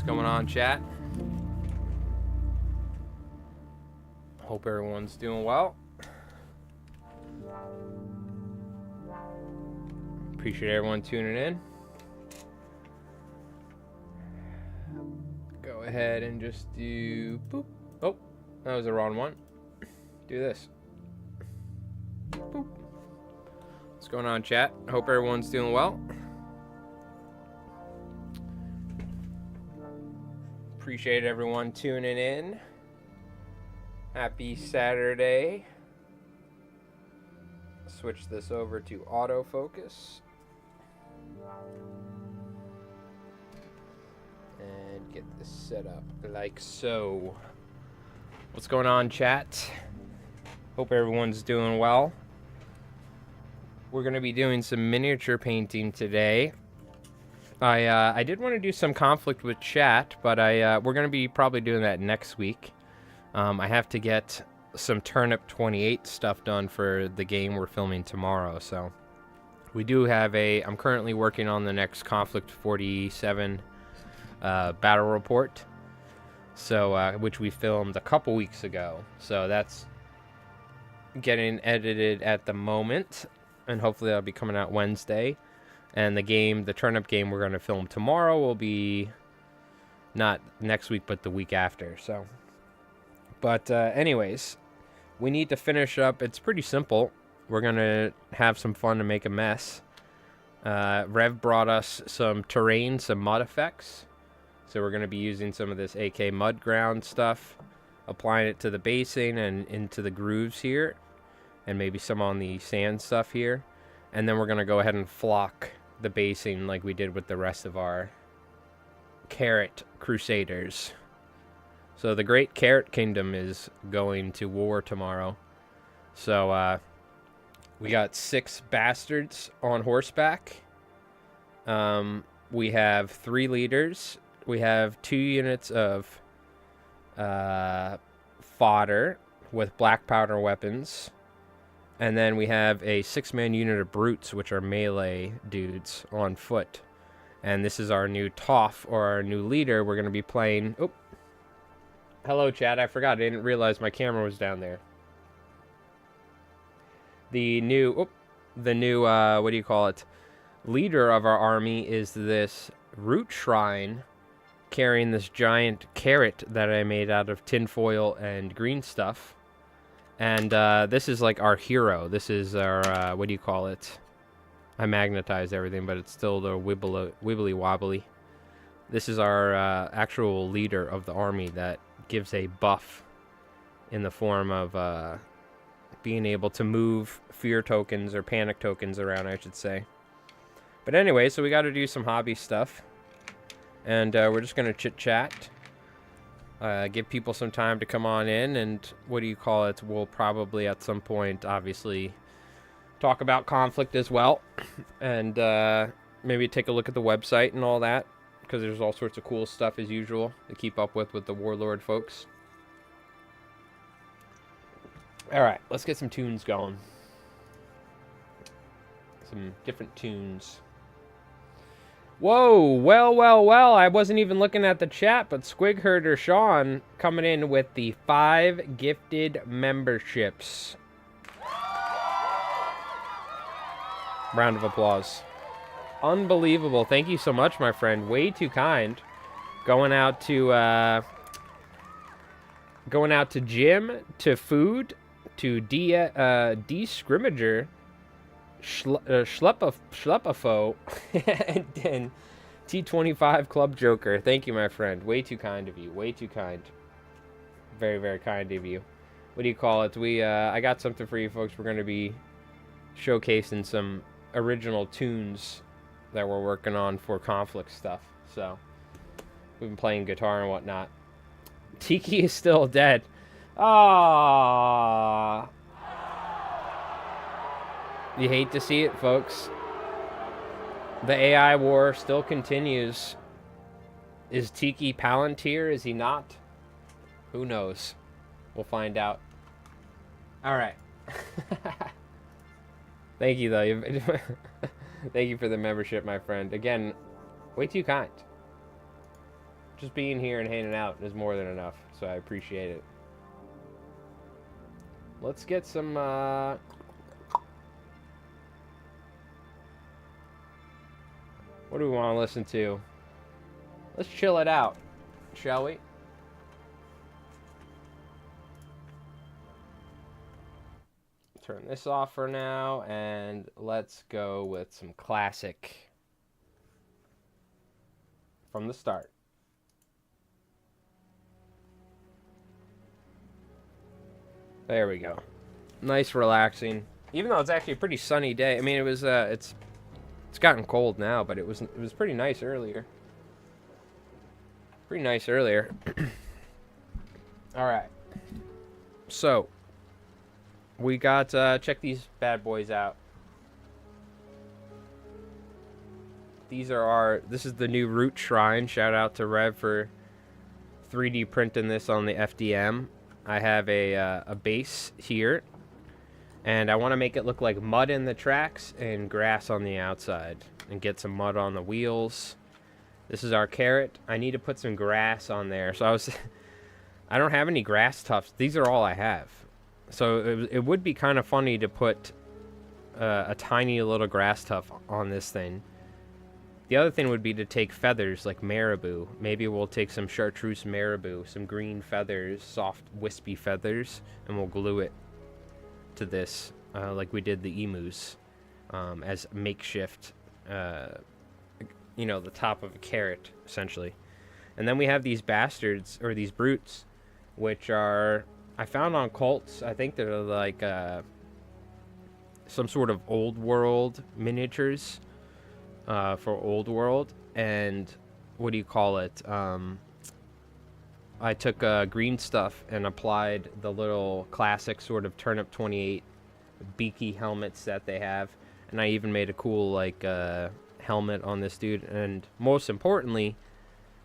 going on, chat? Hope everyone's doing well. Appreciate everyone tuning in. Go ahead and just do boop. Oh, that was the wrong one. Do this. Boop. What's going on, chat? Hope everyone's doing well. Appreciate everyone tuning in. Happy Saturday. Switch this over to autofocus. And get this set up like so. What's going on, chat? Hope everyone's doing well. We're going to be doing some miniature painting today. I did want to do some conflict with chat, but we're going to be probably doing that next week. I have to get some Turnip28 stuff done for the game we're filming tomorrow, so we do have I'm currently working on the next Konflikt battle report, so which we filmed a couple weeks ago, so that's getting edited at the moment, and hopefully that'll be coming out Wednesday. And the Turnip game we're going to film tomorrow will be not next week, but the week after. So, but anyways, we need to finish up. It's pretty simple. We're going to have some fun and make a mess. Rev brought us some terrain, some mud effects. So we're going to be using some of this AK mud ground stuff, applying it to the basing and into the grooves here, and maybe some on the sand stuff here. And then we're going to go ahead and flock the basing like we did with the rest of our Carrot Crusaders. So the Great Carrot Kingdom is going to war tomorrow. So we got 6 bastards on horseback. We have 3 leaders. We have 2 units of fodder with black powder weapons. And then we have a 6-man unit of brutes, which are melee dudes on foot. And this is our new Toph, or our new leader. We're going to be playing... Oh, hello, chat. I forgot. I didn't realize my camera was down there. The new... what do you call it? Leader of our army is this root shrine carrying this giant carrot that I made out of tinfoil and green stuff. And this is like our hero. This is our, what do you call it? I magnetized everything, but it's still the wibbly wobbly. This is our actual leader of the army that gives a buff in the form of being able to move fear tokens or panic tokens around, I should say. But anyway, so we got to do some hobby stuff. And we're just going to chit-chat. Give people some time to come on in, and what do you call it? We'll probably at some point, obviously, talk about Konflikt as well, and maybe take a look at the website and all that, because there's all sorts of cool stuff as usual to keep up with the Warlord folks. All right, let's get some tunes going. Some different tunes. Whoa, well, I wasn't even looking at the chat, but Squig Herder Sean coming in with the 5 gifted memberships. Round of applause. Unbelievable. Thank you so much, my friend. Way too kind. Going out to Jim, to Food, to D-Scrimmager, Schleppafo, and T25 Club Joker. Thank you, my friend. Way too kind of you. Way too kind. Very, very kind of you. What do you call it? I got something for you folks. We're going to be showcasing some original tunes that we're working on for Konflikt stuff. So, we've been playing guitar and whatnot. Tiki is still dead. Ah. You hate to see it, folks. The AI war still continues. Is Tiki Palantir? Is he not? Who knows? We'll find out. All right. Thank you, though. Thank you for the membership, my friend. Again, way too kind. Just being here and hanging out is more than enough, so I appreciate it. Let's get some, what do we want to listen to? Let's chill it out, shall we? Turn this off for now, and let's go with some classic from the start. There we go. Nice, relaxing. Even though it's actually a pretty sunny day. I mean, it was it's gotten cold now, but it was pretty nice earlier. Pretty nice earlier. All right. So, we got check these bad boys out. These are this is the new root shrine. Shout out to Rev for 3D printing this on the FDM. I have a base here, and I want to make it look like mud in the tracks and grass on the outside, and get some mud on the wheels. This is our carrot. I need to put some grass on there. So I don't have any grass tufts. These are all I have. So it would be kind of funny to put a tiny little grass tuft on this thing. The other thing would be to take feathers like marabou. Maybe we'll take some chartreuse marabou, some green feathers, soft wispy feathers, and we'll glue it to this like we did the emus as makeshift, you know, the top of a carrot, essentially. And then we have these bastards, or these brutes, which are, I found on cults. I think they're like some sort of old world miniatures. For old world, and what do you call it? I took green stuff and applied the little classic sort of Turnip28 beaky helmets that they have, and I even made a cool like helmet on this dude. And most importantly,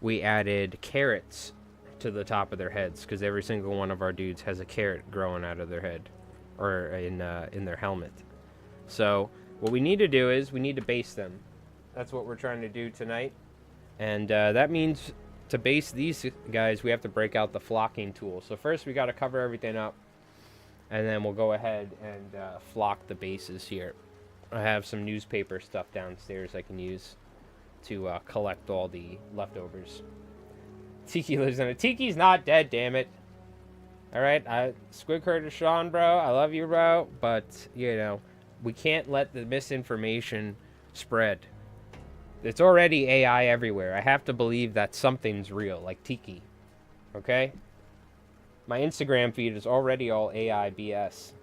we added carrots to the top of their heads, because every single one of our dudes has a carrot growing out of their head, or in their helmet. So what we need to do is we need to base them. That's what we're trying to do tonight. And that means to base these guys, we have to break out the flocking tool. So first we got to cover everything up, and then we'll go ahead and flock the bases here. I have some newspaper stuff downstairs I can use to collect all the leftovers. Tiki lives in it. Tiki's not dead, damn it. Alright, Squid Curtis Sean, bro, I love you, bro, but, you know, we can't let the misinformation spread. It's already AI everywhere. I have to believe that something's real, like Tiki. Okay? My Instagram feed is already all AI BS.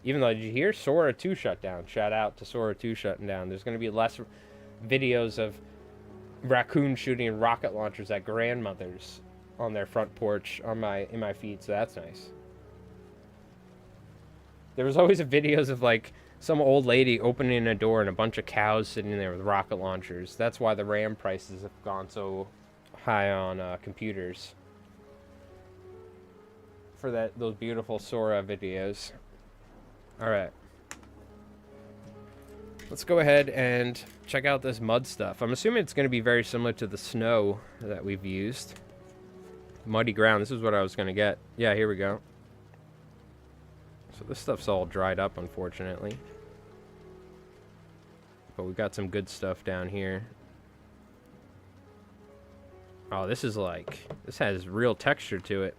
Even though, did you hear Sora 2 shut down? Shout out to Sora 2 shutting down. There's going to be less videos of raccoons shooting rocket launchers at grandmothers on their front porch in my feed, so that's nice. There was always videos of, like, some old lady opening a door and a bunch of cows sitting there with rocket launchers. That's why the RAM prices have gone so high on computers. For those beautiful Sora videos. Alright. Let's go ahead and check out this mud stuff. I'm assuming it's going to be very similar to the snow that we've used. Muddy ground. This is what I was going to get. Yeah, here we go. So this stuff's all dried up, unfortunately. But we've got some good stuff down here. Oh, this is like... This has real texture to it.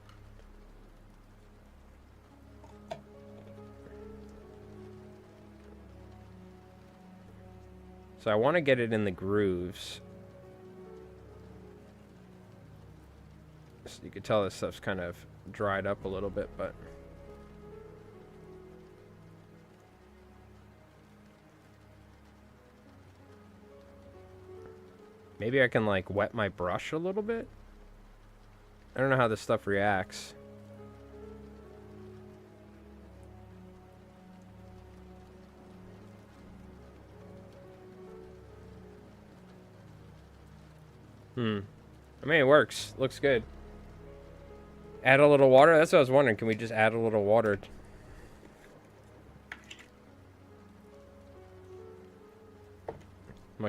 So I want to get it in the grooves. So you can tell this stuff's kind of dried up a little bit, but... Maybe I can, like, wet my brush a little bit? I don't know how this stuff reacts. I mean, it works. Looks good. Add a little water? That's what I was wondering. Can we just add a little water?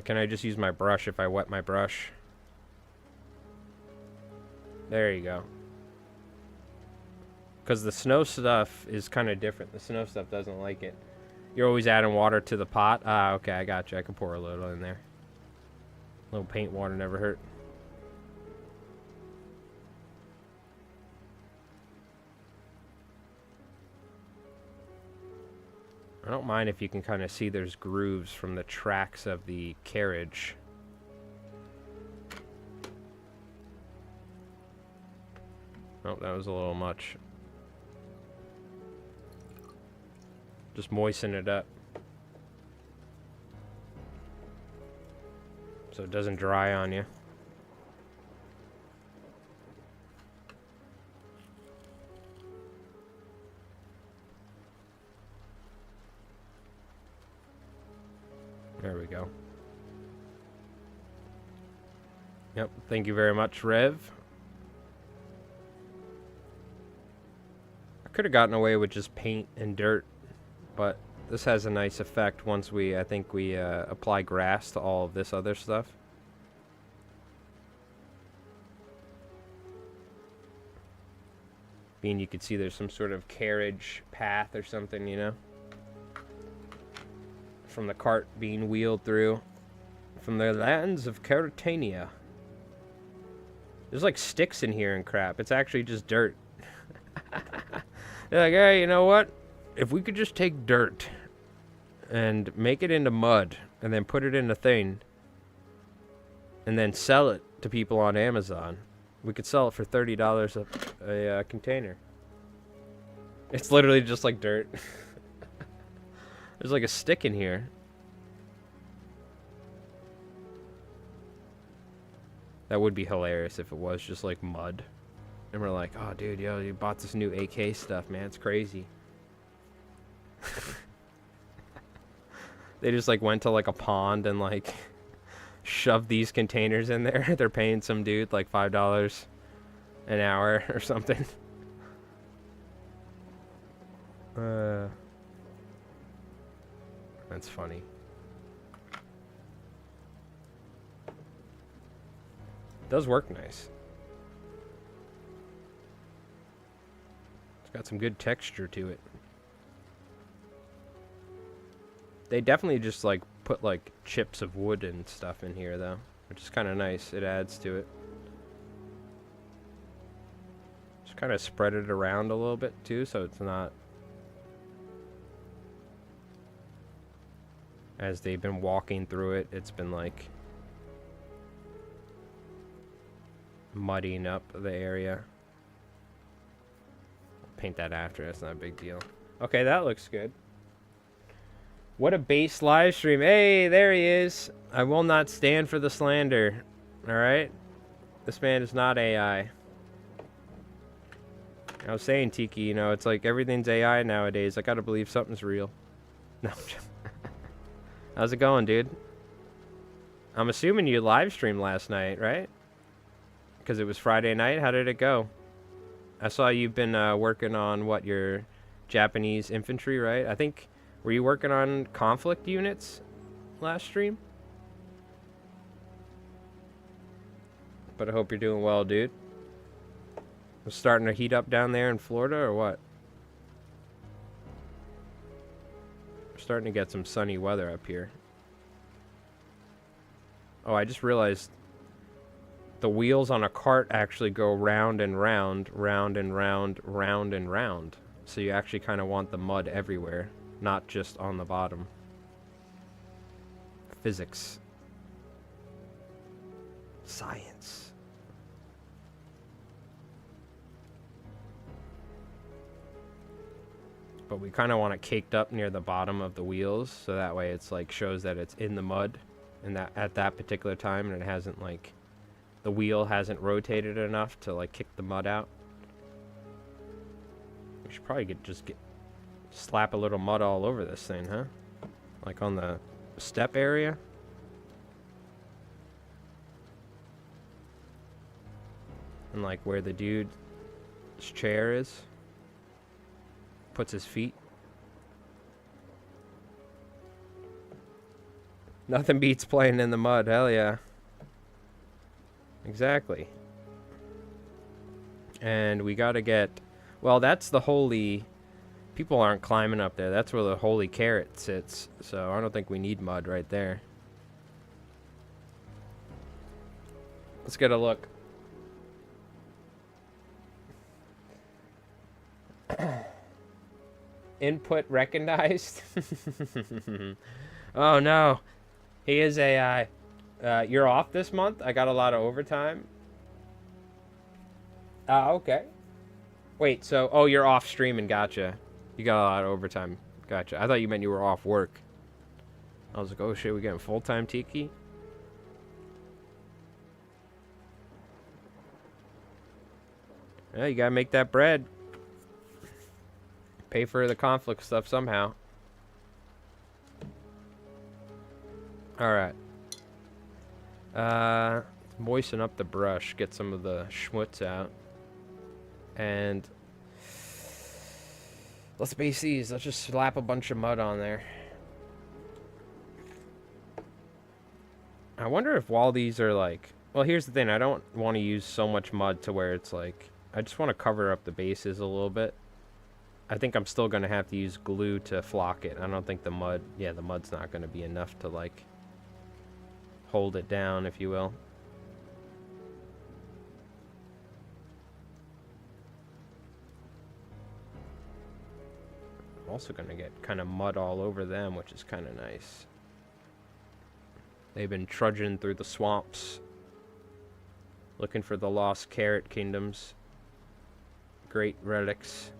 Can I just use my brush if I wet my brush? There you go. Because the snow stuff is kind of different. The snow stuff doesn't like it. You're always adding water to the pot? Ah, okay, I got you. I can pour a little in there. A little paint water never hurt. I don't mind if you can kind of see there's grooves from the tracks of the carriage. Oh, that was a little much. Just moisten it up so it doesn't dry on you. There we go. Yep, thank you very much, Rev. I could have gotten away with just paint and dirt, but this has a nice effect once we, I think we apply grass to all of this other stuff. Being you could see there's some sort of carriage path or something, you know? From the cart being wheeled through. From the lands of Caritania. There's like sticks in here and crap. It's actually just dirt. They're like, hey, you know what? If we could just take dirt and make it into mud and then put it in a thing and then sell it to people on Amazon, we could sell it for $30 a container. It's literally just like dirt. There's like a stick in here. That would be hilarious if it was just like mud. And we're like, oh dude, yo, you bought this new AK stuff, man. It's crazy. They just like went to like a pond and like shoved these containers in there. They're paying some dude like $5 an hour or something. That's funny. Does work nice. It's got some good texture to it. They definitely just like put like chips of wood and stuff in here though, which is kind of nice. It adds to it. Just kind of spread it around a little bit too, so it's not, as they've been walking through it, it's been like muddying up the area. Paint that after, that's not a big deal. Okay, that looks good. What a base live stream. Hey, there he is. I will not stand for the slander. Alright? This man is not AI. I was saying, Tiki, you know, it's like everything's AI nowadays. I gotta believe something's real. No. How's it going, dude? I'm assuming you live streamed last night, right? Because it was Friday night. How did it go? I saw you've been working on, what, your Japanese infantry, right? I think, were you working on conflict units last stream? But I hope you're doing well, dude. Was starting to heat up down there in Florida, or what? We're starting to get some sunny weather up here. Oh, I just realized the wheels on a cart actually go round and round, round and round, round and round. So you actually kind of want the mud everywhere, not just on the bottom. Physics. Science. But we kind of want it caked up near the bottom of the wheels, so that way it's like shows that it's in the mud and that at that particular time, and it hasn't like, the wheel hasn't rotated enough to like kick the mud out. We should probably slap a little mud all over this thing, huh? Like on the step area. And like where the dude's chair is. Puts his feet. Nothing beats playing in the mud, hell yeah. Exactly. And we gotta get... Well, that's the holy... People aren't climbing up there. That's where the holy carrot sits. So I don't think we need mud right there. Let's get a look. Input recognized. Oh no. He is AI. You're off this month? I got a lot of overtime. Okay. Wait, so... Oh, you're off streaming. Gotcha. You got a lot of overtime. Gotcha. I thought you meant you were off work. I was like, oh shit, we getting full-time Tiki? Yeah, you gotta make that bread. Pay for the conflict stuff somehow. Alright. Moisten up the brush. Get some of the schmutz out. And... let's base these. Let's just slap a bunch of mud on there. I wonder if while these are like... Well, here's the thing. I don't want to use so much mud to where it's like... I just want to cover up the bases a little bit. I think I'm still going to have to use glue to flock it. I don't think the mud... Yeah, the mud's not going to be enough to, like... hold it down, if you will. I'm also going to get kind of mud all over them, which is kind of nice. They've been trudging through the swamps, looking for the lost carrot kingdoms. Great relics.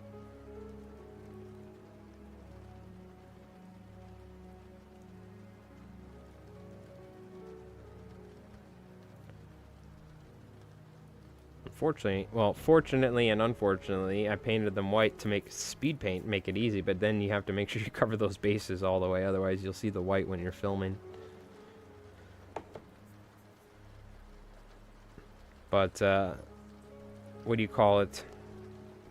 Fortunately and unfortunately, I painted them white to make speed paint, make it easy, but then you have to make sure you cover those bases all the way, otherwise you'll see the white when you're filming. But, what do you call it?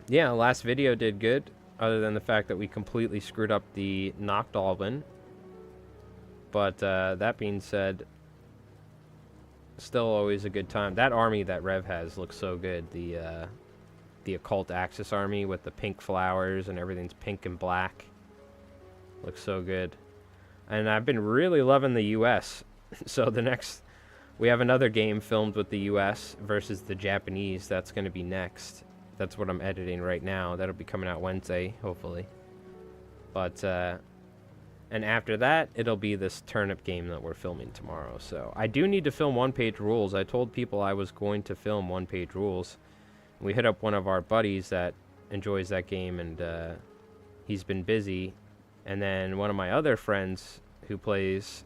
Yeah, last video did good, other than the fact that we completely screwed up the Noctalbin. But, that being said, still always a good time. That army that Rev has looks so good. The Occult Axis army with the pink flowers and everything's pink and black. Looks so good. And I've been really loving the US. So the next... We have another game filmed with the US versus the Japanese. That's going to be next. That's what I'm editing right now. That'll be coming out Wednesday, hopefully. But, and after that, it'll be this turnip game that we're filming tomorrow. So I do need to film one-page rules. I told people I was going to film one-page rules. We hit up one of our buddies that enjoys that game, and he's been busy. And then one of my other friends who plays,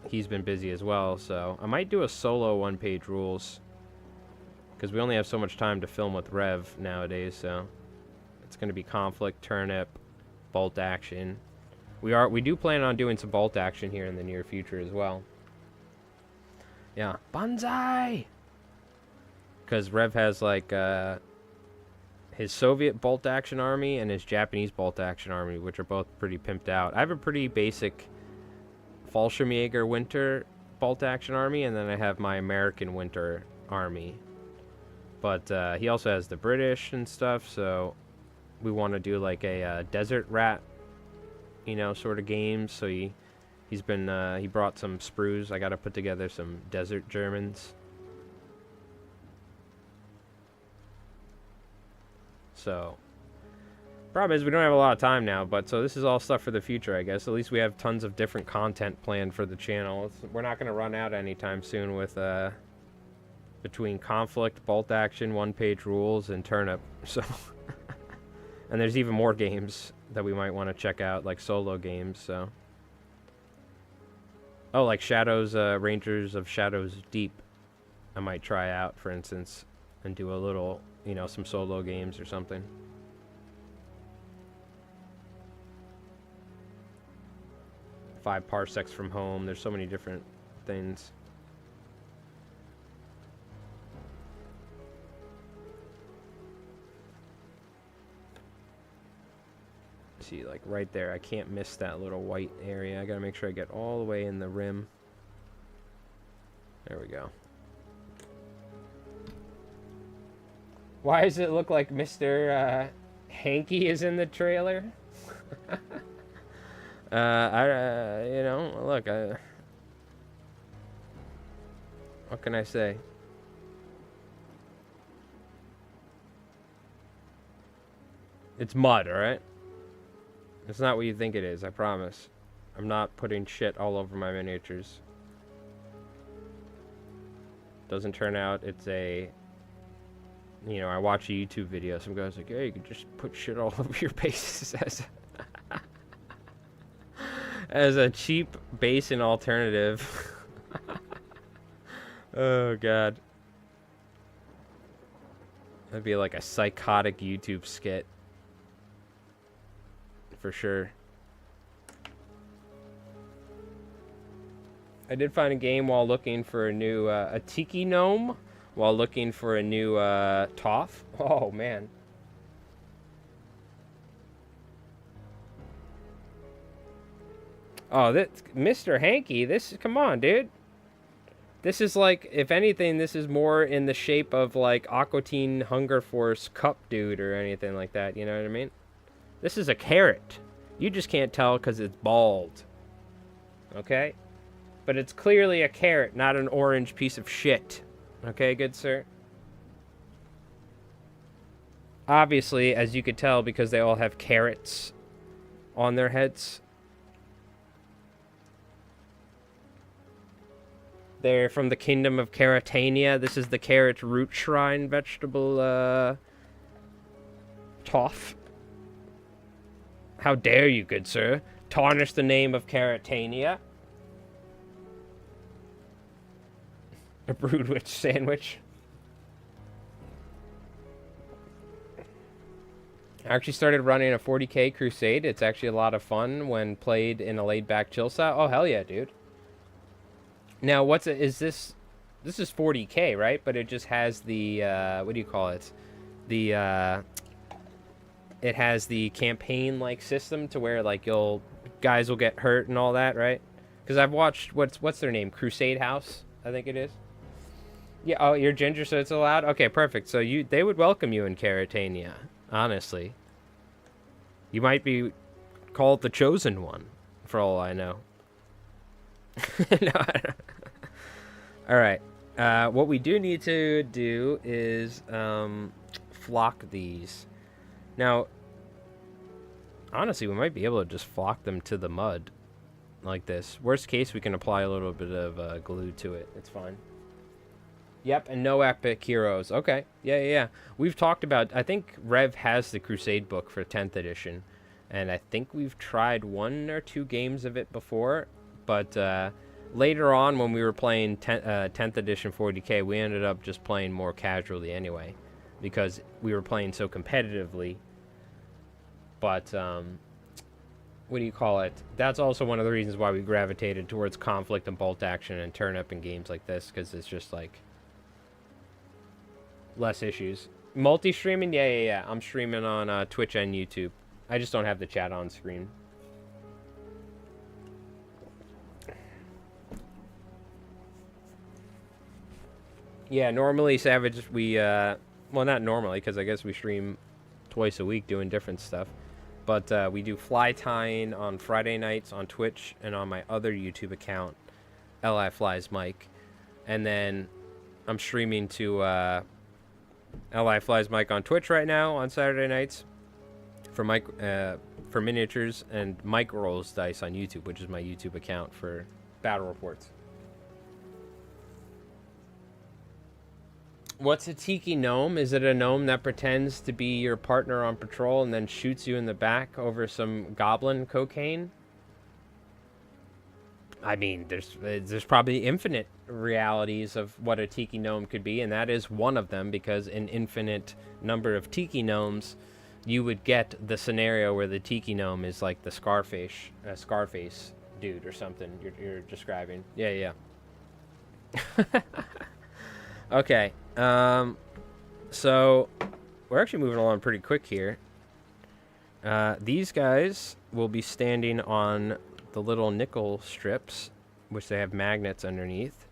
he's been busy as well. So I might do a solo one-page rules, because we only have so much time to film with Rev nowadays. So it's going to be Conflict, Turnip, Bolt Action. We do plan on doing some Bolt Action here in the near future as well. Yeah, Banzai! Because Rev has like his Soviet Bolt Action army and his Japanese Bolt Action army, which are both pretty pimped out. I have a pretty basic Fallschirmjäger Winter Bolt Action army, and then I have my American Winter army. But he also has the British and stuff, so we want to do like a Desert Rat, you know, sort of games. So he brought some sprues. I got to put together some Desert Germans. So, problem is we don't have a lot of time now, but so this is all stuff for the future, I guess. At least we have tons of different content planned for the channel. We're not going to run out anytime soon with between Conflict, Bolt Action, one-page rules, and Turnip. So, and there's even more games that we might want to check out, like solo games. So, oh, like Shadows, Rangers of Shadows Deep. I might try out, for instance, and do a little, you know, some solo games or something. Five parsecs from home. There's so many different things. See, like right there, I can't miss that little white area. I gotta make sure I get all the way in the rim. There we go. Why does it look like Mr. Hanky is in the trailer? You know, look, what can I say? It's mud, alright? It's not what you think it is, I promise. I'm not putting shit all over my miniatures. Doesn't turn out it's a... You know, I watch a YouTube video, some guy's like, hey, you can just put shit all over your bases as a cheap basing alternative. Oh, God. That'd be like a psychotic YouTube skit. For sure. I did find a game while looking for a new, a Tiki Gnome, while looking for a new, Toph. Oh, man. Oh, that, Mr. Hanky, this, come on, dude. This is like, if anything, this is more in the shape of, like, Aqua Teen Hunger Force Cup Dude or anything like that, you know what I mean? This is a carrot. You just can't tell because it's bald. Okay? But it's clearly a carrot, not an orange piece of shit. Okay, good sir? Obviously, as you could tell, because they all have carrots on their heads. They're from the kingdom of Carrotania. This is the carrot root shrine vegetable, Toph. How dare you, good sir, tarnish the name of Carrotania? A broodwitch sandwich. I actually started running a 40k crusade. It's actually a lot of fun when played in a laid-back chill style. Oh, hell yeah, dude. Now, what's it? Is this? This is 40k, right? But it just has the what do you call it? The it has the campaign-like system to where like guys will get hurt and all that, right? Because I've watched what's their name? Crusade House, I think it is. Yeah. Oh, you're ginger, so it's allowed. Okay, perfect. So they would welcome you in Carrotania. Honestly, you might be called the chosen one, for all I know. No, I don't. All right. What we do need to do is flock these. Now, honestly, we might be able to just flock them to the mud like this. Worst case, we can apply a little bit of glue to it. It's fine. Yep, and no epic heroes. Okay. Yeah. We've talked about... I think Rev has the Crusade book for 10th edition. And I think we've tried 1 or 2 games of it before. But later on, when we were playing 10th edition 40k, we ended up just playing more casually anyway. Because we were playing so competitively. But, what do you call it? That's also one of the reasons why we gravitated towards Conflict and Bolt Action and Turnip and games like this. Because it's just like... less issues. Multi-streaming? Yeah. I'm streaming on Twitch and YouTube. I just don't have the chat on screen. Yeah, normally, Savage, we, well, not normally, because I guess we stream twice a week doing different stuff. But we do fly tying on Friday nights on Twitch and on my other YouTube account, Li Flies Mike. And then I'm streaming to Li Flies Mike on Twitch right now on Saturday nights for Mike for miniatures, and Mike Rolls Dice on YouTube, which is my YouTube account for battle reports. What's a tiki gnome? Is it a gnome that pretends to be your partner on patrol and then shoots you in the back over some goblin cocaine? I mean, there's probably infinite realities of what a tiki gnome could be, and that is one of them, because an infinite number of tiki gnomes, you would get the scenario where the tiki gnome is like the Scarface dude or something you're describing. Yeah. Okay. So we're actually moving along pretty quick here. These guys will be standing on the little nickel strips, which they have magnets underneath.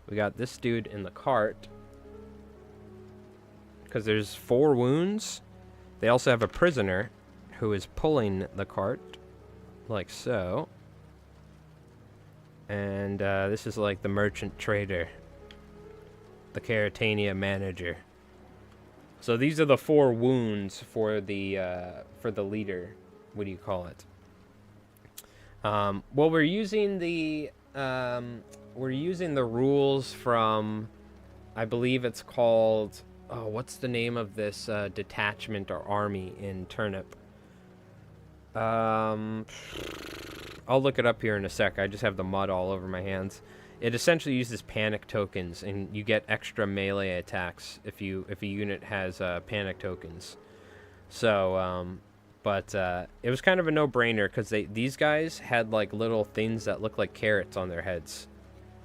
We got this dude in the cart, because there's 4 wounds. They also have a prisoner who is pulling the cart, like so. And this is like the merchant trader, the Caratania manager. So these are the 4 wounds for the leader. What do you call it? Well, we're using the rules from, I believe it's called, oh, what's the name of this detachment or army in Turnip? I'll look it up here in a sec. I just have the mud all over my hands. It essentially uses panic tokens, and you get extra melee attacks if a unit has panic tokens. So, it was kind of a no-brainer because these guys had like little things that looked like carrots on their heads.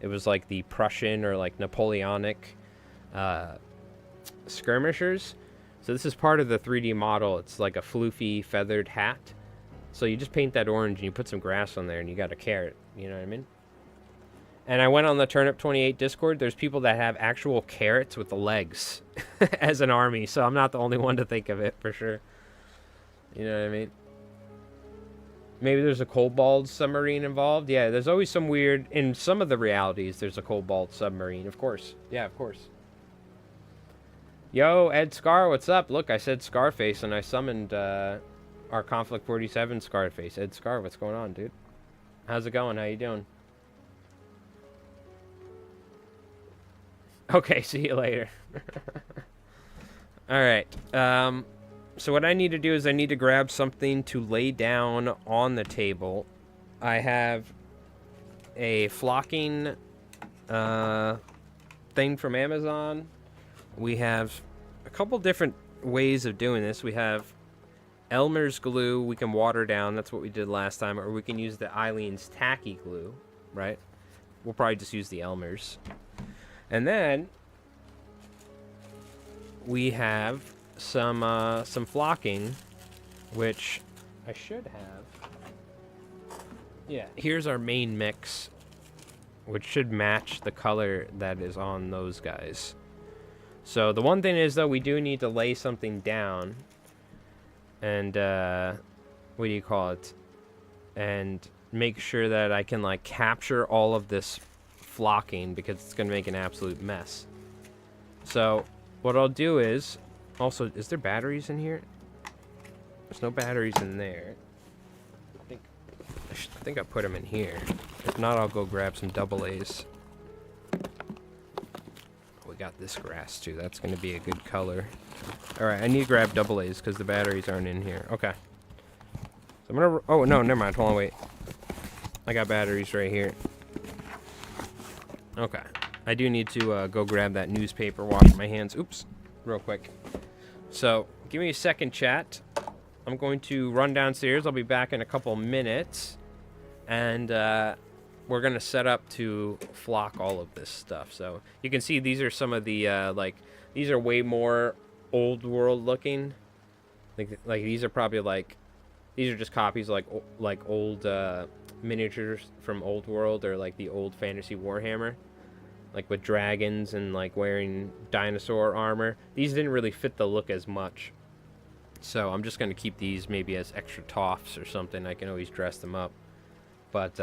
It was like the Prussian or like Napoleonic skirmishers. So this is part of the 3D model. It's like a floofy feathered hat. So you just paint that orange and you put some grass on there and you got a carrot. You know what I mean? And I went on the Turnip28 Discord. There's people that have actual carrots with the legs as an army. So I'm not the only one to think of it, for sure. You know what I mean? Maybe there's a cobalt submarine involved. Yeah, there's always some weird... In some of the realities, there's a cobalt submarine. Of course. Yeah, of course. Yo, Ed Scar, what's up? Look, I said Scarface, and I summoned our Konflikt 47 Scarface. Ed Scar, what's going on, dude? How's it going? How you doing? Okay, see you later. Alright, so what I need to do is I need to grab something to lay down on the table. I have a flocking thing from Amazon. We have a couple different ways of doing this. We have Elmer's glue we can water down. That's what we did last time. Or we can use the Eileen's tacky glue, right? We'll probably just use the Elmer's. And then we have some flocking, which I should have. Yeah, here's our main mix, which should match the color that is on those guys. So the one thing is, though, we do need to lay something down, and what do you call it? And make sure that I can like capture all of this flocking, because it's going to make an absolute mess. So what I'll do is, also, is there batteries in here? There's no batteries in there. I think I put them in here. If not, I'll go grab some AA's. We got this grass too. That's going to be a good color. All right, I need to grab AA's because the batteries aren't in here. Okay. So I'm gonna. Oh no, never mind. Hold on, wait. I got batteries right here. Okay. I do need to go grab that newspaper, wash my hands. Oops. Real quick. So, give me a second, chat. I'm going to run downstairs. I'll be back in a couple minutes. And we're going to set up to flock all of this stuff. So, you can see these are some of the, these are way more old world looking. Like these are probably like, these are just copies like old miniatures from Old World, or like the old fantasy Warhammer. Like with dragons and like wearing dinosaur armor. These didn't really fit the look as much. So I'm just going to keep these maybe as extra toffs or something. I can always dress them up. But,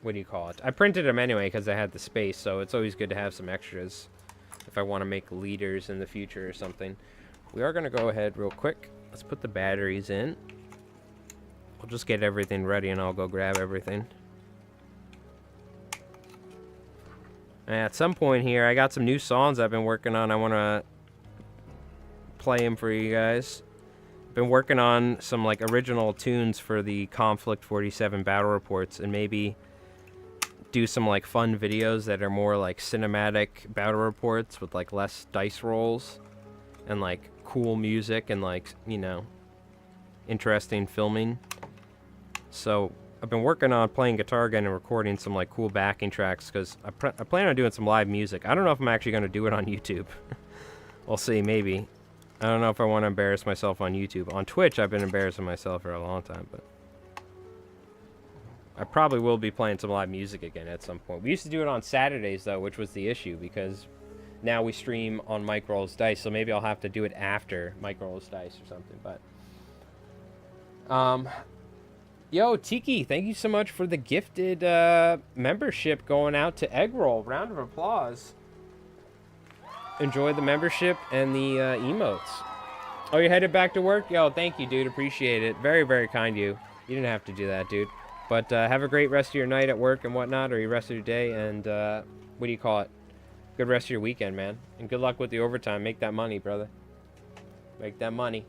what do you call it? I printed them anyway because I had the space. So it's always good to have some extras if I want to make leaders in the future or something. We are going to go ahead real quick. Let's put the batteries in. I'll just get everything ready and I'll go grab everything. At some point here, I got some new songs I've been working on. I want to play them for you guys. Been working on some like original tunes for the Konflikt 47 battle reports, and maybe do some like fun videos that are more like cinematic battle reports with like less dice rolls and like cool music and like, you know, interesting filming. So I've been working on playing guitar again and recording some like cool backing tracks, because I plan on doing some live music. I don't know if I'm actually going to do it on YouTube. We'll see, maybe. I don't know if I want to embarrass myself on YouTube. On Twitch, I've been embarrassing myself for a long time, but I probably will be playing some live music again at some point. We used to do it on Saturdays, though, which was the issue, because now we stream on Mike Rolls Dice, so maybe I'll have to do it after Mike Rolls Dice or something. But yo, Tiki, thank you so much for the gifted membership going out to Egg Roll. Round of applause. Enjoy the membership and the emotes. Oh, you're headed back to work? Yo, thank you, dude. Appreciate it. Very, very kind of you. You didn't have to do that, dude. But have a great rest of your night at work and whatnot, or your rest of your day, and what do you call it? Good rest of your weekend, man. And good luck with the overtime. Make that money, brother. Make that money.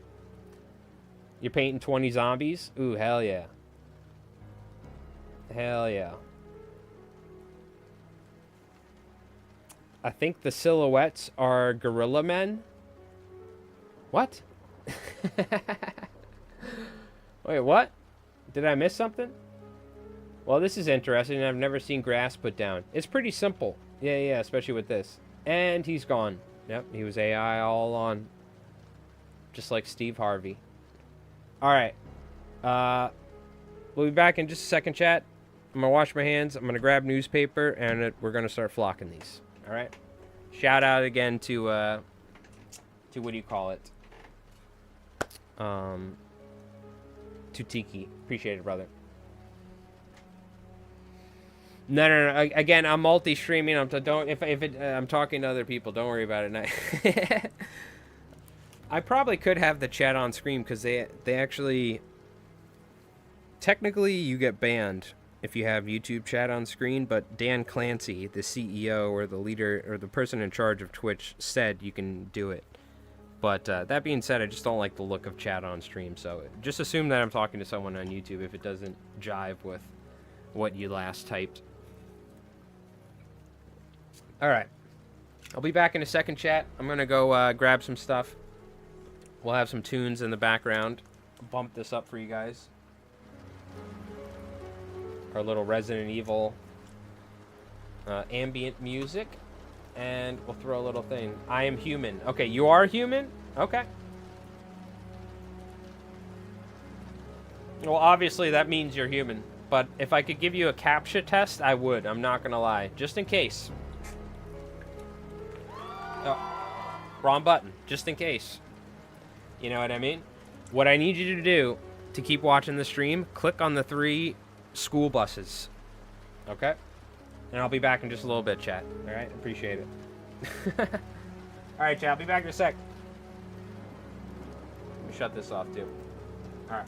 You're painting 20 zombies? Ooh, hell yeah. Hell yeah. I think the silhouettes are gorilla men. What? Wait, what? Did I miss something? Well, this is interesting. I've never seen grass put down. It's pretty simple. Yeah, especially with this. And he's gone. Yep, he was AI all along. Just like Steve Harvey. Alright. We'll be back in just a second, chat. I'm going to wash my hands. I'm going to grab newspaper, and we're going to start flocking these. Alright? Shout out again to what do you call it? To Tiki. Appreciate it, brother. No. Again, I'm multi-streaming. I'm talking to other people. Don't worry about it. I probably could have the chat on screen because they actually technically you get banned if you have YouTube chat on screen. But Dan Clancy, the CEO or the leader or the person in charge of Twitch, said you can do it. But that being said, I just don't like the look of chat on stream. So just assume that I'm talking to someone on YouTube if it doesn't jive with what you last typed. All right. I'll be back in a second, chat. I'm going to go grab some stuff. We'll have some tunes in the background. Bump this up for you guys. Our little Resident Evil ambient music. And we'll throw a little thing. I am human. Okay, you are human? Okay. Well, obviously that means you're human. But if I could give you a CAPTCHA test, I would. I'm not going to lie. Just in case. Oh, wrong button. Just in case. You know what I mean? What I need you to do to keep watching the stream, click on the 3 school buses. Okay? And I'll be back in just a little bit, chat. Alright? Appreciate it. Alright, chat. I'll be back in a sec. Let me shut this off, too. Alright.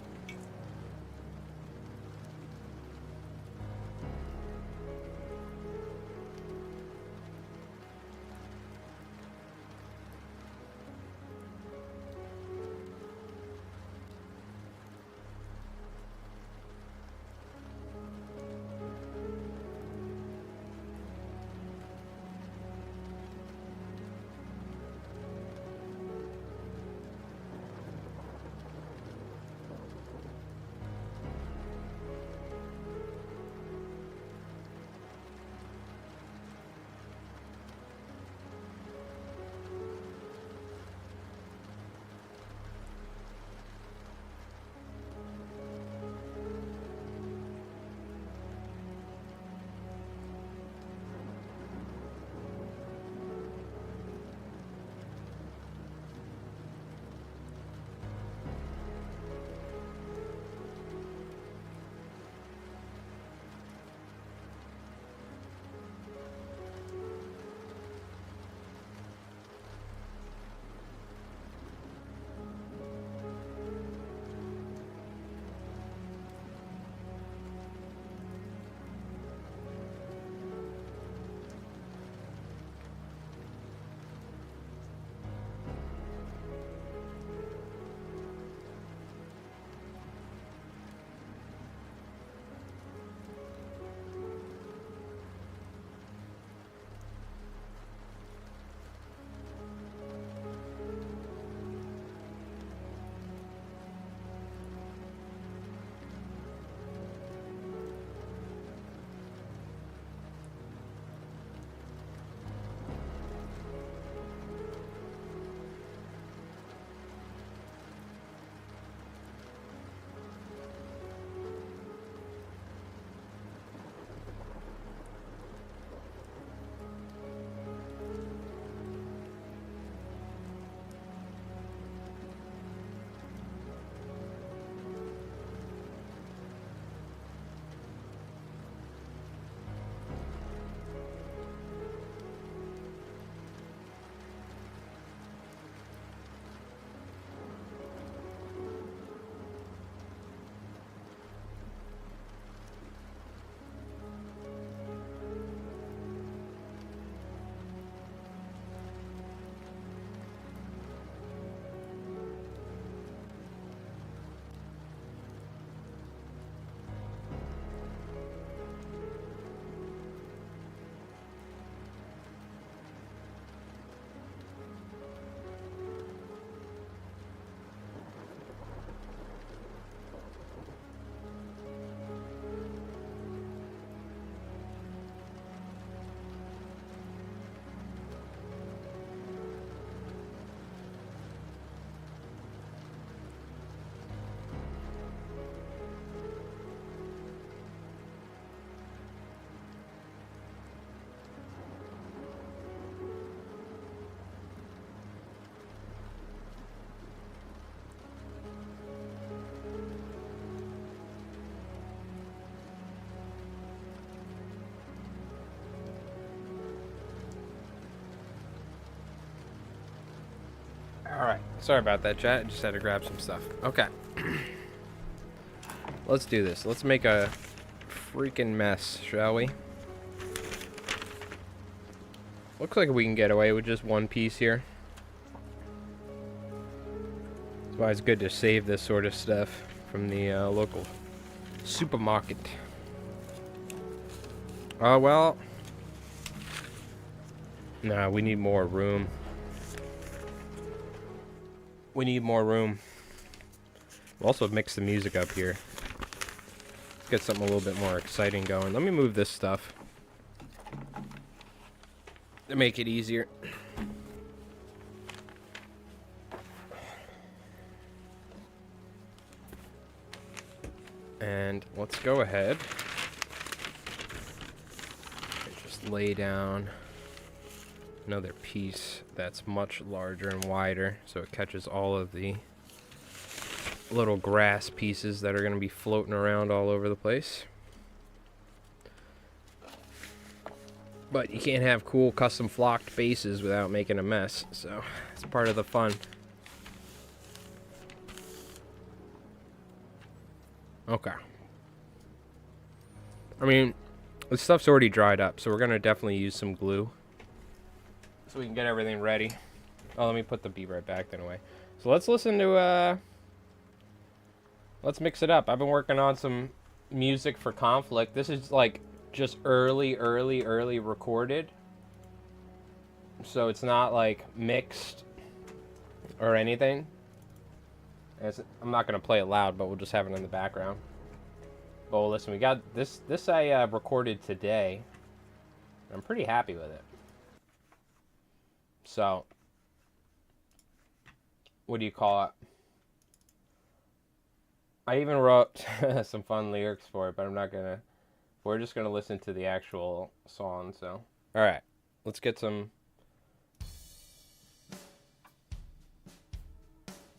Sorry about that, chat. Just had to grab some stuff. Okay. Let's do this. Let's make a freaking mess, shall we? Looks like we can get away with just one piece here. That's why it's good to save this sort of stuff from the local supermarket. Well. Nah, we need more room. We need more room. We'll also mix the music up here. Let's get something a little bit more exciting going. Let me move this stuff to make it easier. And let's go ahead. Just lay down another piece that's much larger and wider, so it catches all of the little grass pieces that are going to be floating around all over the place. But you can't have cool custom flocked bases without making a mess, so it's part of the fun. Okay. I mean, the stuff's already dried up, so we're going to definitely use some glue so we can get everything ready. Oh, let me put the beat right back then away. So let's listen to, let's mix it up. I've been working on some music for Konflikt. This is like just early recorded. So it's not like mixed or anything. I'm not going to play it loud, but we'll just have it in the background. Oh, listen, we got this I recorded today. I'm pretty happy with it. So, what do you call it? I even wrote some fun lyrics for it, but I'm not gonna. We're just gonna listen to the actual song. So, all right, let's get some.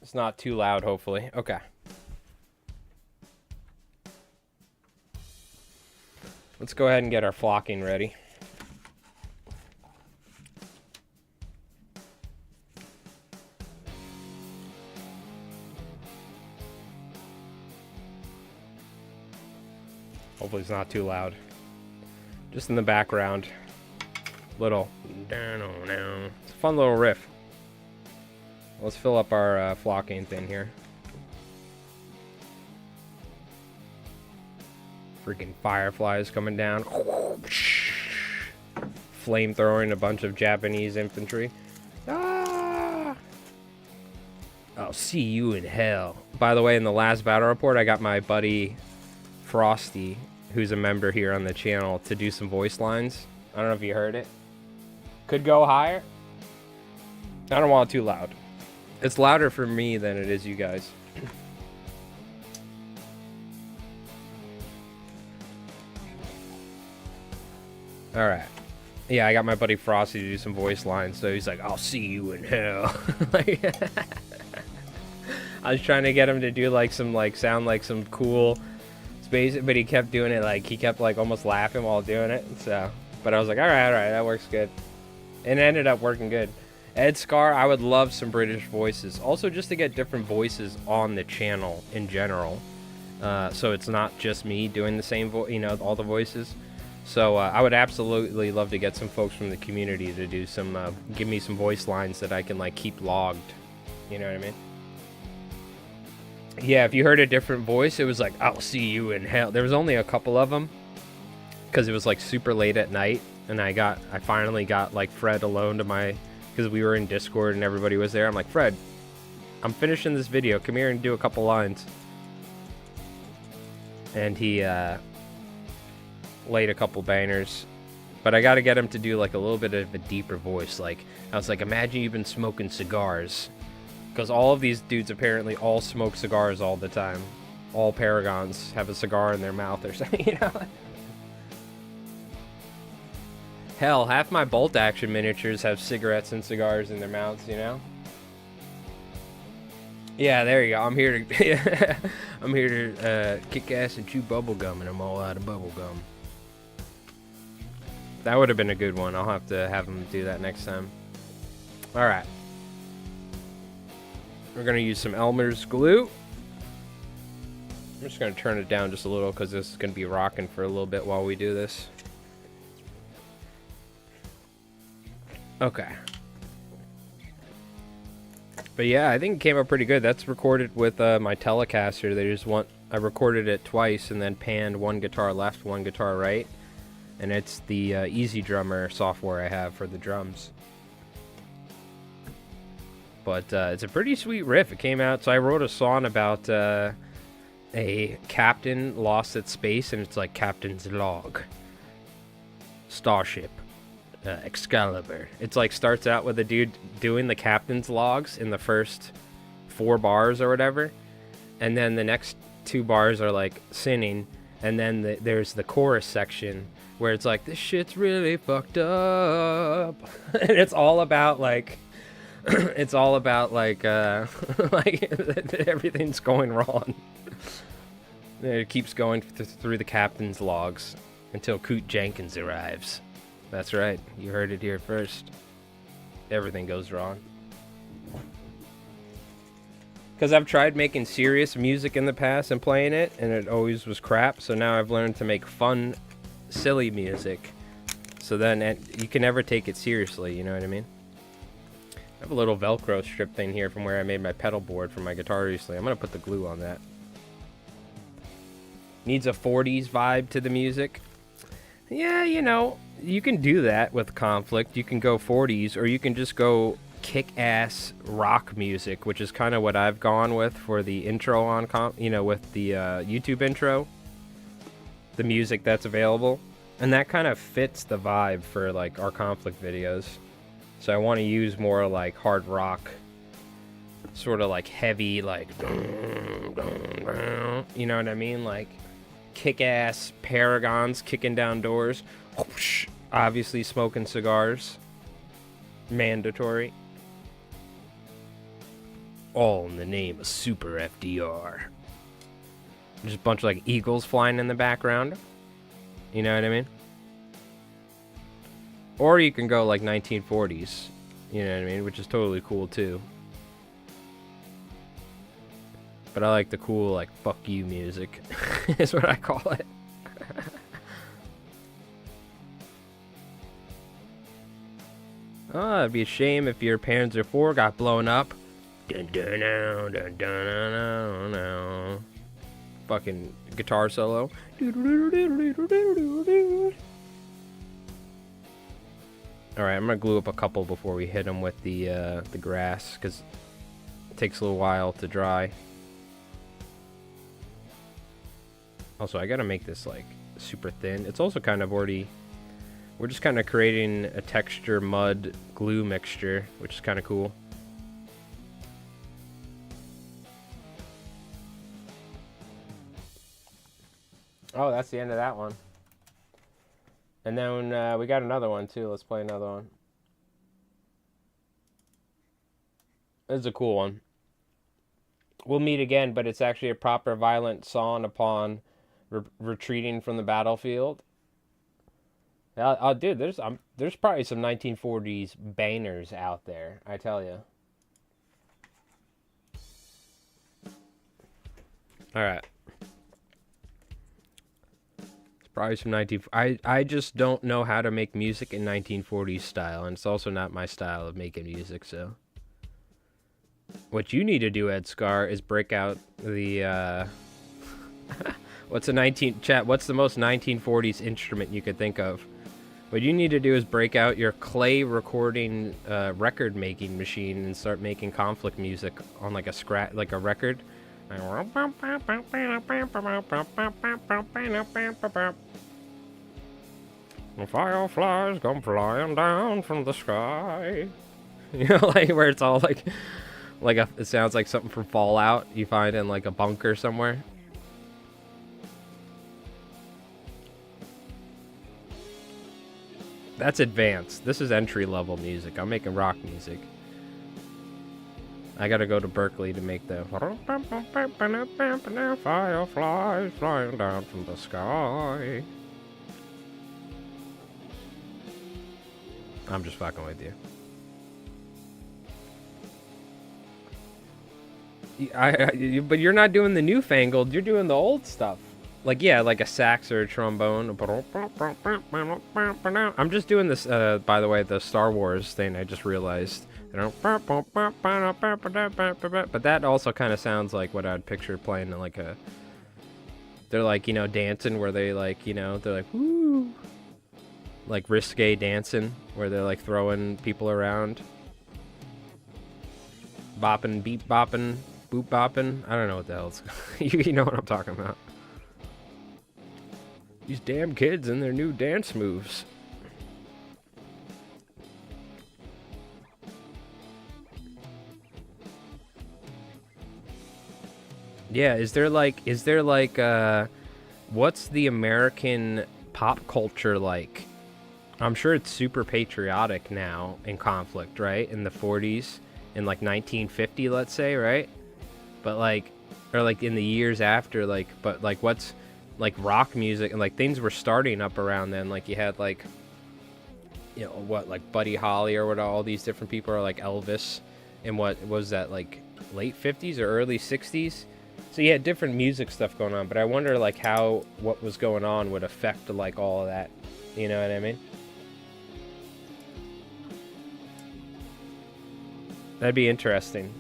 It's not too loud, hopefully. Okay. Let's go ahead and get our flocking ready. Hopefully it's not too loud. Just in the background. Little. It's a fun little riff. Let's fill up our flocking thing here. Freaking fireflies coming down. Flamethrowing a bunch of Japanese infantry. Ah! I'll see you in hell. By the way, in the last battle report, I got my buddy Frosty, who's a member here on the channel, to do some voice lines. I don't know if you heard it. Could go higher. I don't want it too loud. It's louder for me than it is you guys. All right. Yeah, I got my buddy Frosty to do some voice lines, so he's like, I'll see you in hell. I was trying to get him to do like some sound like some cool space, but he kept doing it he kept almost laughing while doing it. So, but I was like, all right, that works good. And it ended up working good. Ed Scar, I would love some British voices. Also, just to get different voices on the channel in general. So it's not just me doing the same all the voices. So I would absolutely love to get some folks from the community to do some, give me some voice lines that I can keep logged. You know what I mean? Yeah, if you heard a different voice, it was like, I'll see you in hell. There was only a couple of them because it was super late at night, and I finally got Fred alone to my, because we were in Discord and everybody was there. I'm like, Fred, I'm finishing this video. Come here and do a couple lines. And he laid a couple bangers, but I got to get him to do a little bit of a deeper voice. I was like, imagine you've been smoking cigars. Because all of these dudes apparently all smoke cigars all the time. All Paragons have a cigar in their mouth or something, you know? Hell, half my bolt action miniatures have cigarettes and cigars in their mouths, you know? Yeah, there you go. I'm here to I'm here to kick ass and chew bubble gum, and I'm all out of bubble gum. That would have been a good one. I'll have to have him do that next time. All right. We're going to use some Elmer's glue. I'm just going to turn it down just a little because this is going to be rocking for a little bit while we do this. Okay. But yeah, I think it came out pretty good. That's recorded with my Telecaster. I recorded it twice and then panned one guitar left, one guitar right. And it's the Easy Drummer software I have for the drums. But it's a pretty sweet riff. It came out, so I wrote a song about a captain lost at space, and it's like Captain's Log. Starship. Excalibur. It's like starts out with a dude doing the captain's logs in the first 4 bars or whatever. And then the next 2 bars are like singing. And then there's the chorus section where it's like, this shit's really fucked up. And it's all about like... it's all about like like everything's going wrong. It keeps going through the captain's logs until Coot Jenkins arrives. That's right, you heard it here first. Everything goes wrong. Because I've tried making serious music in the past and playing it, and it always was crap. So now I've learned to make fun, silly music. So then you can never take it seriously, you know what I mean? I have a little Velcro strip thing here from where I made my pedal board for my guitar recently. I'm going to put the glue on that. Needs a 40s vibe to the music. Yeah, you know, you can do that with Konflikt. You can go 40s, or you can just go kick-ass rock music, which is kind of what I've gone with for the intro on, with the YouTube intro. The music that's available. And that kind of fits the vibe for, like, our Konflikt videos. So I want to use more like hard rock, sort of like heavy, like, you know what I mean? Like kick-ass paragons kicking down doors, obviously smoking cigars, mandatory. All in the name of Super FDR. Just a bunch of like eagles flying in the background. You know what I mean? Or you can go like 1940s, you know what I mean, which is totally cool too. But I like the cool, like, fuck you music, is what I call it. Oh, it'd be a shame if your Panzer IV got blown up. Dun, dun, dun, dun, dun, dun, dun. Fucking guitar solo. Alright, I'm gonna glue up a couple before we hit them with the grass, because it takes a little while to dry. Also, I gotta make this, like, super thin. It's also kind of already... We're just kind of creating a texture mud glue mixture, which is kind of cool. Oh, that's the end of that one. And then we got another one, too. Let's play another one. This is a cool one. We'll meet again, but it's actually a proper violent song upon retreating from the battlefield. Dude, there's probably some 1940s bangers out there, I tell you. All right. Probably some I just don't know how to make music in 1940s style, and it's also not my style of making music, so. What you need to do, Ed Scar, is break out the, what's the most 1940s instrument you could think of? What you need to do is break out your clay recording, record-making machine and start making Konflikt music on, like, a record. The fireflies come flying down from the sky. You know, like where it's all like it sounds like something from Fallout you find in like a bunker somewhere. That's advanced. This is entry level music. I'm making rock music. I gotta go to Berkeley to make the fireflies flying down from the sky. I'm just fucking with you. But you're not doing the newfangled. You're doing the old stuff. Like, yeah, like a sax or a trombone. I'm just doing this, by the way, the Star Wars thing I just realized. But that also kind of sounds like what I'd picture playing in like a... They're like, you know, dancing where they like, you know, they're like, woo. Like risque dancing where they're like throwing people around. Bopping, beep bopping, boop bopping. I don't know what the hell's... you know what I'm talking about. These damn kids and their new dance moves. Yeah, is there like, what's the American pop culture like? I'm sure it's super patriotic now in Konflikt, right? In the 40s, in like 1950, let's say, right? But like, or like in the years after, like, but like what's like rock music and like things were starting up around then. Like you had like, you know, what, like Buddy Holly or what, all these different people are like Elvis, and what was that, like late 50s or early 60s? So you had different music stuff going on, but I wonder like how what was going on would affect like all of that. You know what I mean? That'd be interesting.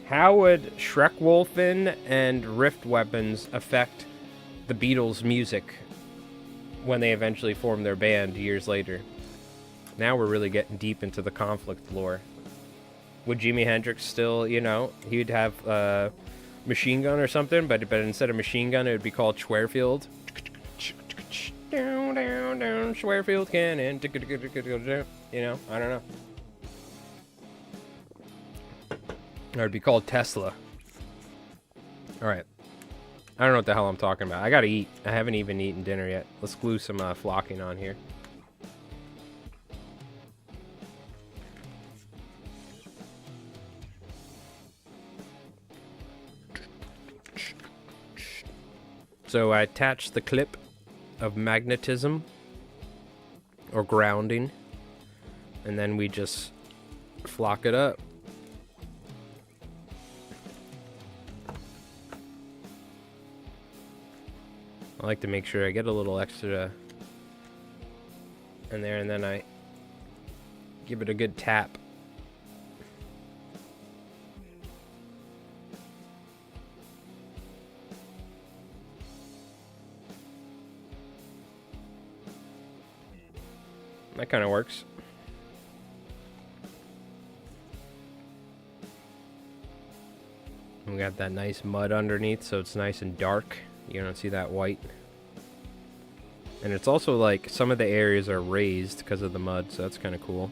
How would Schreckwolfen and Rift Weapons affect the Beatles' music when they eventually formed their band years later? Now we're really getting deep into the Konflikt lore. Would Jimi Hendrix still, you know, he'd have Machine Gun or something, but instead of Machine Gun, it would be called Schwerfield. Down, down, down, Schwerfield cannon. You know, I don't know. Or it'd be called Tesla. Alright. I don't know what the hell I'm talking about. I gotta eat. I haven't even eaten dinner yet. Let's glue some flocking on here. So I attached the clip of magnetism or grounding, and then we just flock it up. I like to make sure I get a little extra in there, and then I give it a good tap. That kind of works. We got that nice mud underneath, so it's nice and dark. You don't see that white. And it's also like some of the areas are raised because of the mud, so that's kind of cool.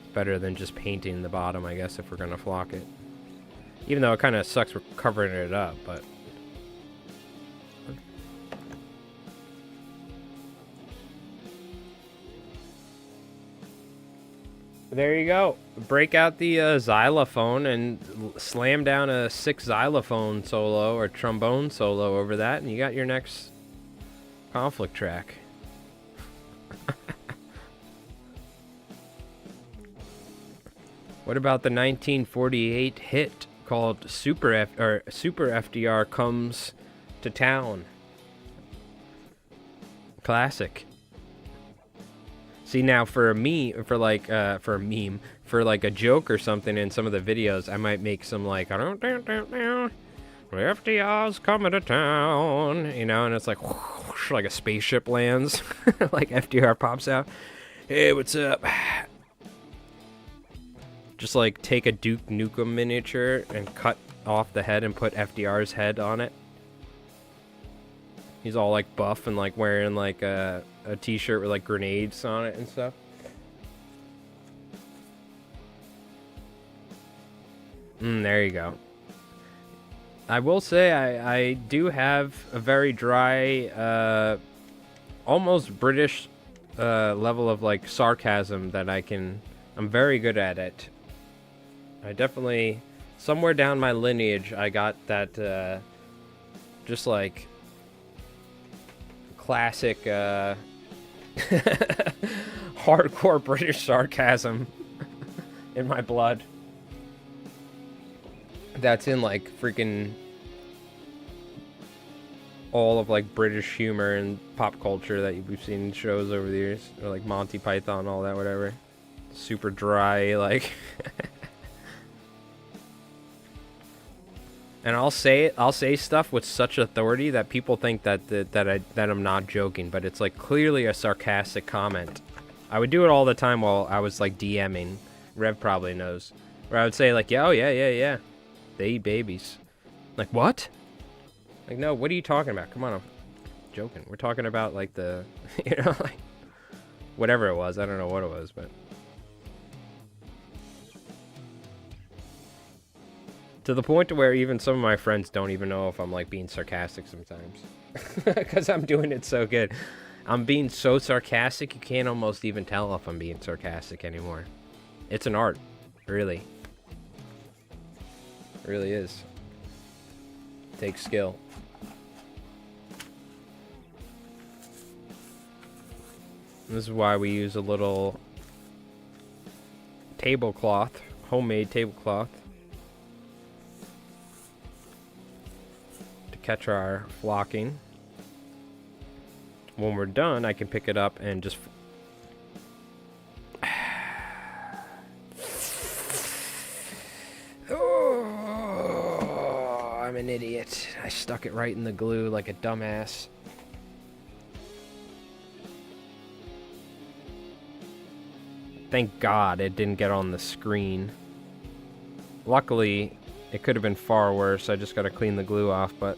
It's better than just painting the bottom, I guess, if we're going to flock it. Even though it kind of sucks we're covering it up, but... There you go. Break out the xylophone and slam down a 6 xylophone solo or trombone solo over that, and you got your next Konflikt track. What about the 1948 hit called Super FDR Comes to Town? Classic. See, now for a meme, for like a joke or something in some of the videos, I might make some like, FDR's coming to town, you know, and it's like, whoosh, like a spaceship lands, like FDR pops out. Hey, what's up? Just like take a Duke Nukem miniature and cut off the head and put FDR's head on it. He's all like buff and like wearing like a t-shirt with like grenades on it and stuff. There you go. I will say I do have a very dry, almost British level of like sarcasm that I'm very good at it. I definitely, somewhere down my lineage, I got that just like classic hardcore British sarcasm in my blood. that's in like freaking all of like British humor and pop culture that we've seen in shows over the years, or like Monty Python, all that, whatever. Super dry, like. And I'll say stuff with such authority that people think that I'm not joking, but it's like clearly a sarcastic comment. I would do it all the time while I was like DMing. Rev probably knows. Where I would say like, yeah, oh yeah. They eat babies. Like, what? Like, no, what are you talking about? Come on, I'm joking. We're talking about like the, you know, like whatever it was. I don't know what it was, but. To the point to where even some of my friends don't even know if I'm like being sarcastic sometimes. Because I'm doing it so good. I'm being so sarcastic, you can't almost even tell if I'm being sarcastic anymore. It's an art, really. It really is. It takes skill. This is why we use a little tablecloth, homemade tablecloth, catch our flocking. When we're done, I can pick it up and just oh, I'm an idiot. I stuck it right in the glue like a dumbass. Thank God it didn't get on the screen. Luckily, it could have been far worse. I just gotta clean the glue off, but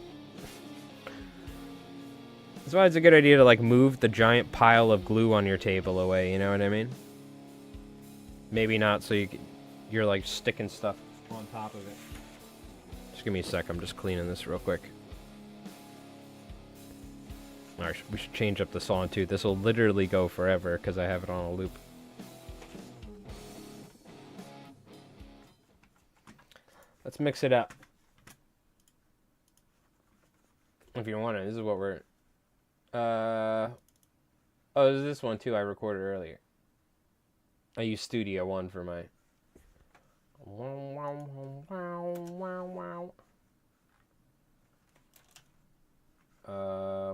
that's why it's a good idea to like move the giant pile of glue on your table away, you know what I mean? Maybe not so you're like sticking stuff on top of it. Just give me a sec, I'm just cleaning this real quick. Alright, we should change up the saw too. This will literally go forever because I have it on a loop. Let's mix it up. If you want it, this is what we're... oh, there's this one too I recorded earlier. I use Studio One for my...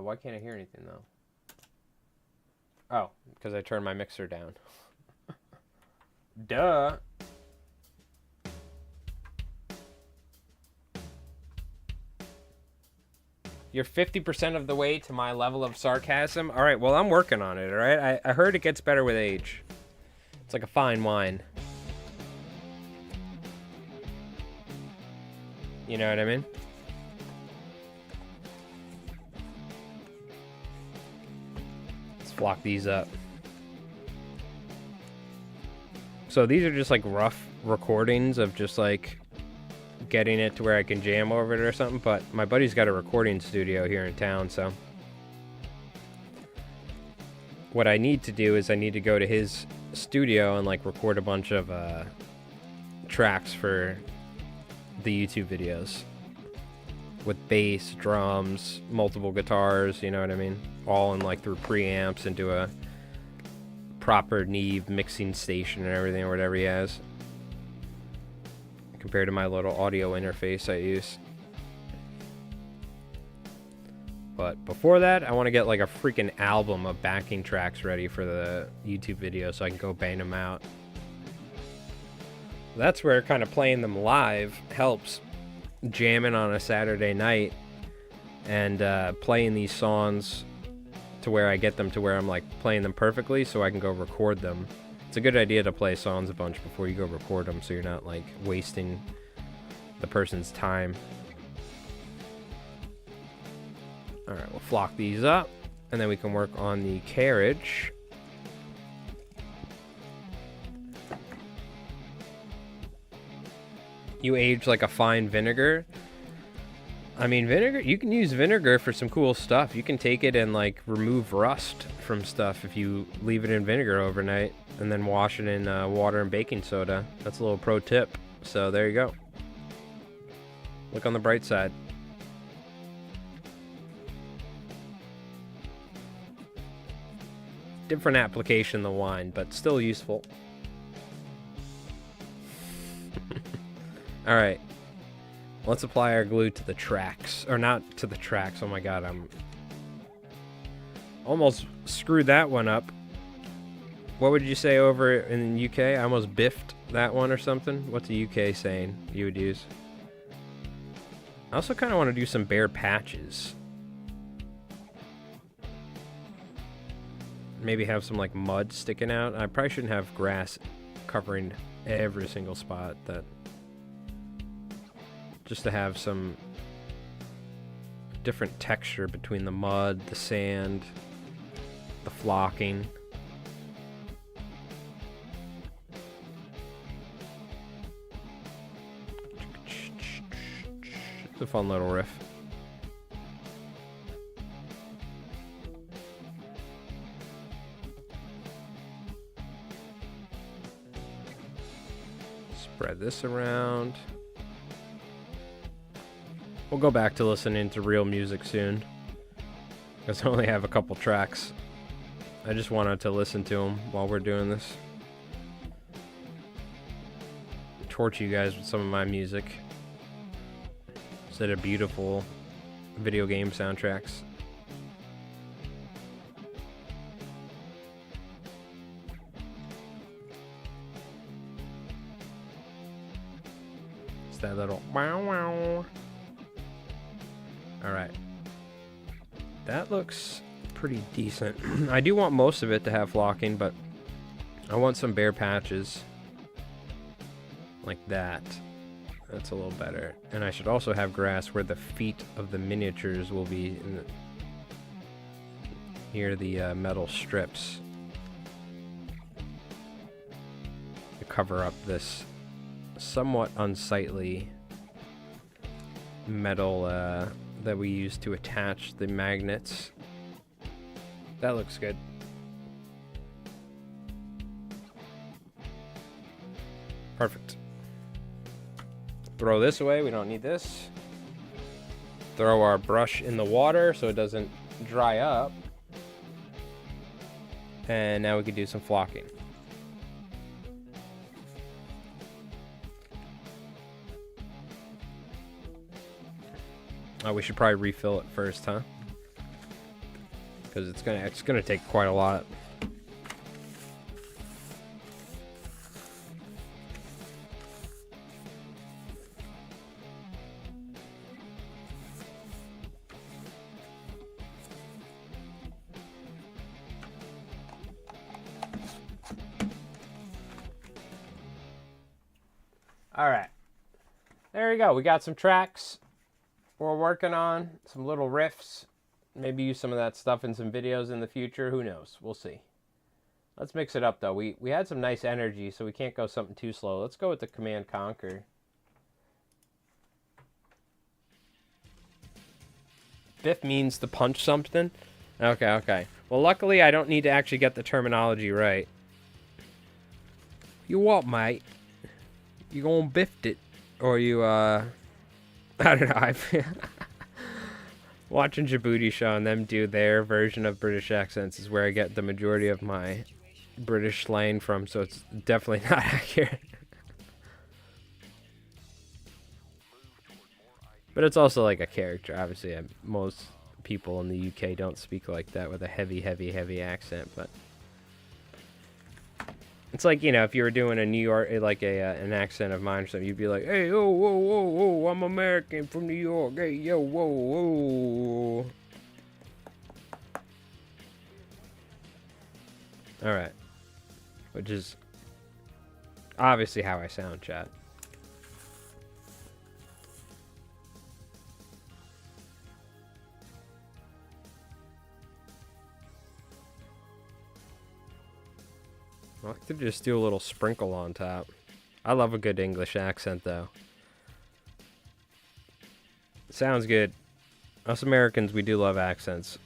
why can't I hear anything though? Oh, because I turned my mixer down. Duh! You're 50% of the way to my level of sarcasm? Alright, well, I'm working on it, alright? I heard it gets better with age. It's like a fine wine. You know what I mean? Let's flock these up. So these are just like rough recordings of just like getting it to where I can jam over it or something, but my buddy's got a recording studio here in town, so what I need to do is I need to go to his studio and like record a bunch of tracks for the YouTube videos with bass, drums, multiple guitars, you know what I mean, all in like through preamps into a proper Neve mixing station and everything or whatever he has, compared to my little audio interface I use. But before that, I want to get like a freaking album of backing tracks ready for the YouTube video so I can go bang them out. That's where kind of playing them live helps. Jamming on a Saturday night and playing these songs to where I get them to where I'm like playing them perfectly so I can go record them. It's a good idea to play songs a bunch before you go record them so you're not like wasting the person's time. Alright, we'll flock these up and then we can work on the carriage. You age like a fine vinegar. I mean, vinegar, you can use vinegar for some cool stuff. You can take it and like remove rust from stuff if you leave it in vinegar overnight and then wash it in water and baking soda. That's a little pro tip. So there you go. Look on the bright side. Different application than wine, but still useful. Alright. Let's apply our glue to the tracks. Or not to the tracks. Oh my god, I'm... almost screwed that one up. What would you say over in the UK? I almost biffed that one or something. What's the UK saying you would use? I also kind of want to do some bare patches. Maybe have some like mud sticking out. I probably shouldn't have grass covering every single spot. That just to have some different texture between the mud, the sand, the flocking. It's a fun little riff. Spread this around. We'll go back to listening to real music soon, because I only have a couple tracks. I just wanted to listen to them while we're doing this. Torch you guys with some of my music instead of beautiful video game soundtracks. It's that little wow wow. Alright. That looks pretty decent. I do want most of it to have flocking, but I want some bare patches. Like that. That's a little better. And I should also have grass where the feet of the miniatures will be in the, near the metal strips. To cover up this somewhat unsightly metal that we use to attach the magnets. That looks good. Perfect. Throw this away, we don't need this. Throw our brush in the water so it doesn't dry up. And now we can do some flocking. Oh, we should probably refill it first, huh? Because it's gonna take quite a lot. All right, there we go. We got some tracks we're working on, some little riffs. Maybe use some of that stuff in some videos in the future. Who knows? We'll see. Let's mix it up, though. We had some nice energy, so we can't go something too slow. Let's go with the Command Conquer. Biff means to punch something? Okay, okay. Well, luckily, I don't need to actually get the terminology right. You what, mate? You gonna biffed it? Or you, I don't know. Watching Djibouti Show and them do their version of British accents is where I get the majority of my British slang from, so it's definitely not accurate. But it's also like a character. Obviously, most people in the UK don't speak like that with a heavy accent, but it's like, you know, if you were doing a New York, like an accent of mine or something, you'd be like, hey, oh, whoa, whoa, whoa, I'm American from New York, hey, yo, whoa, whoa. Alright. Which is obviously how I sound, chat. I like to just do a little sprinkle on top. I love a good English accent, though. Sounds good. Us Americans, we do love accents.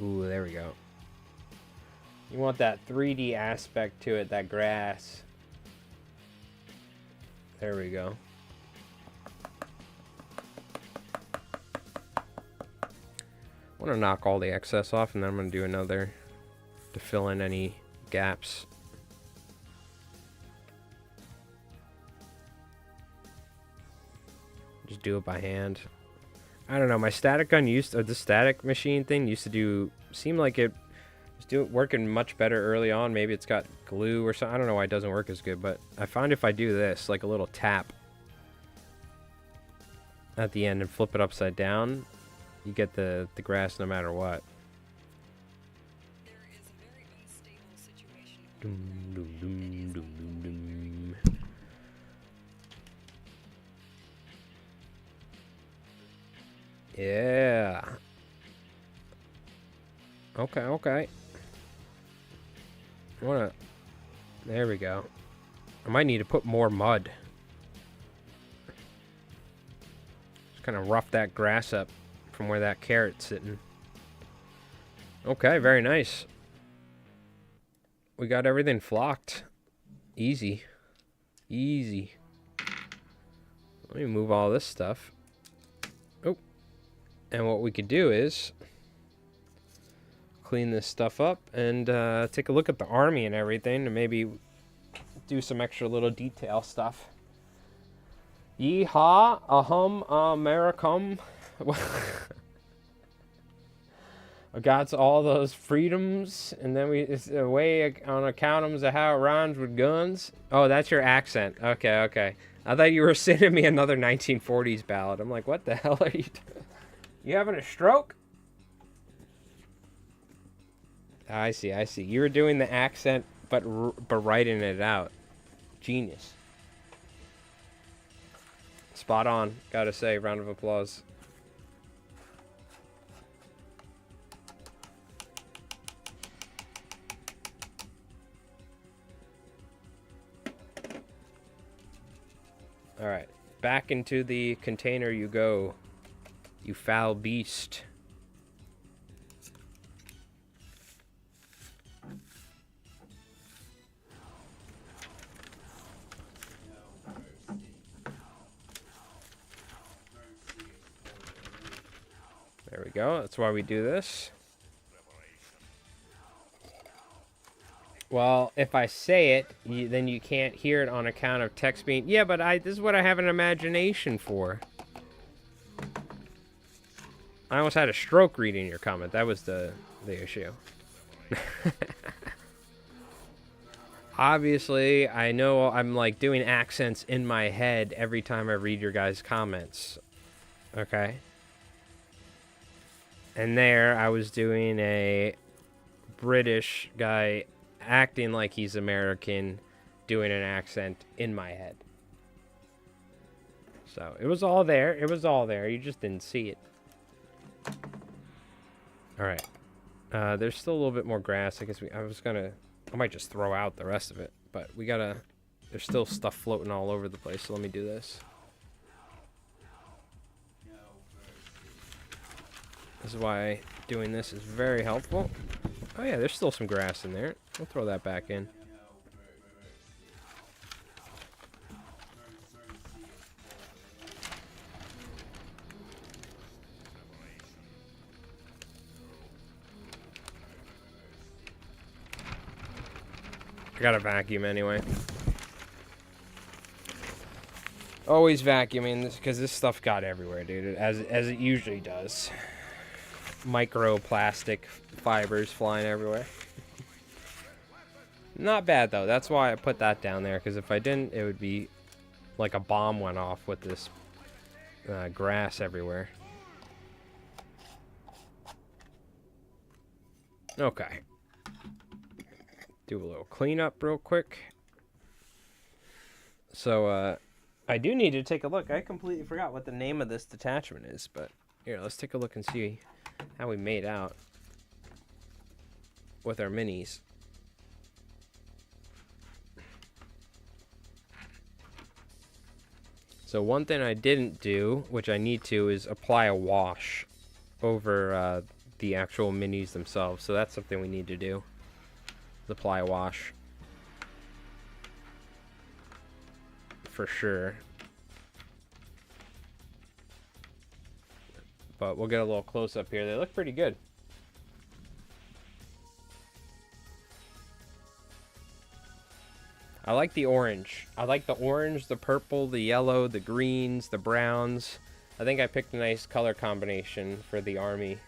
Ooh, there we go. You want that 3D aspect to it, that grass. There we go. I want to knock all the excess off, and then I'm going to do another to fill in any gaps. just do it by hand. I don't know. My static gun or the static machine thing used to seem like it was working much better early on. Maybe it's got glue or something. I don't know why it doesn't work as good, but I find if I do this, like a little tap at the end and flip it upside down, you get the grass no matter what. There is a very unstable situation. Dum, dum, dum, dum, dum, dum. Yeah. Okay, okay. There we go. I might need to put more mud. Just kind of rough that grass up from where that carrot's sitting. Okay, very nice. We got everything flocked. Easy. Easy. Let me move all this stuff. Oh. And what we could do is clean this stuff up and take a look at the army and everything, and maybe do some extra little detail stuff. Yeehaw, Americum. Got all those freedoms, and then it's a way on account of how it rhymes with guns. Oh, that's your accent. Okay, okay. I thought you were sending me another 1940s ballad. I'm like, what the hell are you doing? You having a stroke? I see, I see. You were doing the accent, but writing it out. Genius. Spot on. Gotta say, round of applause. Alright. Back into the container you go, you foul beast. There we go. That's why we do this. Well, if I say it, then you can't hear it on account of text being... Yeah, but this is what I have an imagination for. I almost had a stroke reading your comment. That was the issue. Obviously, I know I'm like doing accents in my head every time I read your guys' comments. Okay? And there, I was doing a British guy acting like he's American, doing an accent in my head. So, it was all there. It was all there. You just didn't see it. Alright. There's still a little bit more grass. I guess I might just throw out the rest of it. But we gotta... There's still stuff floating all over the place, so let me do this. This is why doing this is very helpful. Oh yeah, there's still some grass in there. We'll throw that back in. I got a vacuum anyway. Always vacuuming this because this stuff got everywhere, dude. As it usually does. Microplastic fibers flying everywhere. Not bad though. That's why I put that down there, because if I didn't, it would be like a bomb went off with this grass everywhere. Okay. Do a little cleanup real quick. So I do need to take a look. I completely forgot what the name of this detachment is, but here, let's take a look and see how we made out with our minis. So one thing I didn't do, which I need to, is apply a wash over the actual minis themselves. So that's something we need to do. Apply a wash. For sure. But we'll get a little close up here. They look pretty good. I like the orange. I like the orange, the purple, the yellow, the greens, the browns. I think I picked a nice color combination for the army.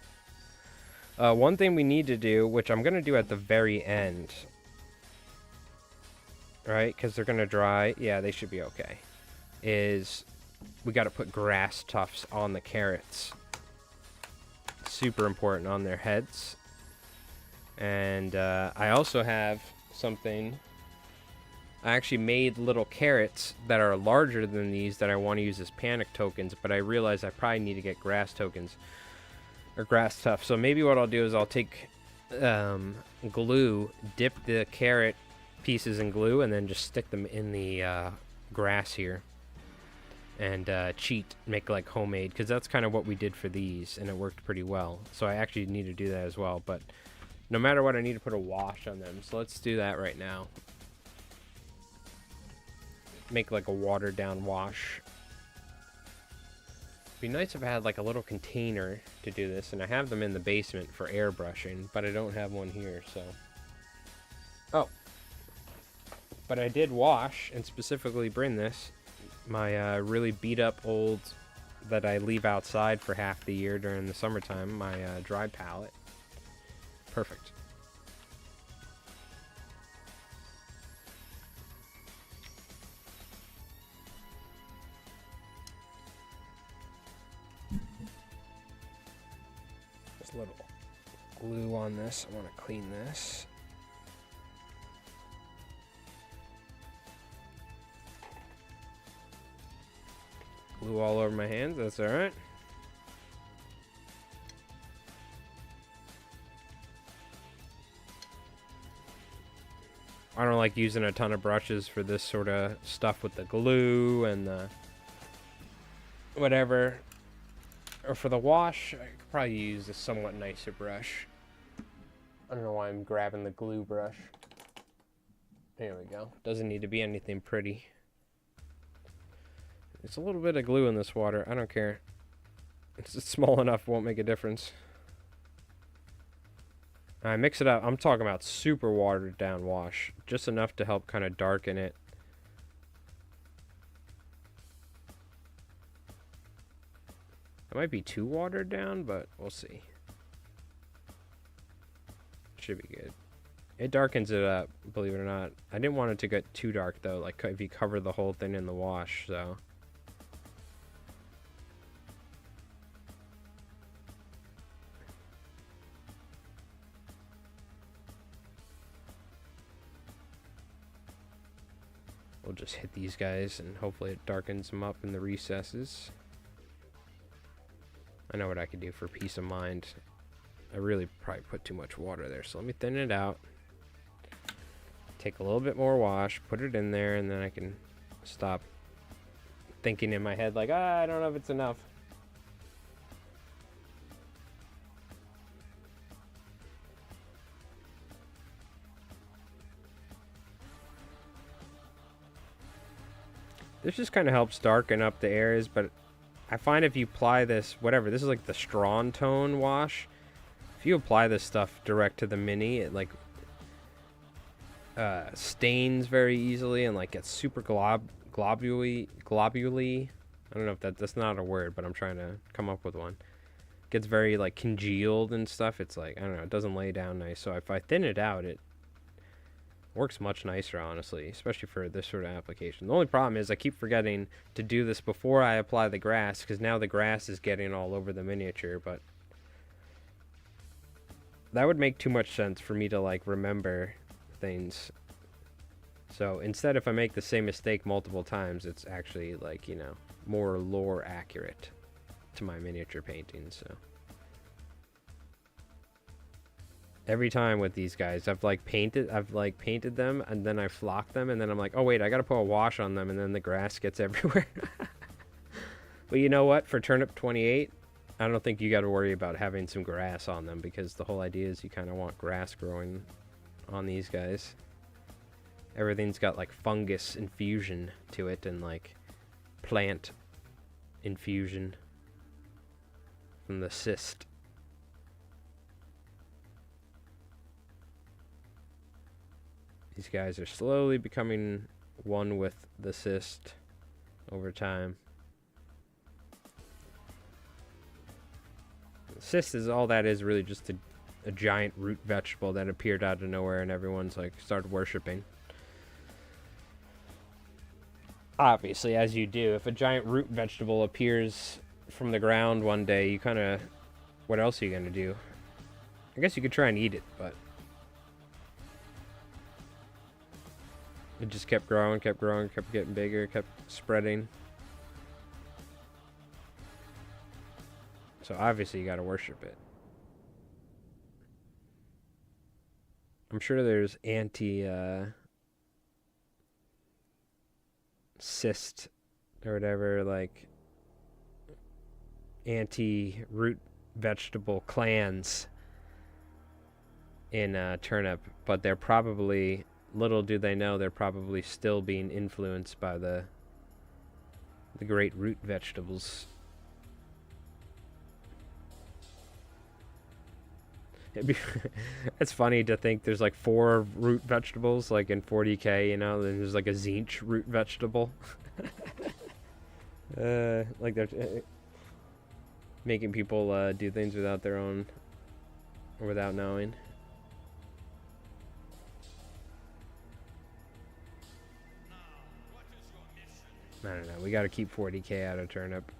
One thing we need to do, which I'm going to do at the very end, right, because they're going to dry, yeah, they should be okay, is we got to put grass tufts on the carrots. Super important on their heads. And I also have something. I actually made little carrots that are larger than these that I want to use as panic tokens, but I realized I probably need to get grass tokens or grass tufts. So maybe what I'll do is I'll take glue, dip the carrot pieces in glue, and then just stick them in the grass here. And cheat, make like homemade, because that's kind of what we did for these, and it worked pretty well. So I actually need to do that as well, but no matter what, I need to put a wash on them. So let's do that right now. Make like a watered down wash. Be nice if I had like a little container to do this, and I have them in the basement for airbrushing, but I don't have one here, so. Oh. But I did wash and specifically bring this. My really beat up old that I leave outside for half the year during the summertime, my dry palette. Perfect. Just a little glue on this. I want to clean this. Glue all over my hands, that's alright. I don't like using a ton of brushes for this sort of stuff with the glue and the whatever. Or for the wash, I could probably use a somewhat nicer brush. I don't know why I'm grabbing the glue brush. There we go. Doesn't need to be anything pretty. It's a little bit of glue in this water. I don't care. It's small enough, won't make a difference. I mix it up. I'm talking about super watered down wash. Just enough to help kind of darken it. It might be too watered down, but we'll see. Should be good. It darkens it up, believe it or not. I didn't want it to get too dark, though, like if you cover the whole thing in the wash, so. We'll just hit these guys, and hopefully it darkens them up in the recesses. I know what I could do for peace of mind. I really probably put too much water there, so let me thin it out. Take a little bit more wash, put it in there, and then I can stop thinking in my head like, I don't know if it's enough. This just kind of helps darken up the areas, but I find if you apply this, whatever, this is like the Strawn Tone wash. If you apply this stuff direct to the mini, it like stains very easily and like gets super globulary. I don't know if that's not a word, but I'm trying to come up with one. Gets very like congealed and stuff. It's like, I don't know, it doesn't lay down nice. So if I thin it out, it works much nicer, honestly, especially for this sort of application. The only problem is I keep forgetting to do this before I apply the grass, because now the grass is getting all over the miniature, but that would make too much sense for me to like remember things. So instead, if I make the same mistake multiple times, it's actually like, you know, more lore accurate to my miniature painting. So every time with these guys, I've painted them, and then I flock them, and then I'm like, oh wait, I gotta put a wash on them, and then the grass gets everywhere. But you know what? For Turnip28, I don't think you got to worry about having some grass on them, because the whole idea is you kind of want grass growing on these guys. Everything's got like fungus infusion to it, and like plant infusion from the cyst. These guys are slowly becoming one with the cyst over time. Cyst is all that is really just a giant root vegetable that appeared out of nowhere and everyone's like started worshiping. Obviously, as you do, if a giant root vegetable appears from the ground one day, you kind of, what else are you going to do? I guess you could try and eat it, but it just kept growing, kept getting bigger, kept spreading. So obviously you got to worship it. I'm sure there's cyst or whatever, like anti-root vegetable clans in Turnip, but they're probably, little do they know, they're probably still being influenced by the great root vegetables. It's funny to think there's like 4 root vegetables like in 40k, you know, then there's like a Zinch root vegetable. Like they're making people do things without their own, or without knowing. I don't know, we gotta keep 40k out of Turnip.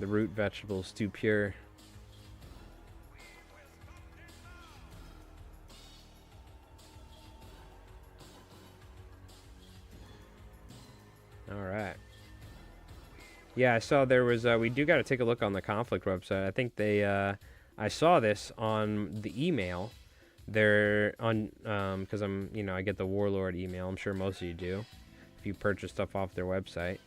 The root vegetable's too pure. Alright. Yeah, I saw there was, we do gotta take a look on the Konflikt website. I think they, I saw this on the email. They're on, because I'm, you know, I get the Warlord email. I'm sure most of you do, if you purchase stuff off their website.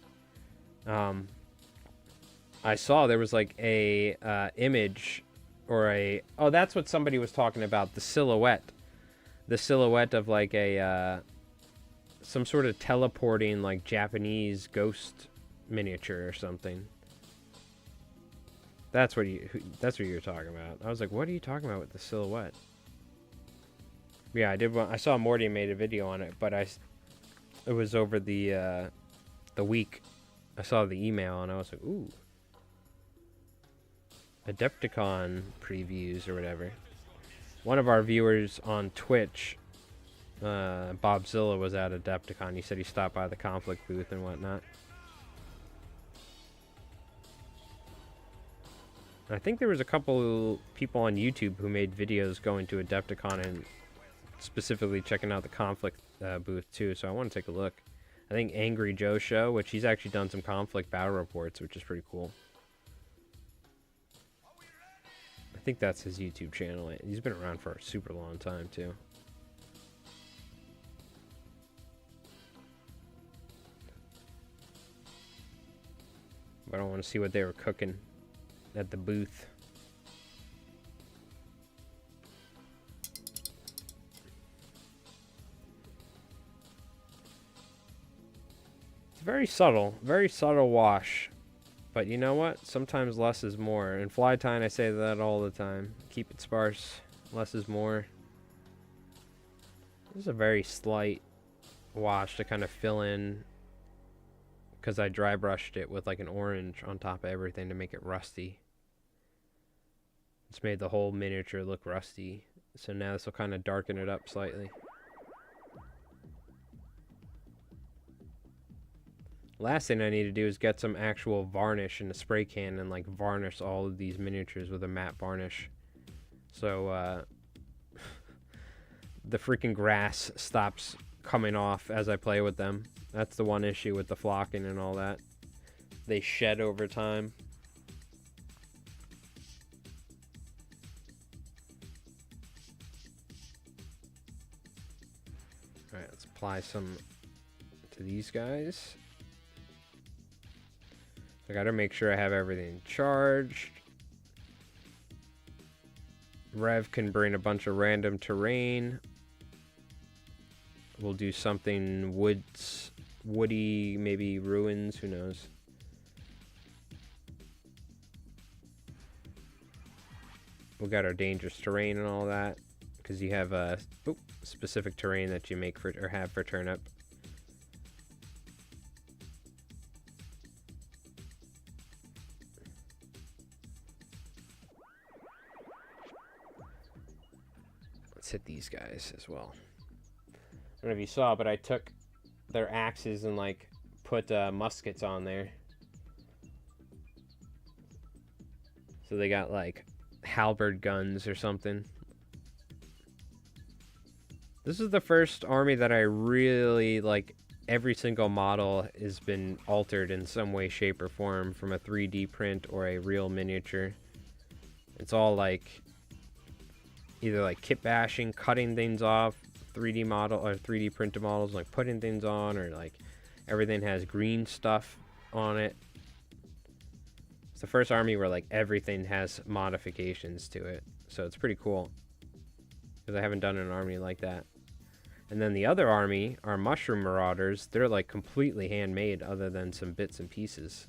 I saw there was like a image or a, oh, that's what somebody was talking about, the silhouette of like a some sort of teleporting like Japanese ghost miniature or something. That's what you're talking about. I was like, what are you talking about with the silhouette? Yeah, I saw Morty made a video on it, but it was over the week. I saw the email and I was like, ooh. Adepticon previews or whatever. One of our viewers on Twitch, Bobzilla, was at Adepticon. He said he stopped by the Konflikt booth and whatnot. I think there was a couple people on YouTube who made videos going to Adepticon and specifically checking out the Konflikt booth too, so I want to take a look. I think Angry Joe Show, which he's actually done some Konflikt battle reports, which is pretty cool. I think that's his YouTube channel. He's been around for a super long time, too. But I want to see what they were cooking at the booth. It's very subtle wash. But you know what? Sometimes less is more. In Flytime, I say that all the time. Keep it sparse. Less is more. This is a very slight wash to kind of fill in, because I dry brushed it with like an orange on top of everything to make it rusty. It's made the whole miniature look rusty. So now this will kind of darken it up slightly. Last thing I need to do is get some actual varnish in a spray can and like varnish all of these miniatures with a matte varnish. So the freaking grass stops coming off as I play with them. That's the one issue with the flocking and all that. They shed over time. Alright, let's apply some to these guys. I gotta make sure I have everything charged. Rev can bring a bunch of random terrain. We'll do something woody, maybe ruins, who knows. We got our dangerous terrain and all that, because you have a specific terrain that you make for, or have for Turnip. let's hit these guys as well. I don't know if you saw, but I took their axes and like put muskets on there. So they got like halberd guns or something. This is the first army that I really like. Every single model has been altered in some way, shape, or form from a 3D print or a real miniature. It's all like either like kit bashing, cutting things off 3D model or 3D printed models, like putting things on, or like everything has green stuff on it. It's the first army where like everything has modifications to it, so it's pretty cool because I haven't done an army like that. And then the other army, our Mushroom Marauders, they're like completely handmade other than some bits and pieces.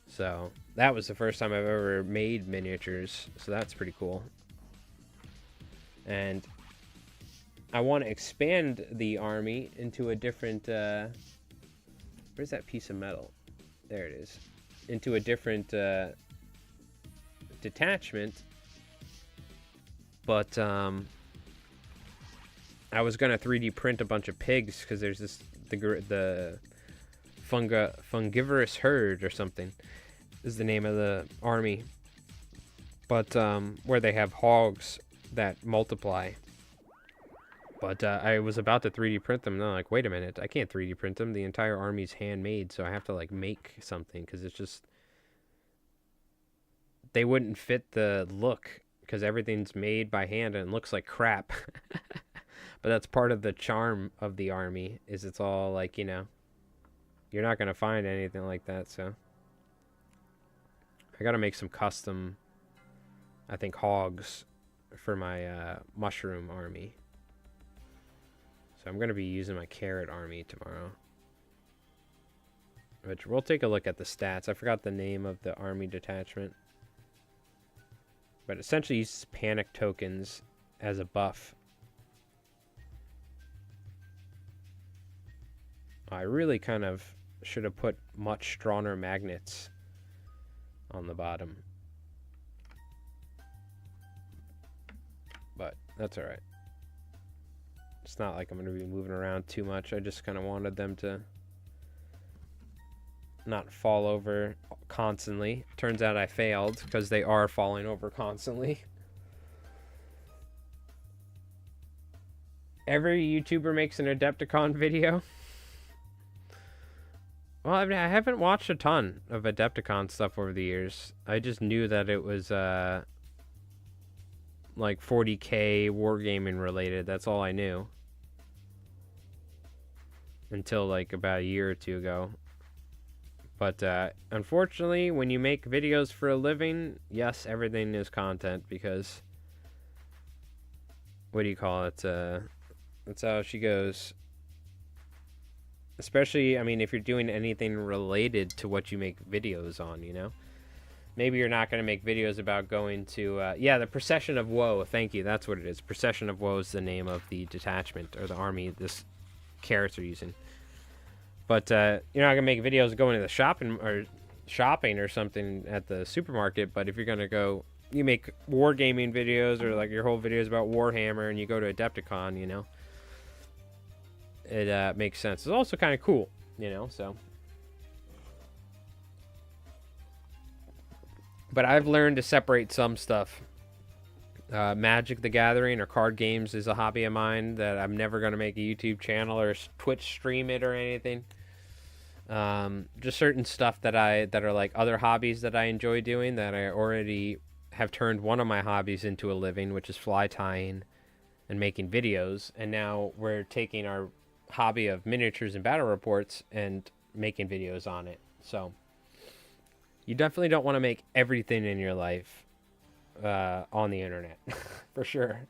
So that was the first time I've ever made miniatures, so that's pretty cool. And I want to expand the army into a different, where's that piece of metal? There it is. Into a different detachment. But I was gonna 3D print a bunch of pigs because there's this the fungivorous herd or something is the name of the army. But where they have hogs that multiply. But I was about to 3D print them, and I'm like, wait a minute, I can't 3D print them. The entire army's handmade, so I have to like make something because it's just they wouldn't fit the look because everything's made by hand and it looks like crap. But that's part of the charm of the army, is it's all like, you know, you're not going to find anything like that, so. I got to make some custom, I think, hogs for my mushroom army. So I'm going to be using my carrot army tomorrow. Which we'll take a look at the stats. I forgot the name of the army detachment. But essentially uses panic tokens as a buff. I really kind of should have put much stronger magnets on the bottom. But that's alright. It's not like I'm going to be moving around too much. I just kind of wanted them to not fall over constantly. Turns out I failed because they are falling over constantly. Every YouTuber makes an Adepticon video. Well, I mean, I haven't watched a ton of Adepticon stuff over the years. I just knew that it was like 40K wargaming related. That's all I knew. Until like about a year or two ago. But unfortunately, when you make videos for a living, yes, everything is content because what do you call it? That's how she goes. Especially, I mean, if you're doing anything related to what you make videos on, you know? Maybe you're not going to make videos about going to... yeah, the Procession of Woe. Thank you. That's what it is. Procession of Woe is the name of the detachment or the army this carrots are using. But you're not going to make videos going to the shopping or something at the supermarket. But if you're going to go... You make wargaming videos or like your whole videos about Warhammer and you go to Adepticon, you know? It makes sense. It's also kind of cool, you know, so. But I've learned to separate some stuff. Magic the Gathering or card games is a hobby of mine that I'm never going to make a YouTube channel or Twitch stream it or anything. Just certain stuff that are like other hobbies that I enjoy doing that I already have turned one of my hobbies into a living, which is fly tying and making videos. And now we're taking our hobby of miniatures and battle reports and making videos on it. So you definitely don't want to make everything in your life on the internet for sure.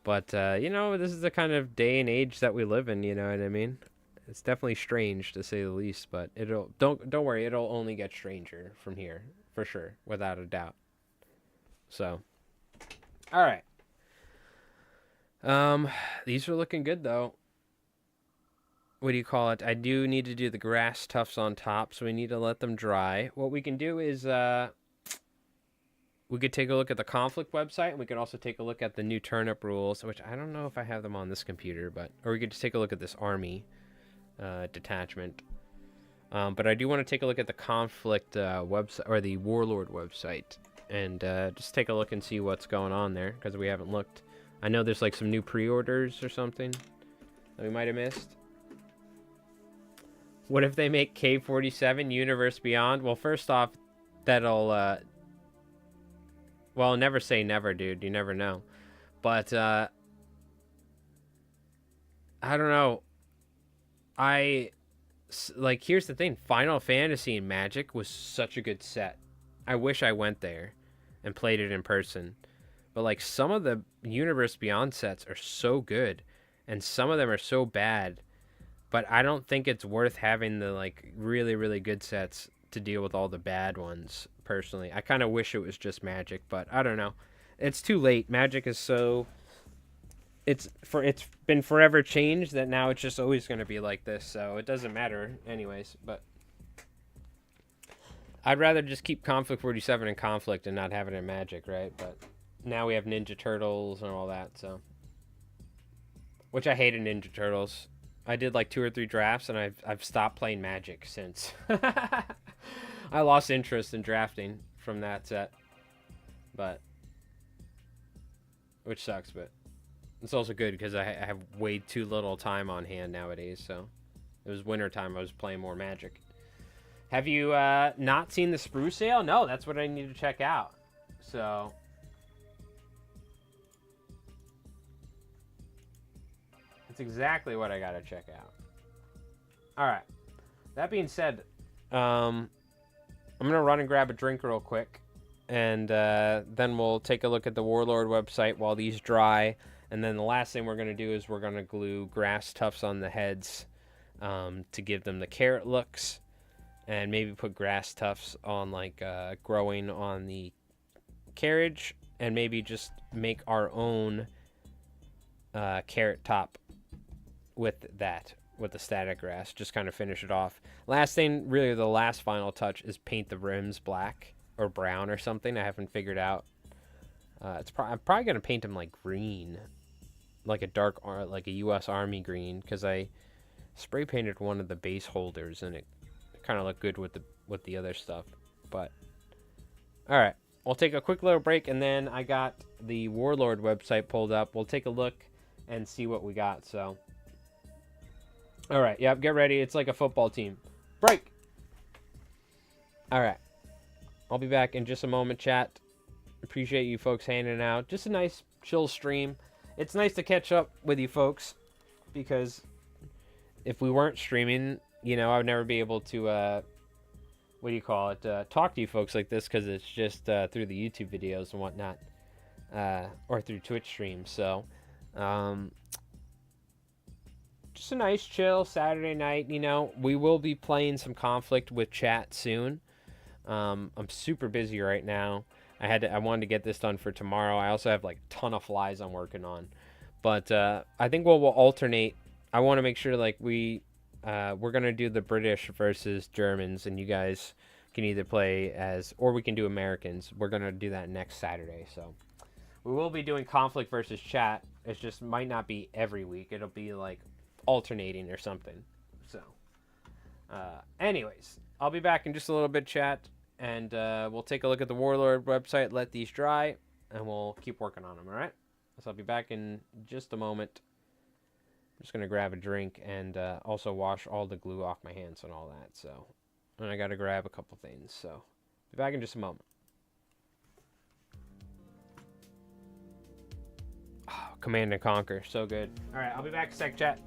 But you know, this is the kind of day and age that we live in, you know what I mean? It's definitely strange to say the least, but it'll don't worry, it'll only get stranger from here for sure, without a doubt. So all right. These are looking good though. What do you call it? I do need to do the grass tufts on top, so we need to let them dry. What we can do is we could take a look at the Konflikt website, and we could also take a look at the new Turnip rules, which I don't know if I have them on this computer, but or we could just take a look at this army detachment. But I do want to take a look at the Konflikt website, or the Warlord website, and just take a look and see what's going on there, because we haven't looked. I know there's like some new pre-orders or something that we might have missed. What if they make K-47 Universe Beyond? Well, first off, that'll well, never say never, dude. You never know. But I don't know. Like, here's the thing. Final Fantasy and Magic was such a good set. I wish I went there and played it in person. But, like, some of the Universe Beyond sets are so good, and some of them are so bad. But I don't think it's worth having the, like, really, really good sets to deal with all the bad ones, personally. I kind of wish it was just Magic, but I don't know. It's too late. Magic is so... It's been forever changed that now it's just always going to be like this, so it doesn't matter anyways. But I'd rather just keep Konflikt 47 in Konflikt and not have it in Magic, right? But now we have Ninja Turtles and all that, so, which I hated Ninja Turtles. I did like 2 or 3 drafts, and I've stopped playing Magic since. I lost interest in drafting from that set, but which sucks, but it's also good because I have way too little time on hand nowadays. So it was winter time. I was playing more Magic. Have you not seen the Spruce Sale? No, that's what I need to check out. So it's exactly what I got to check out. All right. That being said, I'm going to run and grab a drink real quick. And then we'll take a look at the Warlord website while these dry. And then the last thing we're going to do is we're going to glue grass tufts on the heads to give them the carrot looks. And maybe put grass tufts on, like, growing on the carriage. And maybe just make our own carrot top with that, with the static grass. Just kind of finish it off. Last thing, really the last final touch, is paint the rims black or brown or something. I haven't figured out. I'm probably going to paint them, like, green. Like a dark, like a U.S. Army green, because I spray painted one of the base holders and it kind of looked good with the other stuff. But all right, we'll take a quick little break, and then I got the Warlord website pulled up. We'll take a look and see what we got. So all right, yep, get ready. It's like a football team. Break. All right, I'll be back in just a moment, chat. Appreciate you folks hanging out. Just a nice chill stream. It's nice to catch up with you folks, because if we weren't streaming, you know, I would never be able to, what do you call it, talk to you folks like this, because it's just through the YouTube videos and whatnot, or through Twitch streams. So, just a nice chill Saturday night. You know, we will be playing some Konflikt with chat soon. I'm super busy right now. I wanted to get this done for tomorrow. I also have like a ton of flies I'm working on, but I think we'll alternate. I want to make sure, like, we're gonna do the British versus Germans, and you guys can either play as, or we can do Americans. We're gonna do that next Saturday. So we will be doing Konflikt versus chat. It just might not be every week. It'll be like alternating or something. So anyways, I'll be back in just a little bit, chat. And we'll take a look at the Warlord website, let these dry, and we'll keep working on them, all right? So I'll be back in just a moment. I'm just going to grab a drink and also wash all the glue off my hands and all that. So, and I got to grab a couple things. So, be back in just a moment. Oh, Command and Conquer, so good. All right, I'll be back in a sec, chat.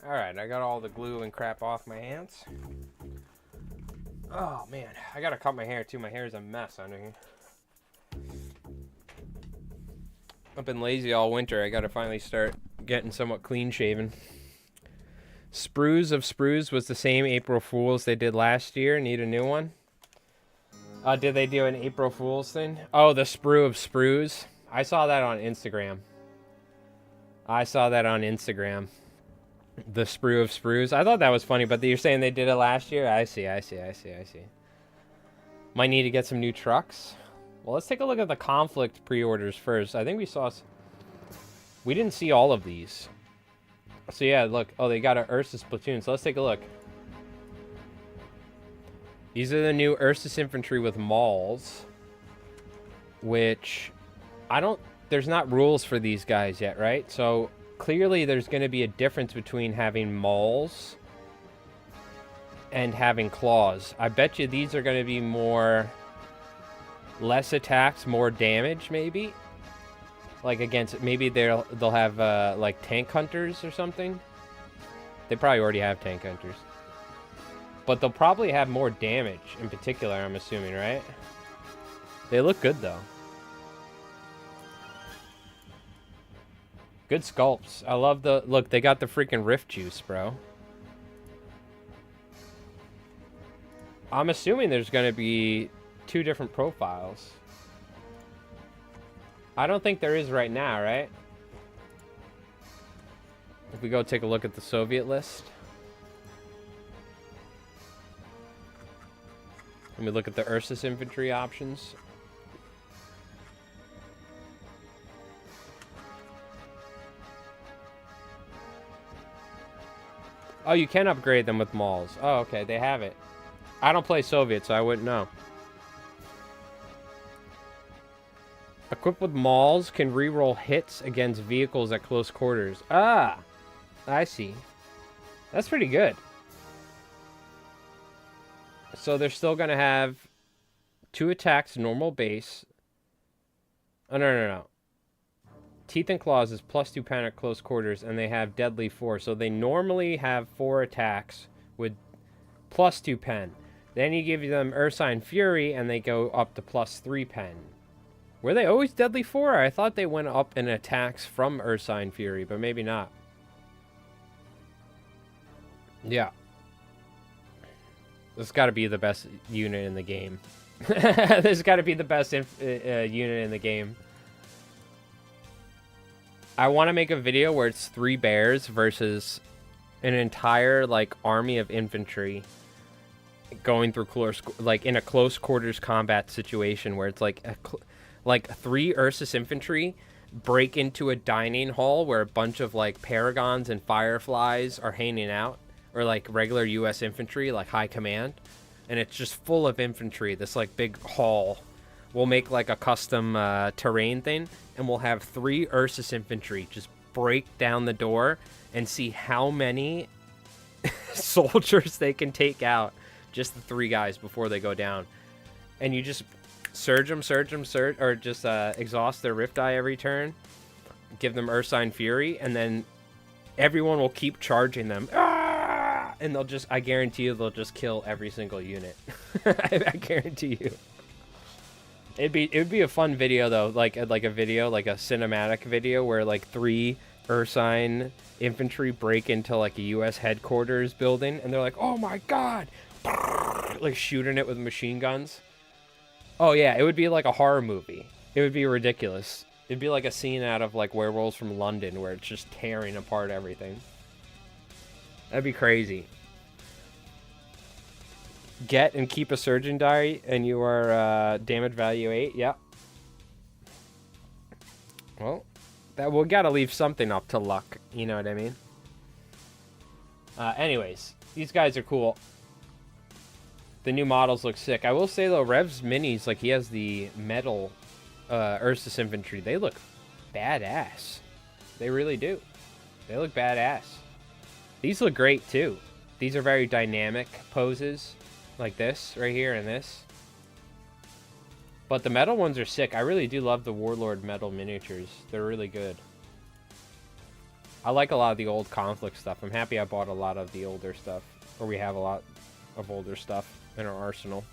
Alright, I got all the glue and crap off my hands. Oh, man. I gotta cut my hair, too. My hair is a mess under here. I've been lazy all winter. I gotta finally start getting somewhat clean shaven. Sprues of Sprues was the same April Fools they did last year. Need a new one? Did they do an April Fool's thing? Oh, the Sprue of Sprues. I saw that on Instagram. The Sprue of Sprues. I thought that was funny, but you're saying they did it last year? I see. Might need to get some new trucks. Well, let's take a look at the Konflikt pre-orders first. I think we saw... We didn't see all of these. So yeah, look. Oh, they got an Ursus platoon. So let's take a look. These are the new Ursus infantry with mauls. Which... I don't... There's not rules for these guys yet, right? So... Clearly, there's going to be a difference between having mauls and having claws. I bet you these are going to be more... less attacks, more damage, maybe? Like, against... Maybe they'll have, like, tank hunters or something? They probably already have tank hunters. But they'll probably have more damage, in particular, I'm assuming, right? They look good, though. Good sculpts. I love the... Look, they got the freaking rift juice, bro. I'm assuming there's going to be 2 different profiles. I don't think there is right now, right? If we go take a look at the Soviet list. Let me look at the Ursus infantry options. Oh, you can upgrade them with mauls. Oh, okay, they have it. I don't play Soviet, so I wouldn't know. Equipped with mauls, can reroll hits against vehicles at close quarters. Ah, I see. That's pretty good. So they're still going to have 2 attacks, normal base. Oh, no. Teeth and Claws is +2 pen at close quarters, and they have Deadly 4. So they normally have 4 attacks with +2 pen. Then you give them Ursine Fury, and they go up to +3 pen. Were they always Deadly 4? I thought they went up in attacks from Ursine Fury, but maybe not. Yeah. This has got to be the best unit in the game. This has got to be the best unit in the game. I want to make a video where it's 3 bears versus an entire, like, army of infantry going through close, like, in a close quarters combat situation where it's like 3 Ursus infantry break into a dining hall where a bunch of, like, paragons and fireflies are hanging out, or like regular US infantry, like high command, and it's just full of infantry, this like big hall. We'll make like a custom terrain thing, and we'll have 3 Ursus infantry just break down the door and see how many soldiers they can take out. Just the 3 guys before they go down. And you just surge them, or just exhaust their Rift Eye every turn. Give them Ursine Fury, and then everyone will keep charging them. Ah! And they'll just, I guarantee you, they'll just kill every single unit. I guarantee you. It would be a fun video though, like a video, like a cinematic video where like 3 Ursine infantry break into like a US headquarters building, and they're like, "Oh my god!" Like shooting it with machine guns. Oh yeah, it would be like a horror movie. It would be ridiculous. It'd be like a scene out of like Werewolves from London where it's just tearing apart everything. That'd be crazy. Get and keep a surgeon die, and you are damage value 8. Yep. Well, we gotta leave something up to luck. You know what I mean? Anyways, these guys are cool. The new models look sick. I will say though, Rev's minis, like he has the metal Ursus infantry. They look badass. They really do. They look badass. These look great too. These are very dynamic poses. Like this, right here, and this. But the metal ones are sick. I really do love the Warlord metal miniatures. They're really good. I like a lot of the old Konflikt stuff. I'm happy I bought a lot of the older stuff. Or we have a lot of older stuff in our arsenal.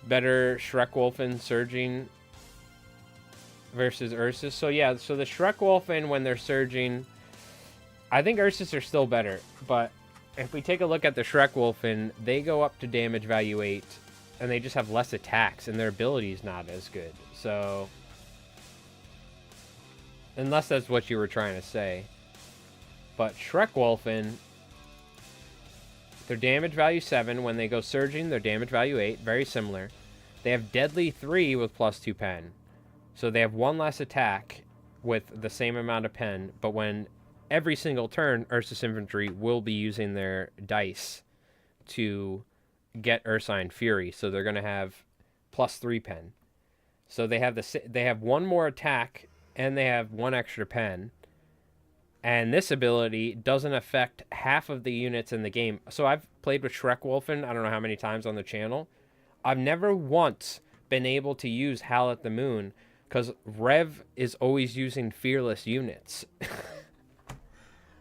Better Shrekwolfen surging versus Ursus. So yeah, so the Shrekwolfen when they're surging, I think Ursus are still better. But if we take a look at the Shrekwolfen, they go up to damage value 8. And they just have less attacks. And their ability is not as good. So, unless that's what you were trying to say. But Shrekwolfen, their damage value 7. When they go surging, their damage value 8. Very similar. They have Deadly 3 with +2 pen. So they have 1 less attack with the same amount of pen. But when every single turn, Ursus Infantry will be using their dice to get Ursine Fury. So they're going to have +3 pen. So they have 1 more attack and they have 1 extra pen. And this ability doesn't affect half of the units in the game. So I've played with Shrekwolfen, I don't know how many times on the channel. I've never once been able to use Howl at the Moon because Rev is always using Fearless units.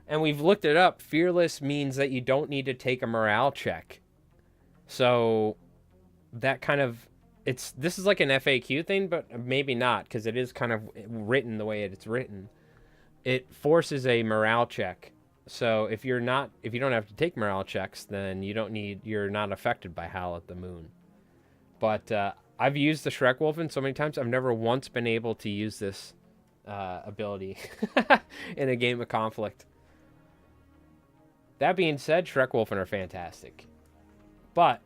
And we've looked it up. Fearless means that you don't need to take a morale check. So that kind of... This is like an FAQ thing, but maybe not because it is kind of written the way it's written. It forces a morale check. So if you don't have to take morale checks, then you're not affected by Howl at the Moon. But I've used the Shrekwolfen so many times, I've never once been able to use this ability in a game of Konflikt. That being said, Shrekwolfen are fantastic. But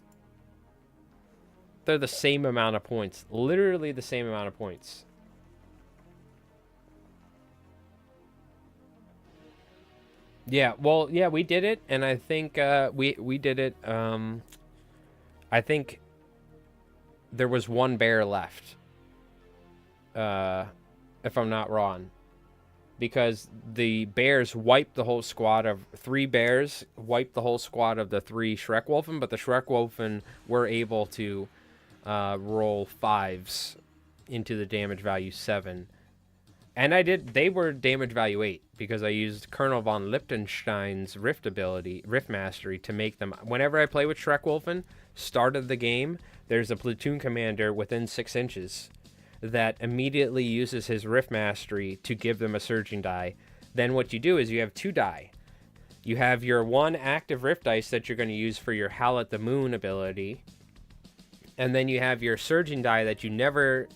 they're the same amount of points. Literally the same amount of points. Yeah, well, yeah, we did it, and I think we did it. I think there was 1 bear left, if I'm not wrong, because the bears wiped the whole squad of 3 bears, wiped the whole squad of the 3 Shrekwolfen, but the Shrekwolfen were able to roll 5s into the damage value 7. And they were damage value 8 because I used Colonel von Liechtenstein's Rift Mastery to make them. Whenever I play with Shrekwolfen, start of the game, there's a platoon commander within 6 inches that immediately uses his Rift Mastery to give them a surging die. Then what you do is you have 2 die. You have your 1 active Rift dice that you're going to use for your Howl at the Moon ability. And then you have your surging die that you never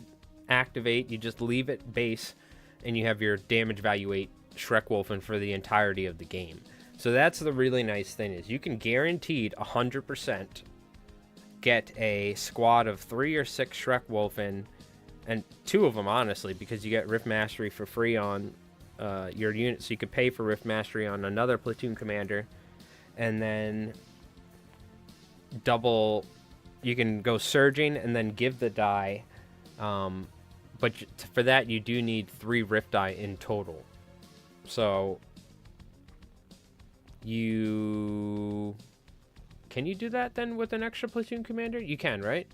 activate, you just leave it base. And you have your damage value 8 Shrekwolfen for the entirety of the game. So that's the really nice thing is you can guaranteed 100% get a squad of 3 or 6 Shrekwolfen, and 2 of them honestly, because you get Rift Mastery for free on your unit, so you could pay for Rift Mastery on another platoon commander, and then double. You can go surging and then give the die. But for that, you do need 3 Rift die in total. So, can you do that then with an extra platoon commander? You can, right?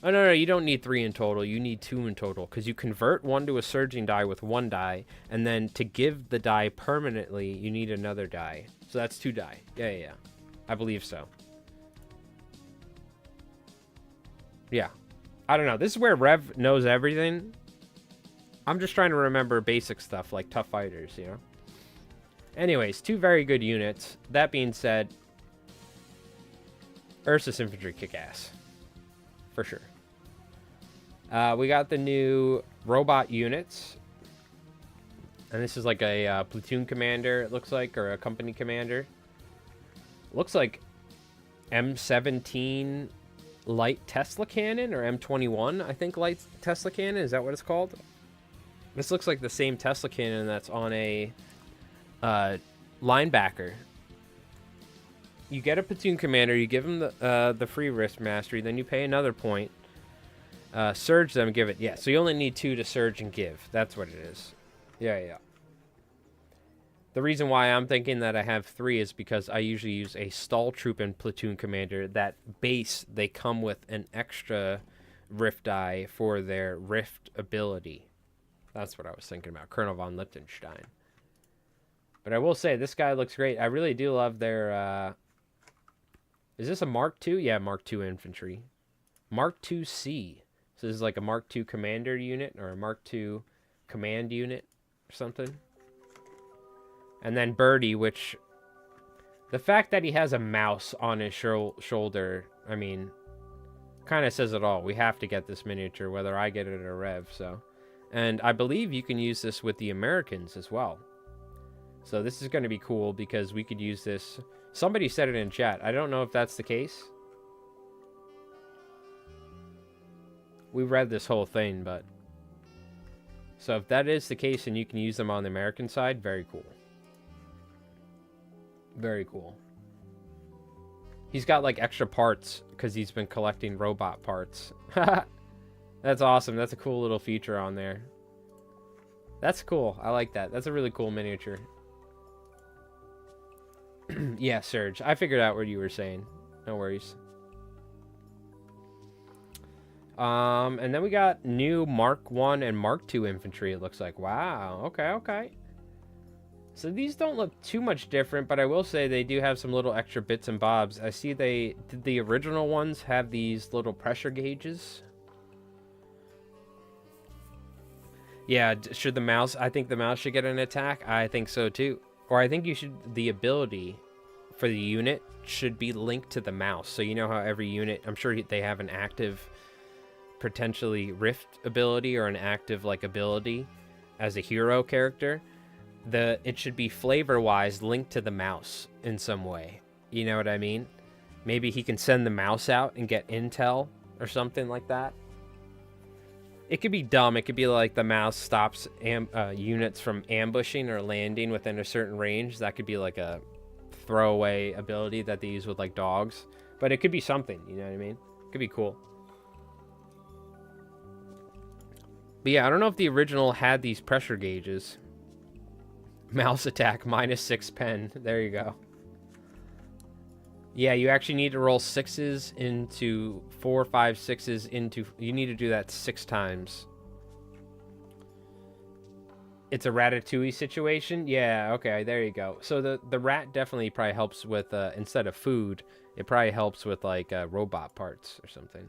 Oh, no, you don't need 3 in total. You need 2 in total. Because you convert 1 to a surging die with 1 die. And then to give the die permanently, you need another die. So that's 2 die. Yeah. I believe so. Yeah. I don't know. This is where Rev knows everything. I'm just trying to remember basic stuff like Tough Fighters, you know? Anyways, 2 very good units. That being said, Ursus Infantry kick ass. For sure. We got the new robot units. And this is like a platoon commander, it looks like, or a company commander. Looks like M17... light Tesla cannon, or M21, I think light Tesla cannon, is that what it's called? This looks like the same Tesla cannon that's on a linebacker. You get a platoon commander, you give him the free Rift Mastery, then you pay another point, surge them, give it, yeah, so you only need 2 to surge and give, that's what it is. Yeah. The reason why I'm thinking that I have 3 is because I usually use a stall troop and platoon commander. That base, they come with an extra Rift die for their Rift ability. That's what I was thinking about. Colonel von Liechtenstein. But I will say, this guy looks great. I really do love their... Is this a Mark II? Yeah, Mark II infantry. Mark II-C. So this is like a Mark II commander unit or a Mark II command unit or something. And then Birdie, which... The fact that he has a mouse on his shoulder, I mean, kind of says it all. We have to get this miniature, whether I get it or Rev, so... And I believe you can use this with the Americans as well. So this is going to be cool because we could use this... Somebody said it in chat. I don't know if that's the case. We read this whole thing, but... So if that is the case and you can use them on the American side, very cool. Very cool. He's got like extra parts because he's been collecting robot parts. That's awesome. That's a cool little feature on there. That's cool. I like that. That's a really cool miniature. Yeah, Serge. I figured out what you were saying. No worries. And then we got new Mark 1 and Mark 2 infantry, it looks like. Wow. Okay, okay. So these don't look too much different, but I will say they do have some little extra bits and bobs. I see did the original ones have these little pressure gauges? Yeah, should the mouse... I think the mouse should get an attack. I think so too. Or I think the ability for the unit should be linked to the mouse. So you know how every unit... I'm sure they have an active, potentially rift ability or an active like ability as a hero character. It should be flavor-wise linked to the mouse in some way. You know what I mean? Maybe he can send the mouse out and get intel or something like that. It could be dumb. It could be like the mouse stops units from ambushing or landing within a certain range. That could be like a throwaway ability that they use with like dogs. But it could be something, you know what I mean? It could be cool. But yeah, I don't know if the original had these pressure gauges. Mouse attack, -6 pen. There you go. Yeah, you actually need to roll 6s into 4, 5, 6s into... You need to do that 6 times. It's a Ratatouille situation? Yeah, okay, there you go. So the rat definitely probably helps with, instead of food, it probably helps with, like, robot parts or something.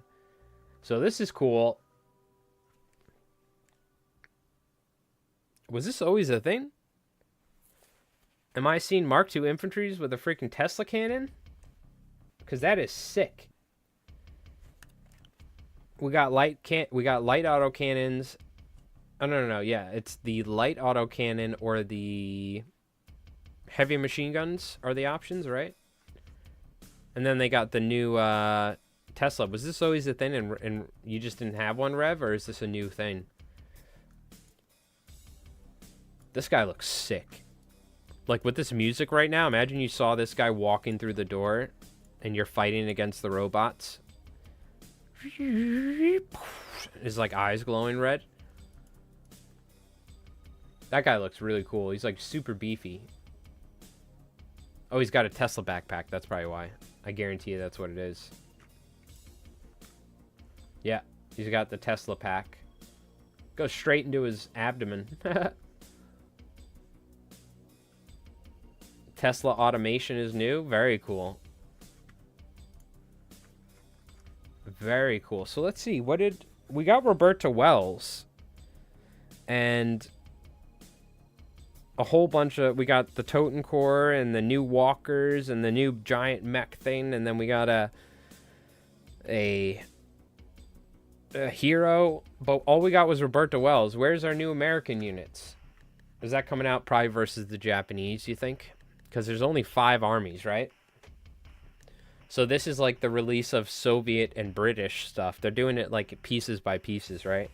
So this is cool. Was this always a thing? Am I seeing Mark II infantries with a freaking Tesla cannon? Because that is sick. We got light auto cannons. Oh, no. Yeah, it's the light auto cannon or the heavy machine guns are the options, right? And then they got the new Tesla. Was this always a thing and you just didn't have one, Rev? Or is this a new thing? This guy looks sick. Like, with this music right now, imagine you saw this guy walking through the door and you're fighting against the robots. His, like, eyes glowing red. That guy looks really cool. He's, like, super beefy. Oh, he's got a Tesla backpack. That's probably why. I guarantee you that's what it is. Yeah, he's got the Tesla pack. Goes straight into his abdomen. Tesla automation is new. Very cool. Very cool. So let's see. What did... We got Roberta Wells. And a whole bunch of... We got the Totem Core and the new walkers and the new giant mech thing. And then we got a hero. But all we got was Roberta Wells. Where's our new American units? Is that coming out probably versus the Japanese, you think? Because there's only 5 armies, right? So this is like the release of Soviet and British stuff. They're doing it like pieces by pieces, right?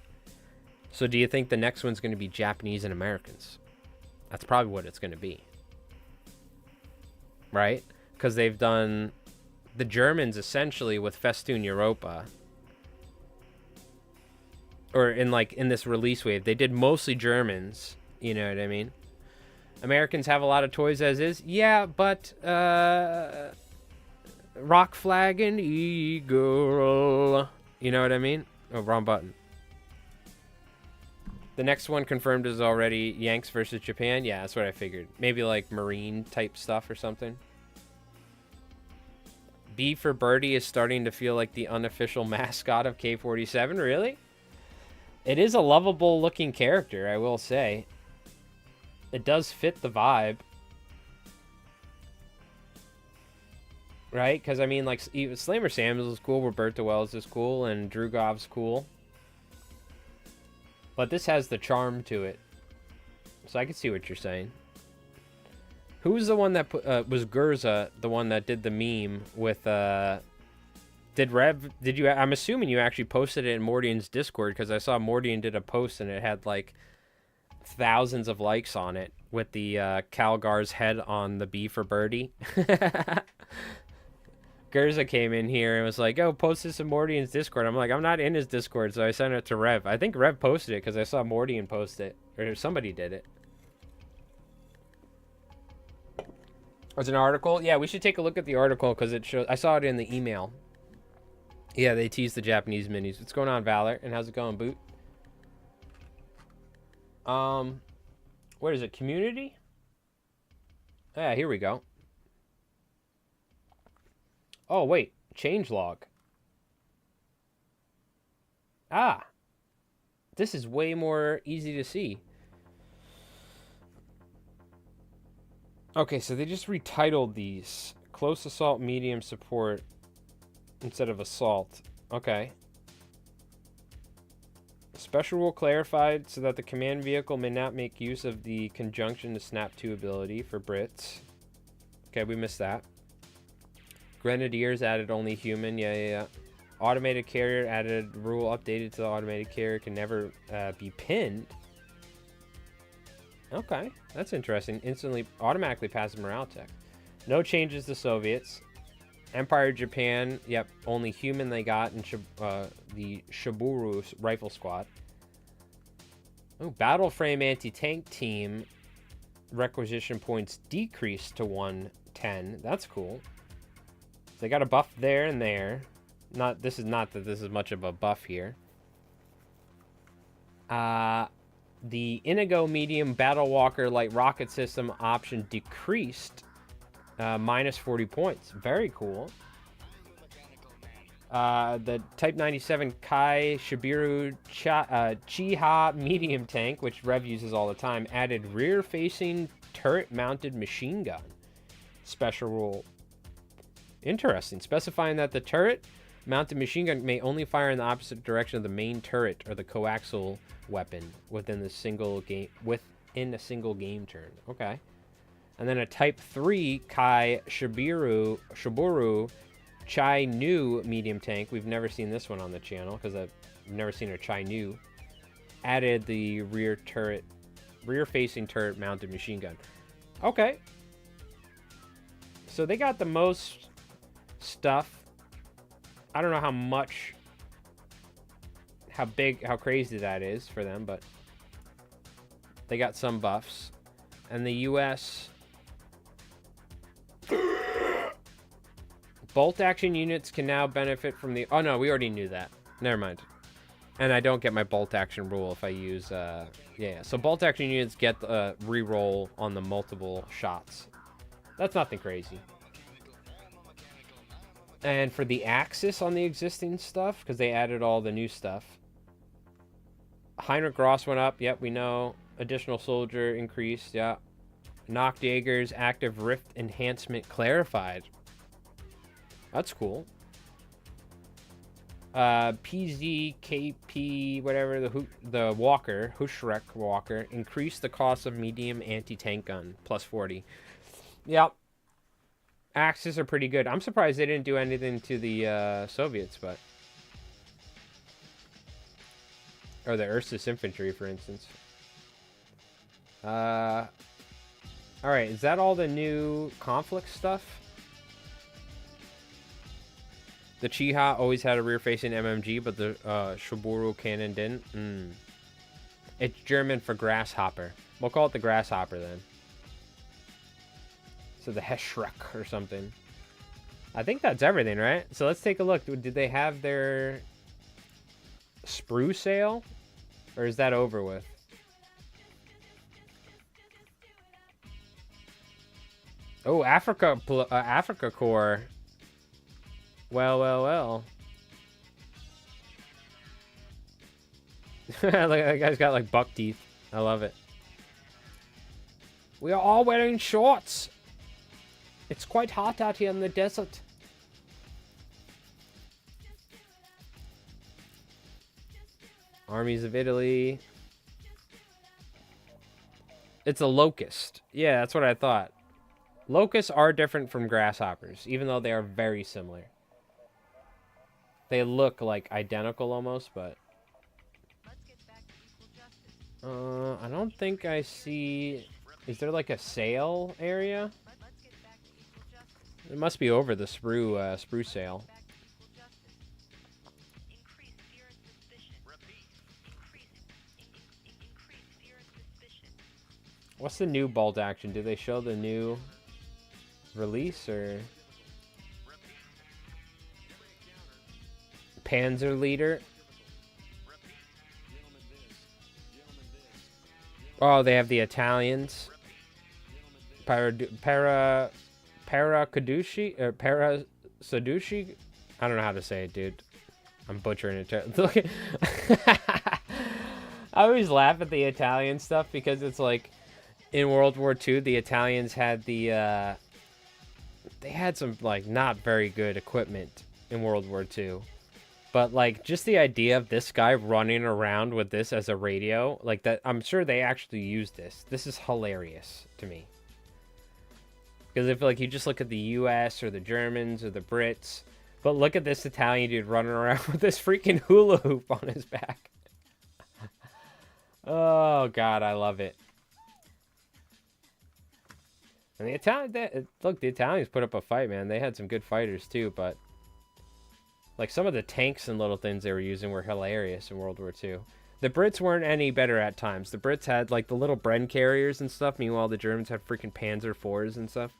So do you think the next one's going to be Japanese and Americans? That's probably what it's going to be. Right? Because they've done the Germans essentially with Festoon Europa. Or in this release wave, they did mostly Germans. You know what I mean? Americans have a lot of toys as is. Yeah, but Rock Flag and Eagle. You know what I mean? Oh, wrong button. The next one confirmed is already Yanks versus Japan. Yeah, that's what I figured. Maybe like Marine type stuff or something. B for Birdie is starting to feel like the unofficial mascot of K47. Really? It is a lovable looking character, I will say. It does fit the vibe. Right? Because, I mean, like, Slammer Samuels is cool, Roberto Wells is cool, and Drugov's cool. But this has the charm to it. So I can see what you're saying. Who was the one that was Gurza, the one that did the meme with, did you, I'm assuming you actually posted it in Mordian's Discord, because I saw Mordian did a post and it had, like, thousands of likes on it with the Calgar's head on the B for Birdie. Gerza came in here and was like, oh, post this in Mordian's Discord. I'm like, I'm not in his Discord, so I sent it to Rev. I think Rev posted it because I saw Mordian post it. Or somebody did it. Was an article? Yeah, we should take a look at the article because it shows. I saw it in the email. Yeah, they teased the Japanese minis. What's going on, Valor? And how's it going, Boot? What is it? Community? Yeah, here we go. Oh, wait. Changelog. Ah. This is way more easy to see. Okay, so they just retitled these. Close assault, medium support instead of assault. Okay. Special rule clarified so that the command vehicle may not make use of the conjunction to snap 2 ability for Brits. Okay, we missed that. Grenadiers added only human. Yeah. Automated carrier added rule updated to the automated carrier can never be pinned. Okay, that's interesting. Instantly, automatically passes morale check. No changes to Soviets. Empire Japan, yep, only human they got in the Shiburu Rifle Squad. Oh, battle frame anti-tank team requisition points decreased to 110. That's cool. They got a buff there and there. This is not that this is much of a buff here. The Inigo medium battle walker light rocket system option decreased minus 40 points. Very cool. The Type 97 Kai Shibiru Chiha medium tank, which Rev uses all the time, added rear-facing turret-mounted machine gun. Special rule. Interesting. Specifying that the turret-mounted machine gun may only fire in the opposite direction of the main turret or the coaxial weapon within a single game turn. Okay. And then a Type 3 Kai Shiburu Chai Nu medium tank. We've never seen this one on the channel because I've never seen a Chai Nu. Added the rear-facing turret-mounted machine gun. Okay. So they got the most stuff. I don't know how big, how crazy that is for them, but they got some buffs. And the US bolt action units can now benefit from the... Oh, no, we already knew that. Never mind. And I don't get my bolt action rule if I use... Yeah, so bolt action units get the reroll on the multiple shots. That's nothing crazy. And for the Axis on the existing stuff, because they added all the new stuff. Heinrich Ross went up. Yep, we know. Additional soldier increased. Yeah. Nocked Jaeger's active rift enhancement clarified. That's cool. PZKP, whatever, the Walker, Hushrek Walker, increased the cost of medium anti-tank gun, plus 40. Yep. Axis are pretty good. I'm surprised they didn't do anything to the Soviets, but... Or the Ursus infantry, for instance. Alright, is that all the new conflict stuff? The Chiha always had a rear-facing MMG, but the Shiburu cannon didn't. It's German for grasshopper. We'll call it the grasshopper then. So the Heschreck or something. I think that's everything, right? So let's take a look. Did they have their sprue sale? Or is that over with? Oh, Africa core. Well, well, well. Look, that guy's got like buck teeth. I love it. We are all wearing shorts. It's quite hot out here in the desert. Armies of Italy. It's a locust. Yeah, that's what I thought. Locusts are different from grasshoppers, even though they are very similar. They look like identical almost, but... I don't think I see... Is there like a sail area? It must be over the sprue sail. What's the new bolt action? Do they show the new release or... Panzer leader? Oh, they have the Italians. Para Kadushi or Para Sadushi? I don't know how to say it, dude. I'm butchering it. Look, I always laugh at the Italian stuff because it's like in World War II, the Italians had the they had some like not very good equipment in World War II. But, like, just the idea of this guy running around with this as a radio, like, that, I'm sure they actually used this. This is hilarious to me. Because I feel like you just look at the U.S. or the Germans or the Brits, but look at this Italian dude running around with this freaking hula hoop on his back. Oh, God, I love it. And the the Italians put up a fight, man. They had some good fighters, too, but... Like, some of the tanks and little things they were using were hilarious in World War II. The Brits weren't any better at times. The Brits had, like, the little Bren carriers and stuff. Meanwhile, the Germans had freaking Panzer IVs and stuff.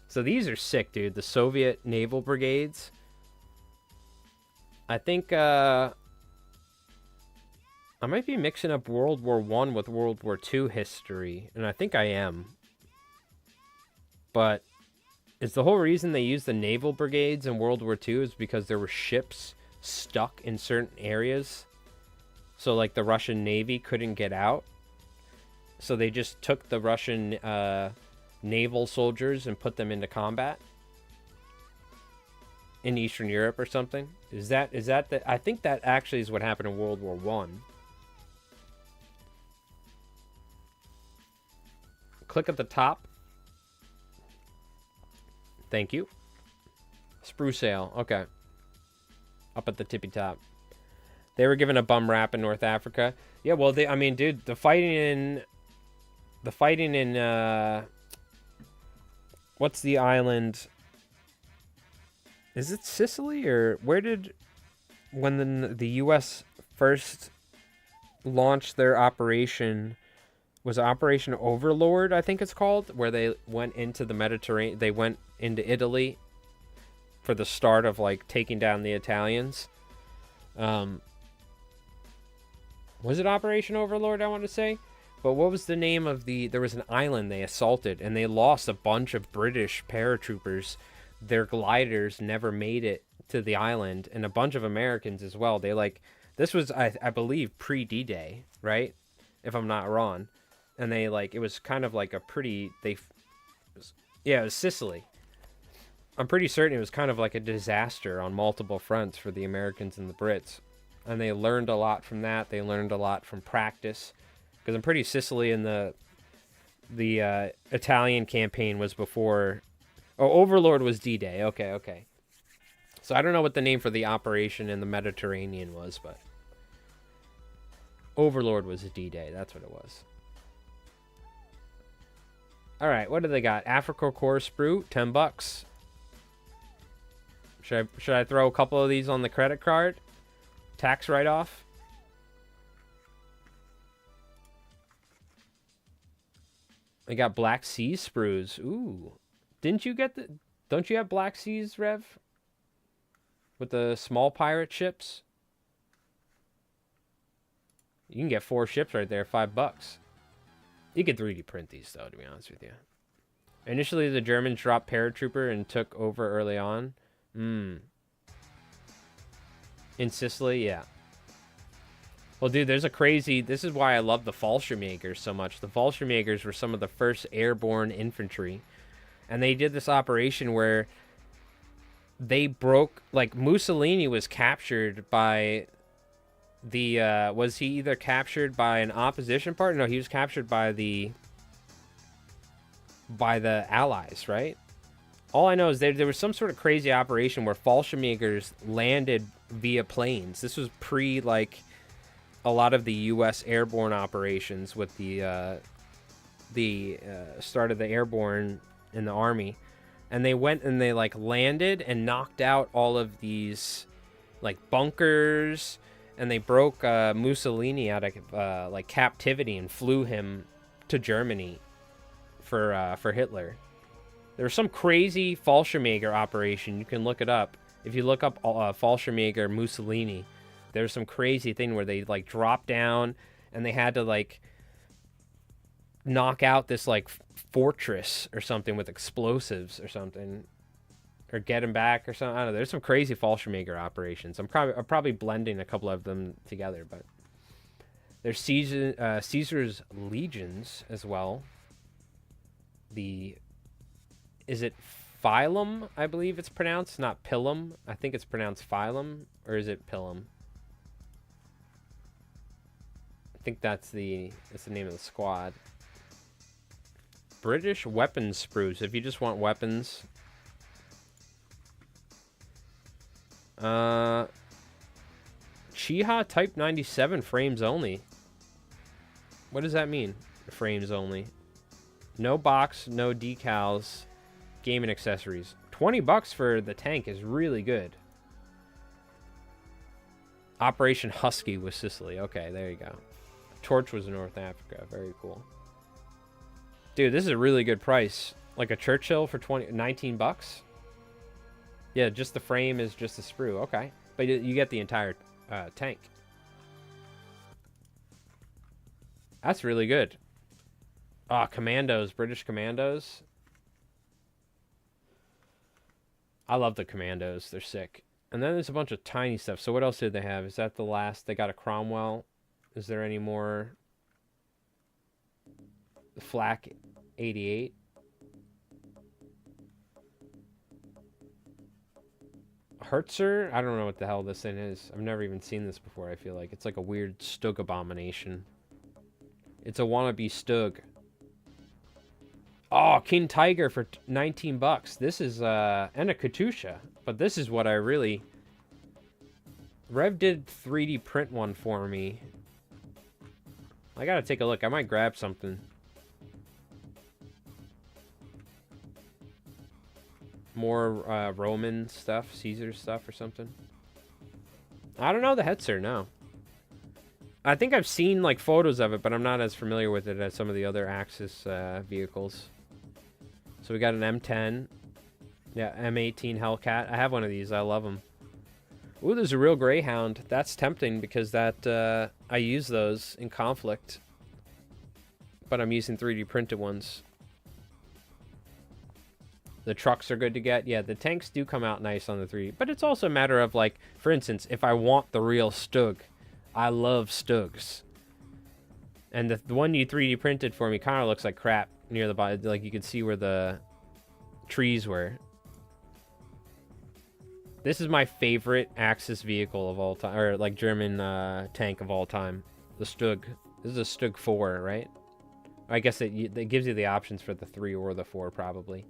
So these are sick, dude. The Soviet naval brigades. I think, I might be mixing up World War I with World War II history. And I think I am. But... It's the whole reason they used the naval brigades in World War II is because there were ships stuck in certain areas. So, like, the Russian Navy couldn't get out. So they just took the Russian naval soldiers and put them into combat. In Eastern Europe or something. Is that the... I think that actually is what happened in World War I. Click at the top. Thank you. Sprue sail. Okay. Up at the tippy top. They were given a bum rap in North Africa. Yeah, well, I mean, dude, the fighting in... What's the island? Is it Sicily or... Where did... When the U.S. first launched their operation... Was Operation Overlord, I think it's called, where they went into the Mediterranean. They went into Italy for the start of, like, taking down the Italians. Was it Operation Overlord, I want to say? But what was the name of there was an island they assaulted, and they lost a bunch of British paratroopers. Their gliders never made it to the island, and a bunch of Americans as well. They, like, this was, I believe, pre-D-Day, right? If I'm not wrong. And they, like, it was kind of like a pretty, yeah, it was Sicily. I'm pretty certain it was kind of like a disaster on multiple fronts for the Americans and the Brits. And they learned a lot from that. They learned a lot from practice. Because I'm pretty Sicily in the Italian campaign was before... Oh, Overlord was D-Day. Okay. So I don't know what the name for the operation in the Mediterranean was, but... Overlord was D-Day. That's what it was. All right, what do they got? Africa Core Sprue, $10. Should I throw a couple of these on the credit card? Tax write-off? They got Black Sea Sprues. Ooh. Don't you have Black Seas, Rev? With the small pirate ships? You can get 4 ships right there, $5. You could 3D print these, though, to be honest with you. Initially, the Germans dropped paratrooper and took over early on. In Sicily, yeah. Well, dude, there's a crazy... This is why I love the Fallschirmjägers so much. The Fallschirmjägers were some of the first airborne infantry. And they did this operation where they broke... Like, Mussolini was captured by the... was he either captured by an opposition party? No, he was captured by the Allies, right? All I know is there was some sort of crazy operation where Fallschirmjägers landed via planes. This was pre, like... a lot of the U.S. airborne operations with the start of the airborne in the army, and they went and they like landed and knocked out all of these like bunkers, and they broke Mussolini out of like captivity and flew him to Germany for Hitler. There was some crazy Fallschirmjäger operation. You can look it up if you look up Fallschirmjäger Mussolini. There's some crazy thing where they like dropped down and they had to like knock out this like fortress or something with explosives or something, or get him back or something. I don't know. There's some crazy Fallschirmjäger operations. I'm probably blending a couple of them together, but there's Caesar's legions as well. Is it phylum? I believe it's pronounced, not pilum. I think it's pronounced phylum, or is it pilum? I think that's the name of the squad. British weapons sprues. If you just want weapons. Chiha Type 97 frames only. What does that mean? Frames only. No box, no decals, gaming accessories. $20 for the tank is really good. Operation Husky was Sicily. Okay, there you go. Torch was in North Africa. Very cool. Dude, this is a really good price. Like a Churchill for $19. Yeah, just the frame is just a sprue. Okay. But you get the entire tank. That's really good. Ah, commandos. British commandos. I love the commandos. They're sick. And then there's a bunch of tiny stuff. So what else did they have? Is that the last? They got a Cromwell. Is there any more? The Flak 88. Hertzer? I don't know what the hell this thing is. I've never even seen this before, I feel like. It's like a weird Stug abomination. It's a wannabe Stug. Oh, King Tiger for $19. This is, and a Katusha. But this is what I really... Rev did 3D print one for me. I gotta take a look. I might grab something. More Roman stuff, Caesar stuff or something. I don't know the Hetzer, no. I think I've seen like photos of it, but I'm not as familiar with it as some of the other Axis vehicles. So we got an M10. Yeah, M18 Hellcat. I have one of these. I love them. Ooh, there's a real Greyhound. That's tempting because that I use those in Konflikt. But I'm using 3D printed ones. The trucks are good to get. Yeah, the tanks do come out nice on the 3D. But it's also a matter of, like, for instance, if I want the real Stug, I love Stugs. And the one you 3D printed for me kind of looks like crap near the bottom. Like, you can see where the trees were. This is my favorite Axis vehicle of all time, or like German tank of all time. The Stug. This is a Stug 4, right? I guess it gives you the options for the 3 or the 4, probably.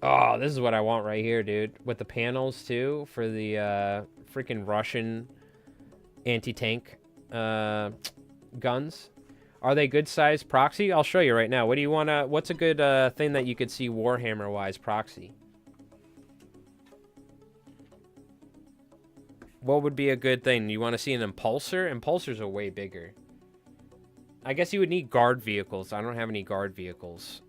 Oh, this is what I want right here, dude. With the panels, too, for the freaking Russian anti-tank guns. Are they good size proxy? I'll show you right now. What do you want to... What's a good thing that you could see Warhammer-wise proxy? What would be a good thing? You want to see an Impulsor? Impulsors are way bigger. I guess you would need guard vehicles. I don't have any guard vehicles.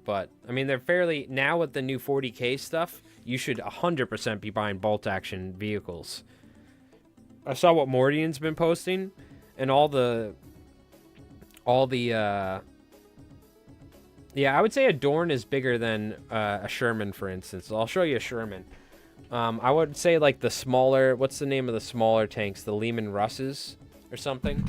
But, I mean, they're fairly... Now with the new 40K stuff, you should 100% be buying bolt-action vehicles. I saw what Mordian's been posting, and all the all the yeah, I would say a Dorn is bigger than a Sherman, for instance. I'll show you a Sherman. I would say like the smaller, what's the name of the smaller tanks? The Lehman Russes or something?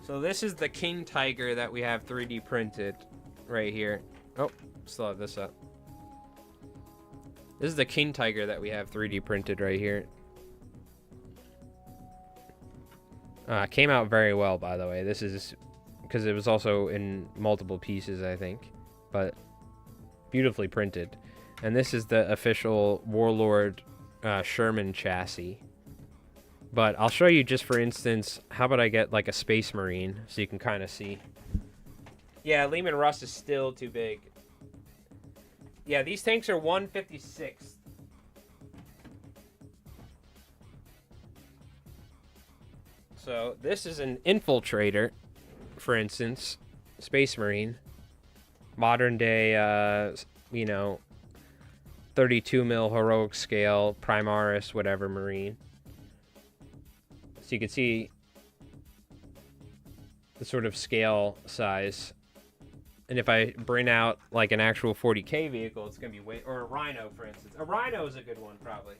So this is the King Tiger that we have 3D printed right here. Oh, still have this up. This is the King Tiger that we have 3D printed right here. Came out very well, by the way. This is because it was also in multiple pieces, I think, but beautifully printed. And this is the official Warlord Sherman chassis. But I'll show you just for instance, how about I get like a Space Marine so you can kind of see. Yeah, Lehman Russ is still too big. Yeah, these tanks are 1/56. So this is an Infiltrator, for instance, Space Marine. Modern day, you know, 32 mil heroic scale, Primaris, whatever Marine. So you can see the sort of scale size. And if I bring out like an actual 40K vehicle, it's going to be way... Or a Rhino, for instance. A Rhino is a good one, probably.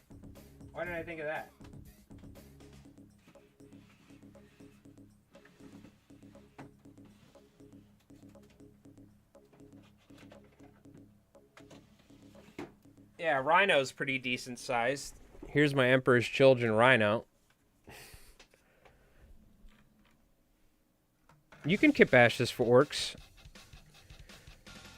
Why didn't I think of that? Yeah, Rhino's pretty decent sized. Here's my Emperor's Children Rhino. You can kit bash this for orcs.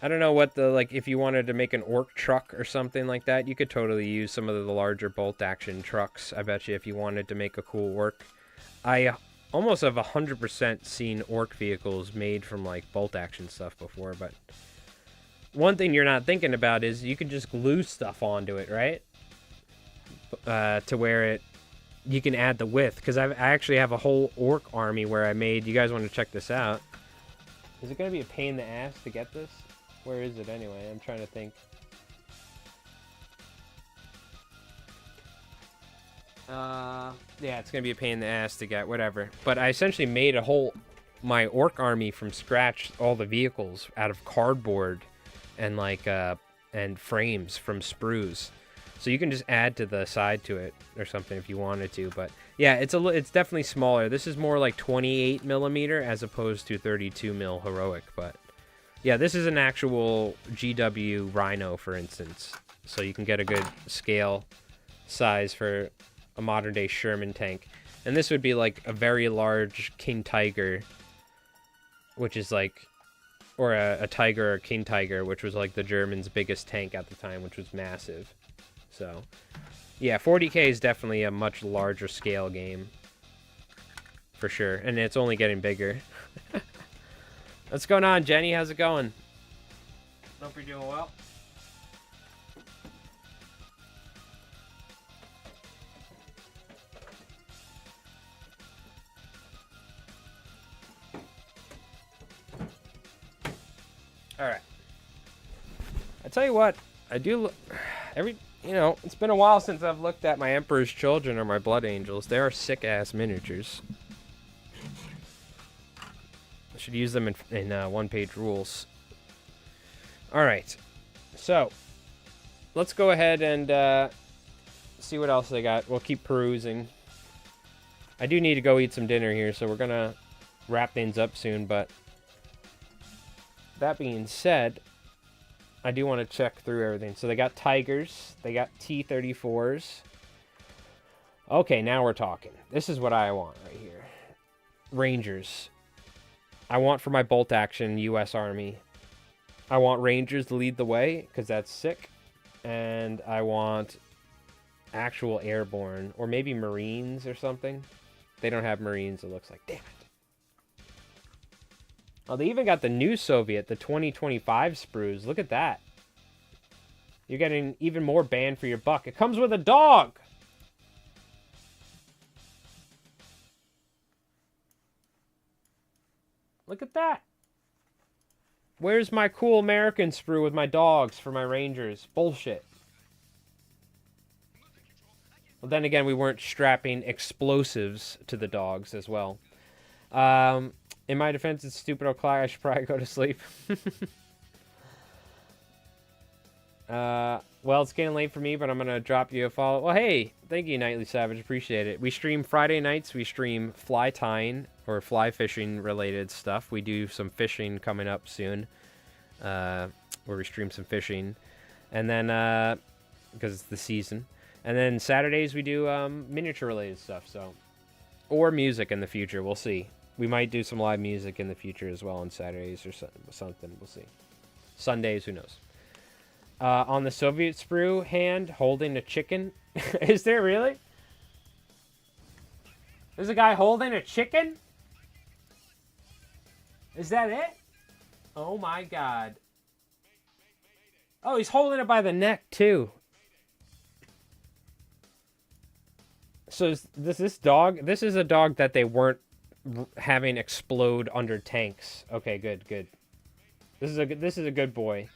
I don't know what the, like, if you wanted to make an orc truck or something like that, you could totally use some of the larger bolt action trucks, I bet you, if you wanted to make a cool orc. I almost have 100% seen orc vehicles made from, like, bolt action stuff before, but one thing you're not thinking about is you can just glue stuff onto it, right? To where it, you can add the width, because I actually have a whole orc army where I made, you guys want to check this out. Is it going to be a pain in the ass to get this? Where is it anyway? I'm trying to think. Yeah, it's going to be a pain in the ass to get, whatever. But I essentially made a whole, my orc army from scratch, all the vehicles out of cardboard and like, and frames from sprues. So you can just add to the side to it or something if you wanted to. But yeah, it's definitely smaller. This is more like 28 millimeter as opposed to 32 mil heroic. But yeah, this is an actual GW Rhino, for instance. So you can get a good scale size for a modern day Sherman tank. And this would be like a very large King Tiger, which is like, or a Tiger or King Tiger, which was like the Germans' biggest tank at the time, which was massive. So, yeah, 40K is definitely a much larger scale game. For sure. And it's only getting bigger. What's going on, Jenny? How's it going? Hope you're doing well. Alright. I tell you what, I do... You know, it's been a while since I've looked at my Emperor's Children or my Blood Angels. They are sick-ass miniatures. I should use them in one-page rules. Alright. So, let's go ahead and see what else they got. We'll keep perusing. I do need to go eat some dinner here, so we're going to wrap things up soon. But that being said, I do want to check through everything. So they got Tigers. They got T-34s. Okay, now we're talking. This is what I want right here. Rangers. I want for my bolt action U.S. Army. I want Rangers to lead the way, because that's sick. And I want actual airborne. Or maybe Marines or something. They don't have Marines, it looks like. Damn it. Oh, they even got the new Soviet, the 2025 sprues. Look at that. You're getting even more bang for your buck. It comes with a dog! Look at that. Where's my cool American sprue with my dogs for my Rangers? Bullshit. Well, then again, we weren't strapping explosives to the dogs as well. In my defense, it's stupid o'clock. I should probably go to sleep. Well, it's getting late for me, but I'm going to drop you a follow. Well, hey, thank you, Nightly Savage. Appreciate it. We stream Friday nights. We stream fly tying or fly fishing related stuff. We do some fishing coming up soon, where we stream some fishing. And then, because it's the season. And then Saturdays we do miniature related stuff, so. Or music in the future. We'll see. We might do some live music in the future as well on Saturdays or something. We'll see. Sundays, who knows. On the Soviet sprue, hand holding a chicken. Is there really? There's a guy holding a chicken? Is that it? Oh my god. Oh, he's holding it by the neck too. So this dog, this is a dog that they weren't having explode under tanks. Okay, good. This is a good boy.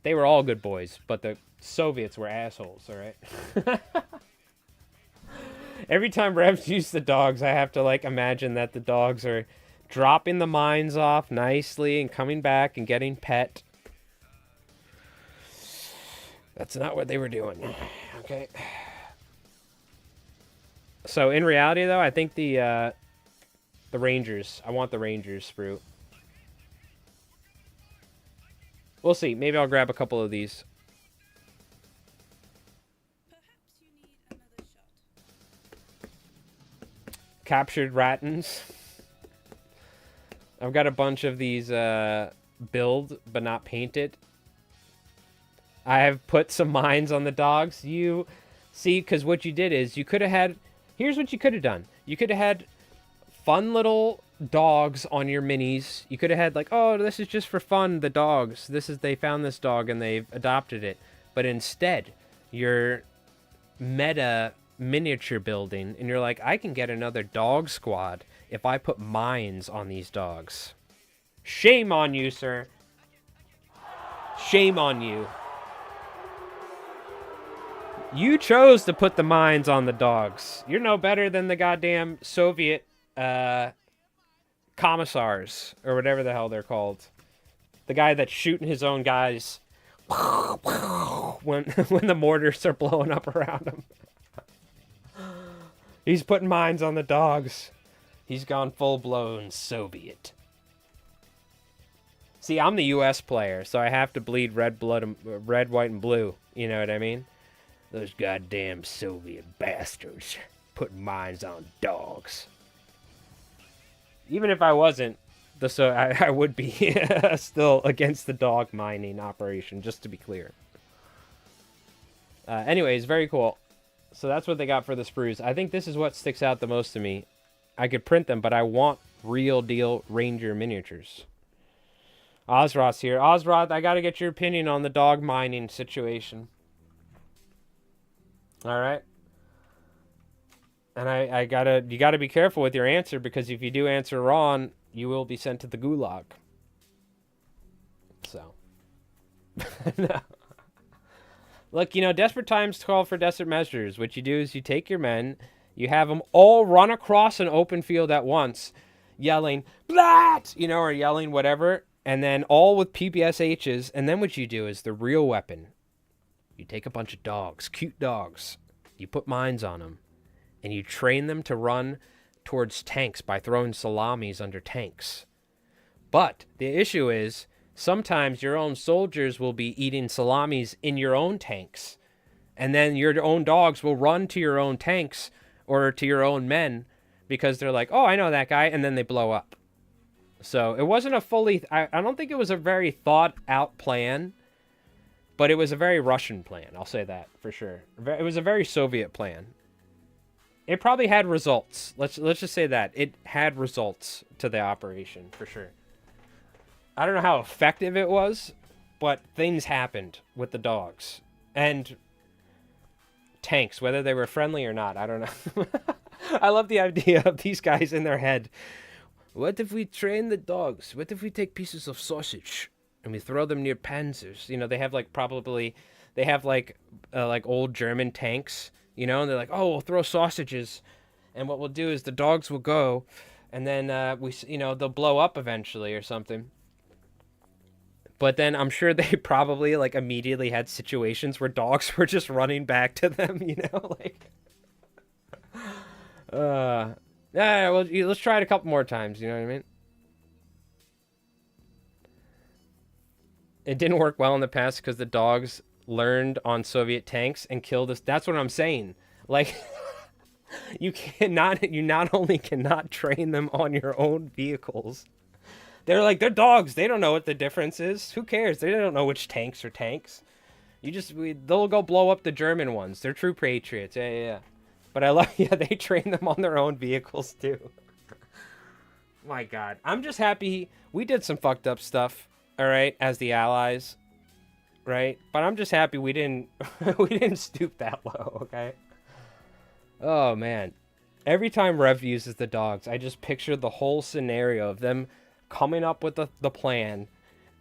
They were all good boys, but the Soviets were assholes, all right? Every time Revs use the dogs, I have to, like, imagine that the dogs are dropping the mines off nicely and coming back and getting pet. That's not what they were doing, okay? So, in reality, though, I think the Rangers. I want the Rangers sprue. We'll see. Maybe I'll grab a couple of these. Perhaps you need another shot. Captured Rattans. I've got a bunch of these build, but not painted. I have put some mines on the dogs. You see, because what you did is you could have had... Here's what you could have done. You could have had fun little dogs on your minis. You could have had like, oh, this is just for fun, the dogs. They found this dog and they've adopted it. But instead, you're meta miniature building and you're like, I can get another dog squad if I put mines on these dogs. Shame on you, sir. Shame on you. You chose to put the mines on the dogs. You're no better than the goddamn Soviet commissars, or whatever the hell they're called. The guy that's shooting his own guys when the mortars are blowing up around him. He's putting mines on the dogs. He's gone full-blown Soviet. See, I'm the U.S. player, so I have to bleed red, white, and blue. You know what I mean? Those goddamn Soviet bastards putting mines on dogs. Even if I wasn't, I would be still against the dog mining operation, just to be clear. Anyways, very cool. So that's what they got for the sprues. I think this is what sticks out the most to me. I could print them, but I want real deal Ranger miniatures. Ozroth's here. Ozroth, I gotta get your opinion on the dog mining situation. Alright? And you gotta be careful with your answer, because if you do answer wrong, you will be sent to the gulag. So. No. Look, desperate times call for desperate measures. What you do is you take your men, you have them all run across an open field at once, yelling, Blat! Or yelling whatever, and then all with PPSHs, and then what you do is the real weapon. You take a bunch of dogs, cute dogs, you put mines on them, and you train them to run towards tanks by throwing salamis under tanks. But the issue is, sometimes your own soldiers will be eating salamis in your own tanks, and then your own dogs will run to your own tanks or to your own men because they're like, oh, I know that guy, and then they blow up. So it wasn't a fully... I don't think it was a very thought-out plan, but it was a very Russian plan. I'll say that for sure. It was a very Soviet plan. It probably had results. Let's just say that. It had results to the operation, for sure. I don't know how effective it was, but things happened with the dogs and tanks, whether they were friendly or not. I don't know. I love the idea of these guys in their head. What if we train the dogs? What if we take pieces of sausage and we throw them near panzers? You know, they have like old German tanks, you know, and they're like, oh, we'll throw sausages. And what we'll do is the dogs will go and then they'll blow up eventually or something. But then I'm sure they probably like immediately had situations where dogs were just running back to them, you know, like yeah, well, let's try it a couple more times, you know what I mean? It didn't work well in the past because the dogs learned on Soviet tanks and killed us. That's what I'm saying. Like, you not only cannot train them on your own vehicles. They're dogs. They don't know what the difference is. Who cares? They don't know which tanks are tanks. They'll go blow up the German ones. They're true patriots. Yeah. But I love, they train them on their own vehicles too. My God, I'm just happy we did some fucked up stuff. All right, as the Allies, right? But I'm just happy we didn't stoop that low. Okay. Oh man, every time Rev uses the dogs, I just picture the whole scenario of them coming up with the plan,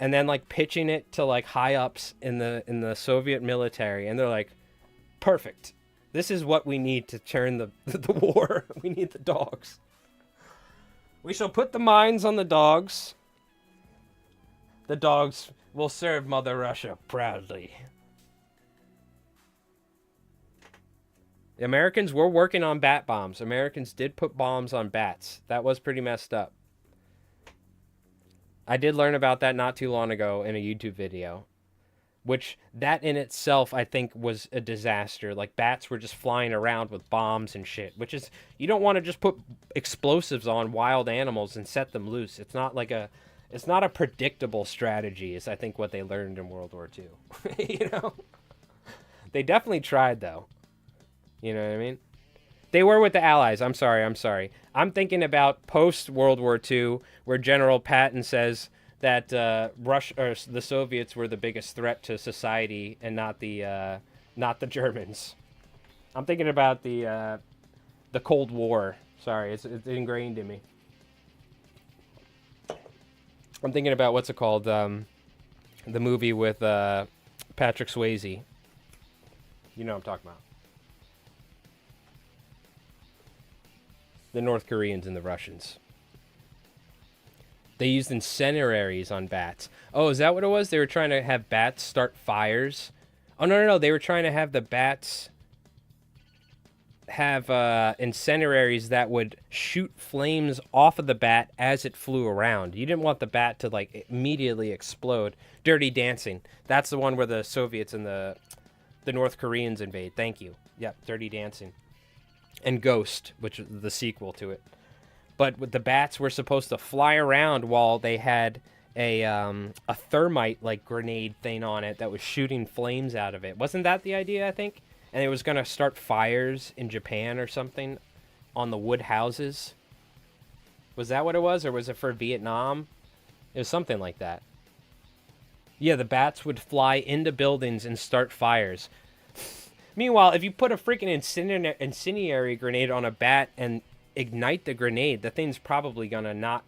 and then like pitching it to like high ups in the Soviet military, and they're like, perfect. This is what we need to turn the war. We need the dogs. We shall put the mines on the dogs. The dogs will serve Mother Russia proudly. The Americans were working on bat bombs. Americans did put bombs on bats. That was pretty messed up. I did learn about that not too long ago in a YouTube video. Which, that in itself, I think, was a disaster. Like, bats were just flying around with bombs and shit. Which is, you don't want to just put explosives on wild animals and set them loose. It's not a predictable strategy, is I think what they learned in World War II. You know? They definitely tried, though. You know what I mean? They were with the Allies. I'm sorry. I'm thinking about post-World War II, where General Patton says that Russia or the Soviets were the biggest threat to society and not the Germans. I'm thinking about the Cold War. Sorry, it's ingrained in me. I'm thinking about what's it called? The movie with Patrick Swayze. You know what I'm talking about. The North Koreans and the Russians. They used incendiaries on bats. Oh, is that what it was? They were trying to have bats start fires? Oh, no. They were trying to have the bats have incendiaries that would shoot flames off of the bat as it flew around. You didn't want the bat to, like, immediately explode. Dirty Dancing. That's the one where the Soviets and the North Koreans invade. Thank you. Yep, Dirty Dancing. And Ghost, which is the sequel to it. But the bats were supposed to fly around while they had a thermite like grenade thing on it that was shooting flames out of it. Wasn't that the idea, I think? And it was going to start fires in Japan or something on the wood houses. Was that what it was? Or was it for Vietnam? It was something like that. Yeah, the bats would fly into buildings and start fires. Meanwhile, if you put a freaking incendiary grenade on a bat and ignite the grenade, the thing's probably gonna not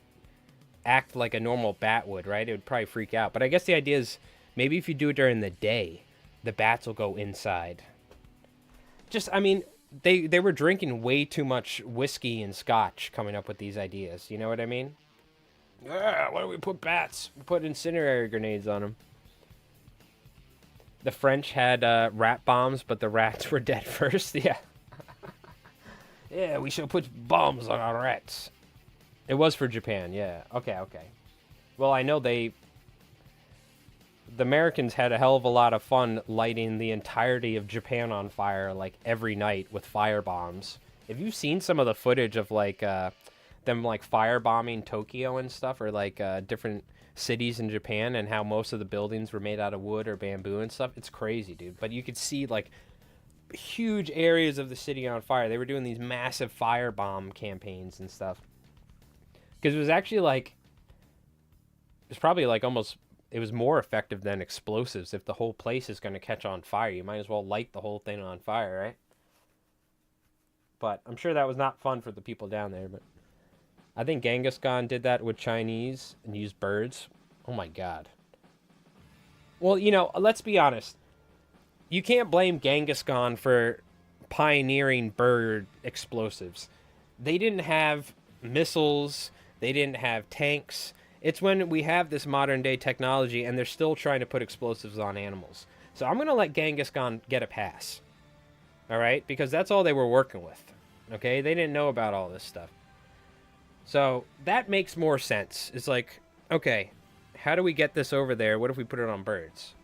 act like a normal bat would, right? It would probably freak out. But I guess the idea is maybe if you do it during the day, the bats will go inside. Just, I mean, they were drinking way too much whiskey and scotch coming up with these ideas. You know what I mean? Yeah, why don't we put bats? We put incendiary grenades on them. The French had rat bombs, but the rats were dead first. Yeah. Yeah, we should put bombs on our rats. It was for Japan, yeah. Okay. Well, I know the Americans had a hell of a lot of fun lighting the entirety of Japan on fire, like, every night with fire bombs. Have you seen some of the footage of, like, them, like, firebombing Tokyo and stuff, or, like, different cities in Japan, and how most of the buildings were made out of wood or bamboo and stuff? It's crazy, dude. But you could see, like, huge areas of the city on fire. They were doing these massive firebomb campaigns and stuff. Because it was actually, like, it's probably, like, almost it was more effective than explosives. If the whole place is going to catch on fire, you might as well light the whole thing on fire, right? But I'm sure that was not fun for the people down there. But I think Genghis Khan did that with Chinese and used birds. Oh my God. Well, you know, let's be honest. You can't blame Genghis Khan for pioneering bird explosives. They didn't have missiles. They didn't have tanks. It's when we have this modern day technology and they're still trying to put explosives on animals. So I'm going to let Genghis Khan get a pass. All right? Because that's all they were working with. Okay? They didn't know about all this stuff. So that makes more sense. It's like, okay, how do we get this over there? What if we put it on birds?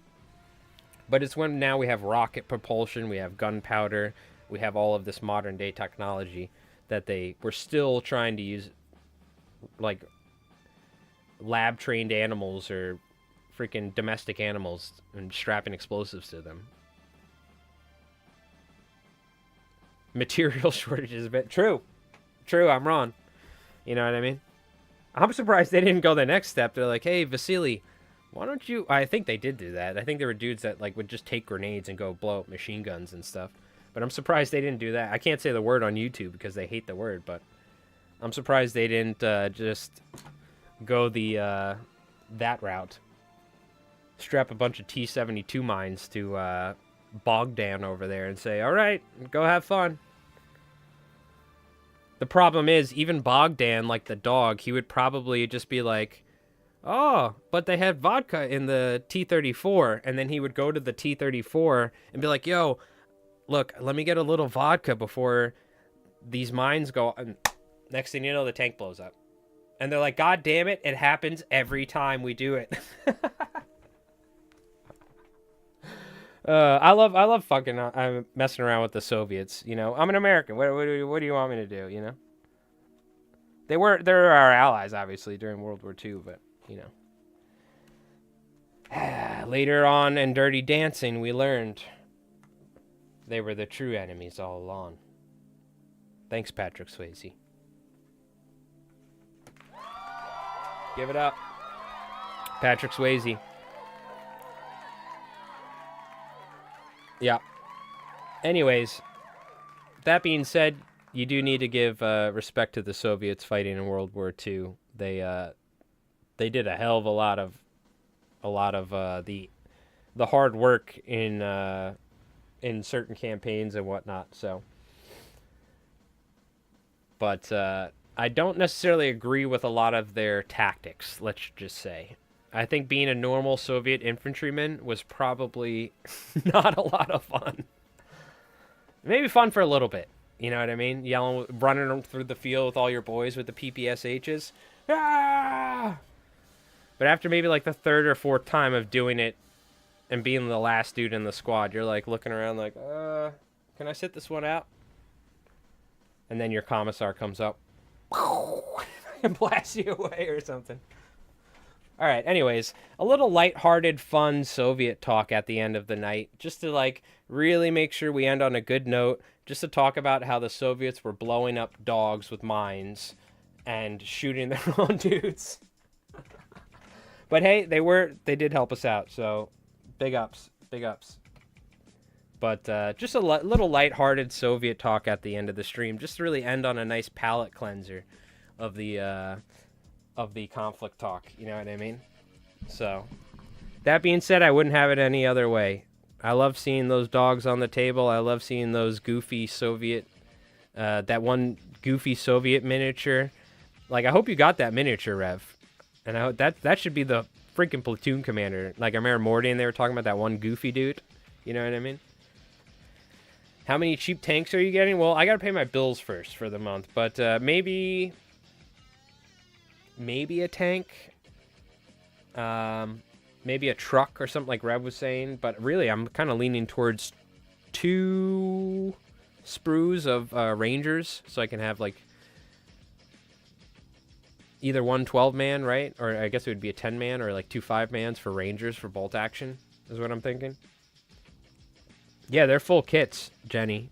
But it's when now we have rocket propulsion, we have gunpowder, we have all of this modern day technology that they were still trying to use, like lab trained animals or freaking domestic animals and strapping explosives to them. Material shortages, but true, I'm wrong. You know what I mean? I'm surprised they didn't go the next step. They're like, hey, Vasily, why don't you... I think they did do that. I think there were dudes that like would just take grenades and go blow up machine guns and stuff. But I'm surprised they didn't do that. I can't say the word on YouTube because they hate the word, but I'm surprised they didn't just go the that route. Strap a bunch of T-72 mines to Bogdan over there and say, all right, go have fun. The problem is, even Bogdan, like the dog, he would probably just be like, oh, but they had vodka in the T-34. And then he would go to the T-34 and be like, yo, look, let me get a little vodka before these mines go. And next thing you know, the tank blows up. And they're like, God damn it, it happens every time we do it. I love fucking I'm messing around with the Soviets. You know, I'm an American. What do you want me to do? You know, they're our allies, obviously, during World War II. But you know, later on in Dirty Dancing, we learned they were the true enemies all along. Thanks, Patrick Swayze. Give it up, Patrick Swayze. Yeah. Anyways, that being said, you do need to give respect to the Soviets fighting in World War II. They did a hell of a lot of the hard work in certain campaigns and whatnot. So, but I don't necessarily agree with a lot of their tactics. Let's just say. I think being a normal Soviet infantryman was probably not a lot of fun. Maybe fun for a little bit. You know what I mean? Running through the field with all your boys with the PPSHs. Ah! But after maybe like the third or fourth time of doing it and being the last dude in the squad, you're like looking around like, can I sit this one out? And then your commissar comes up and blasts you away or something. All right, anyways, a little lighthearted, fun Soviet talk at the end of the night, just to like really make sure we end on a good note, just to talk about how the Soviets were blowing up dogs with mines and shooting their own dudes. But hey, they did help us out, so big ups. But just a little lighthearted Soviet talk at the end of the stream, just to really end on a nice palate cleanser of the conflict talk, you know what I mean? So, that being said, I wouldn't have it any other way. I love seeing those dogs on the table. I love seeing those goofy Soviet, that one goofy Soviet miniature. Like, I hope you got that miniature, Rev. And I hope that should be the freaking platoon commander. Like, I remember Morty and they were talking about that one goofy dude. You know what I mean? How many cheap tanks are you getting? Well, I gotta pay my bills first for the month, but maybe a tank, maybe a truck or something like Rev was saying. But really, I'm kind of leaning towards 2 sprues of Rangers, so I can have like either one 12-man, right? Or I guess it would be a 10-man, or like 2 5-mans for Rangers for bolt action, is what I'm thinking. Yeah, they're full kits, Jenny.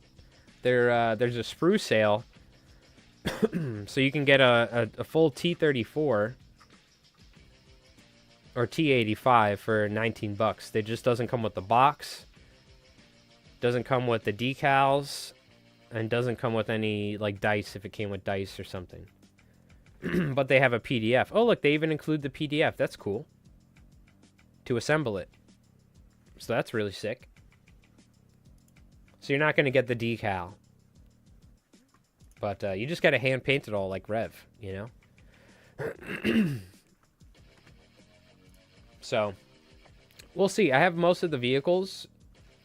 There's a sprue sale. So you can get a full T-34 or T85 for 19 bucks. It just doesn't come with the box, doesn't come with the decals, and doesn't come with any like dice if it came with dice or something. But they have a PDF. Oh, look, they even include the PDF. That's cool. To assemble it. So that's really sick. So you're not going to get the decal. But you just got to hand paint it all like Rev, you know? So, we'll see. I have most of the vehicles.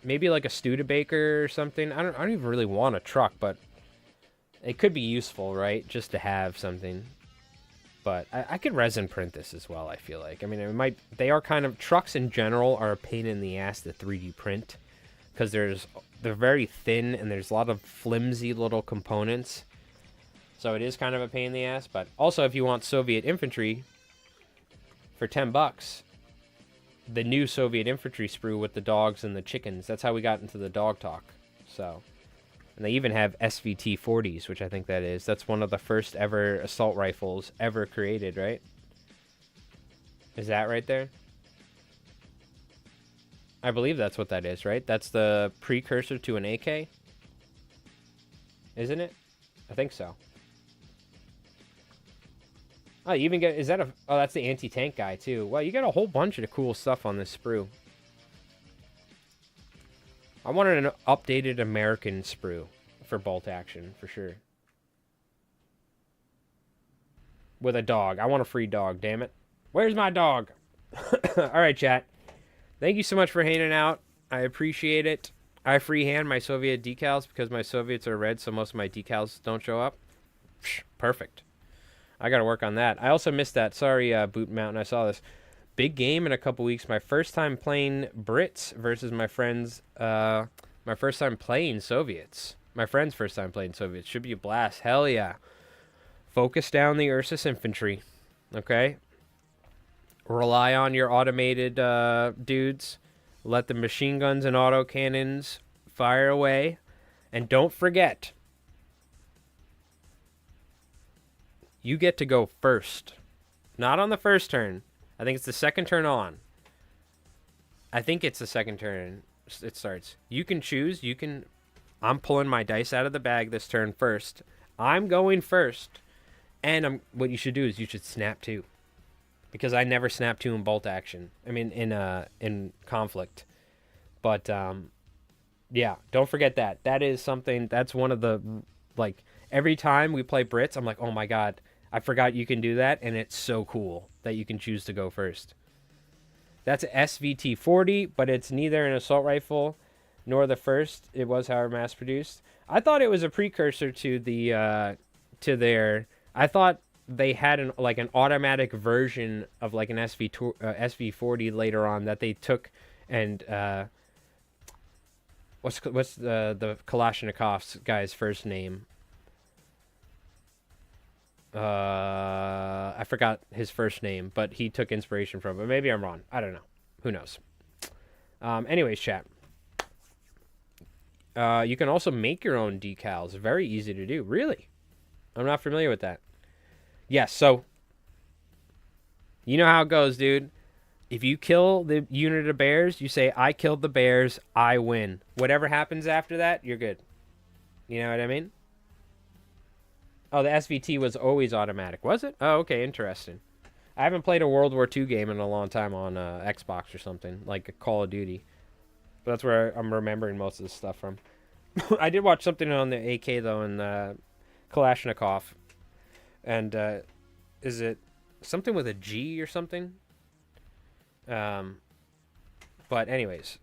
Maybe like a Studebaker or something. I don't even really want a truck, but it could be useful, right? Just to have something. But I could resin print this as well, I feel like. I mean, it might. They are kind of... Trucks in general are a pain in the ass to 3D print. Because they're very thin and there's a lot of flimsy little components. So it is kind of a pain in the ass. But also, if you want Soviet infantry for 10 bucks, the new Soviet infantry sprue with the dogs and the chickens. That's how we got into the dog talk. So... And they even have SVT-40s, which I think that is. That's one of the first ever assault rifles ever created, right? Is that right there? I believe that's what that is, right? That's the precursor to an AK? Isn't it? I think so. Oh, you even get... Is that a... Oh, that's the anti-tank guy, too. Well, you get a whole bunch of cool stuff on this sprue. I wanted an updated American sprue for bolt action, for sure. With a dog. I want a free dog, damn it. Where's my dog? Alright, chat. Thank you so much for hanging out. I appreciate it. I freehand my Soviet decals because my Soviets are red, so most of my decals don't show up. Psh, perfect. I gotta work on that. I also missed that. Sorry, Boot Mountain, I saw this. Big game in a couple weeks. My first time playing Brits versus my friends. My first time playing Soviets. My friend's first time playing Soviets. Should be a blast. Hell yeah. Focus down the Ursus infantry. Okay? Rely on your automated dudes. Let the machine guns and autocannons fire away. And don't forget, you get to go first. Not on the first turn. I think it's the second turn on. I think it's the second turn it starts. You can choose. I'm pulling my dice out of the bag this turn first. I'm going first. And what you should do is you should snap 2. Because I never snap 2 in bolt action. I mean, in conflict. But, yeah, don't forget that. That is something, that's one of the, like, every time we play Brits, I'm like, oh my god, I forgot you can do that, and it's so cool that you can choose to go first. That's a SVT-40, but it's neither an assault rifle nor the first. It was, however, mass-produced. I thought it was a precursor to the I thought they had an automatic version of like an SV40 later on that they took and what's the Kalashnikov's guy's first name? I forgot his first name, but he took inspiration from it. Maybe I'm wrong. I don't know. Who knows? Anyways, chat. You can also make your own decals. Very easy to do. Really? I'm not familiar with that. Yes, so you know how it goes, dude. If you kill the unit of bears, you say, I killed the bears, I win. Whatever happens after that, you're good. You know what I mean? Oh, the SVT was always automatic, was it? Oh, okay, interesting. I haven't played a World War II game in a long time on Xbox or something, like a Call of Duty. But that's where I'm remembering most of this stuff from. I did watch something on the AK, though, in Kalashnikov. And is it something with a G or something? But anyways.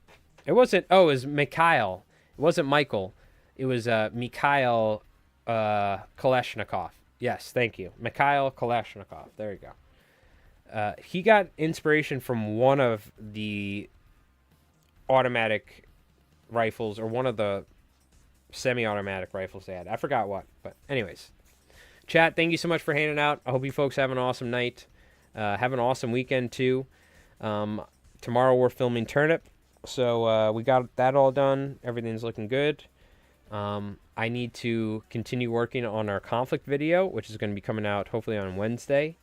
It wasn't... Oh, it was Mikhail. It wasn't Michael. It was Mikhail... Kalashnikov. Yes, thank you. Mikhail Kalashnikov. There you go. He got inspiration from one of the automatic rifles, or one of the semi-automatic rifles they had. I forgot what, but anyways. Chat, thank you so much for hanging out. I hope you folks have an awesome night. Have an awesome weekend, too. Tomorrow we're filming Turnip, so we got that all done. Everything's looking good. I need to continue working on our conflict video, which is going to be coming out hopefully on Wednesday.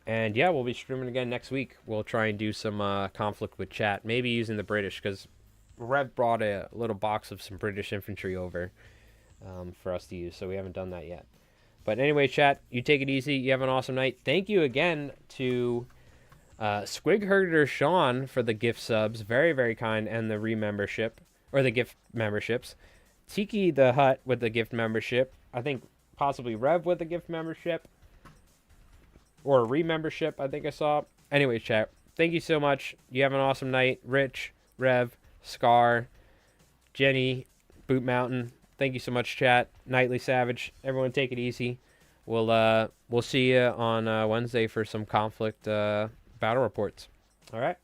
And yeah, we'll be streaming again next week. We'll try and do some conflict with chat, maybe using the British, because Rev brought a little box of some British infantry over for us to use, so we haven't done that yet. But anyway, chat, you take it easy. You have an awesome night. Thank you again to Squigherder Sean for the gift subs. Very, very kind. And the re-membership, or the gift memberships. Tiki the Hut with the gift membership. I think possibly Rev with the gift membership. Or a re-membership, I think I saw. Anyway, chat, thank you so much. You have an awesome night. Rich, Rev, Scar, Jenny, Boot Mountain. Thank you so much, chat. Nightly Savage. Everyone take it easy. We'll see you on Wednesday for some conflict battle reports. All right.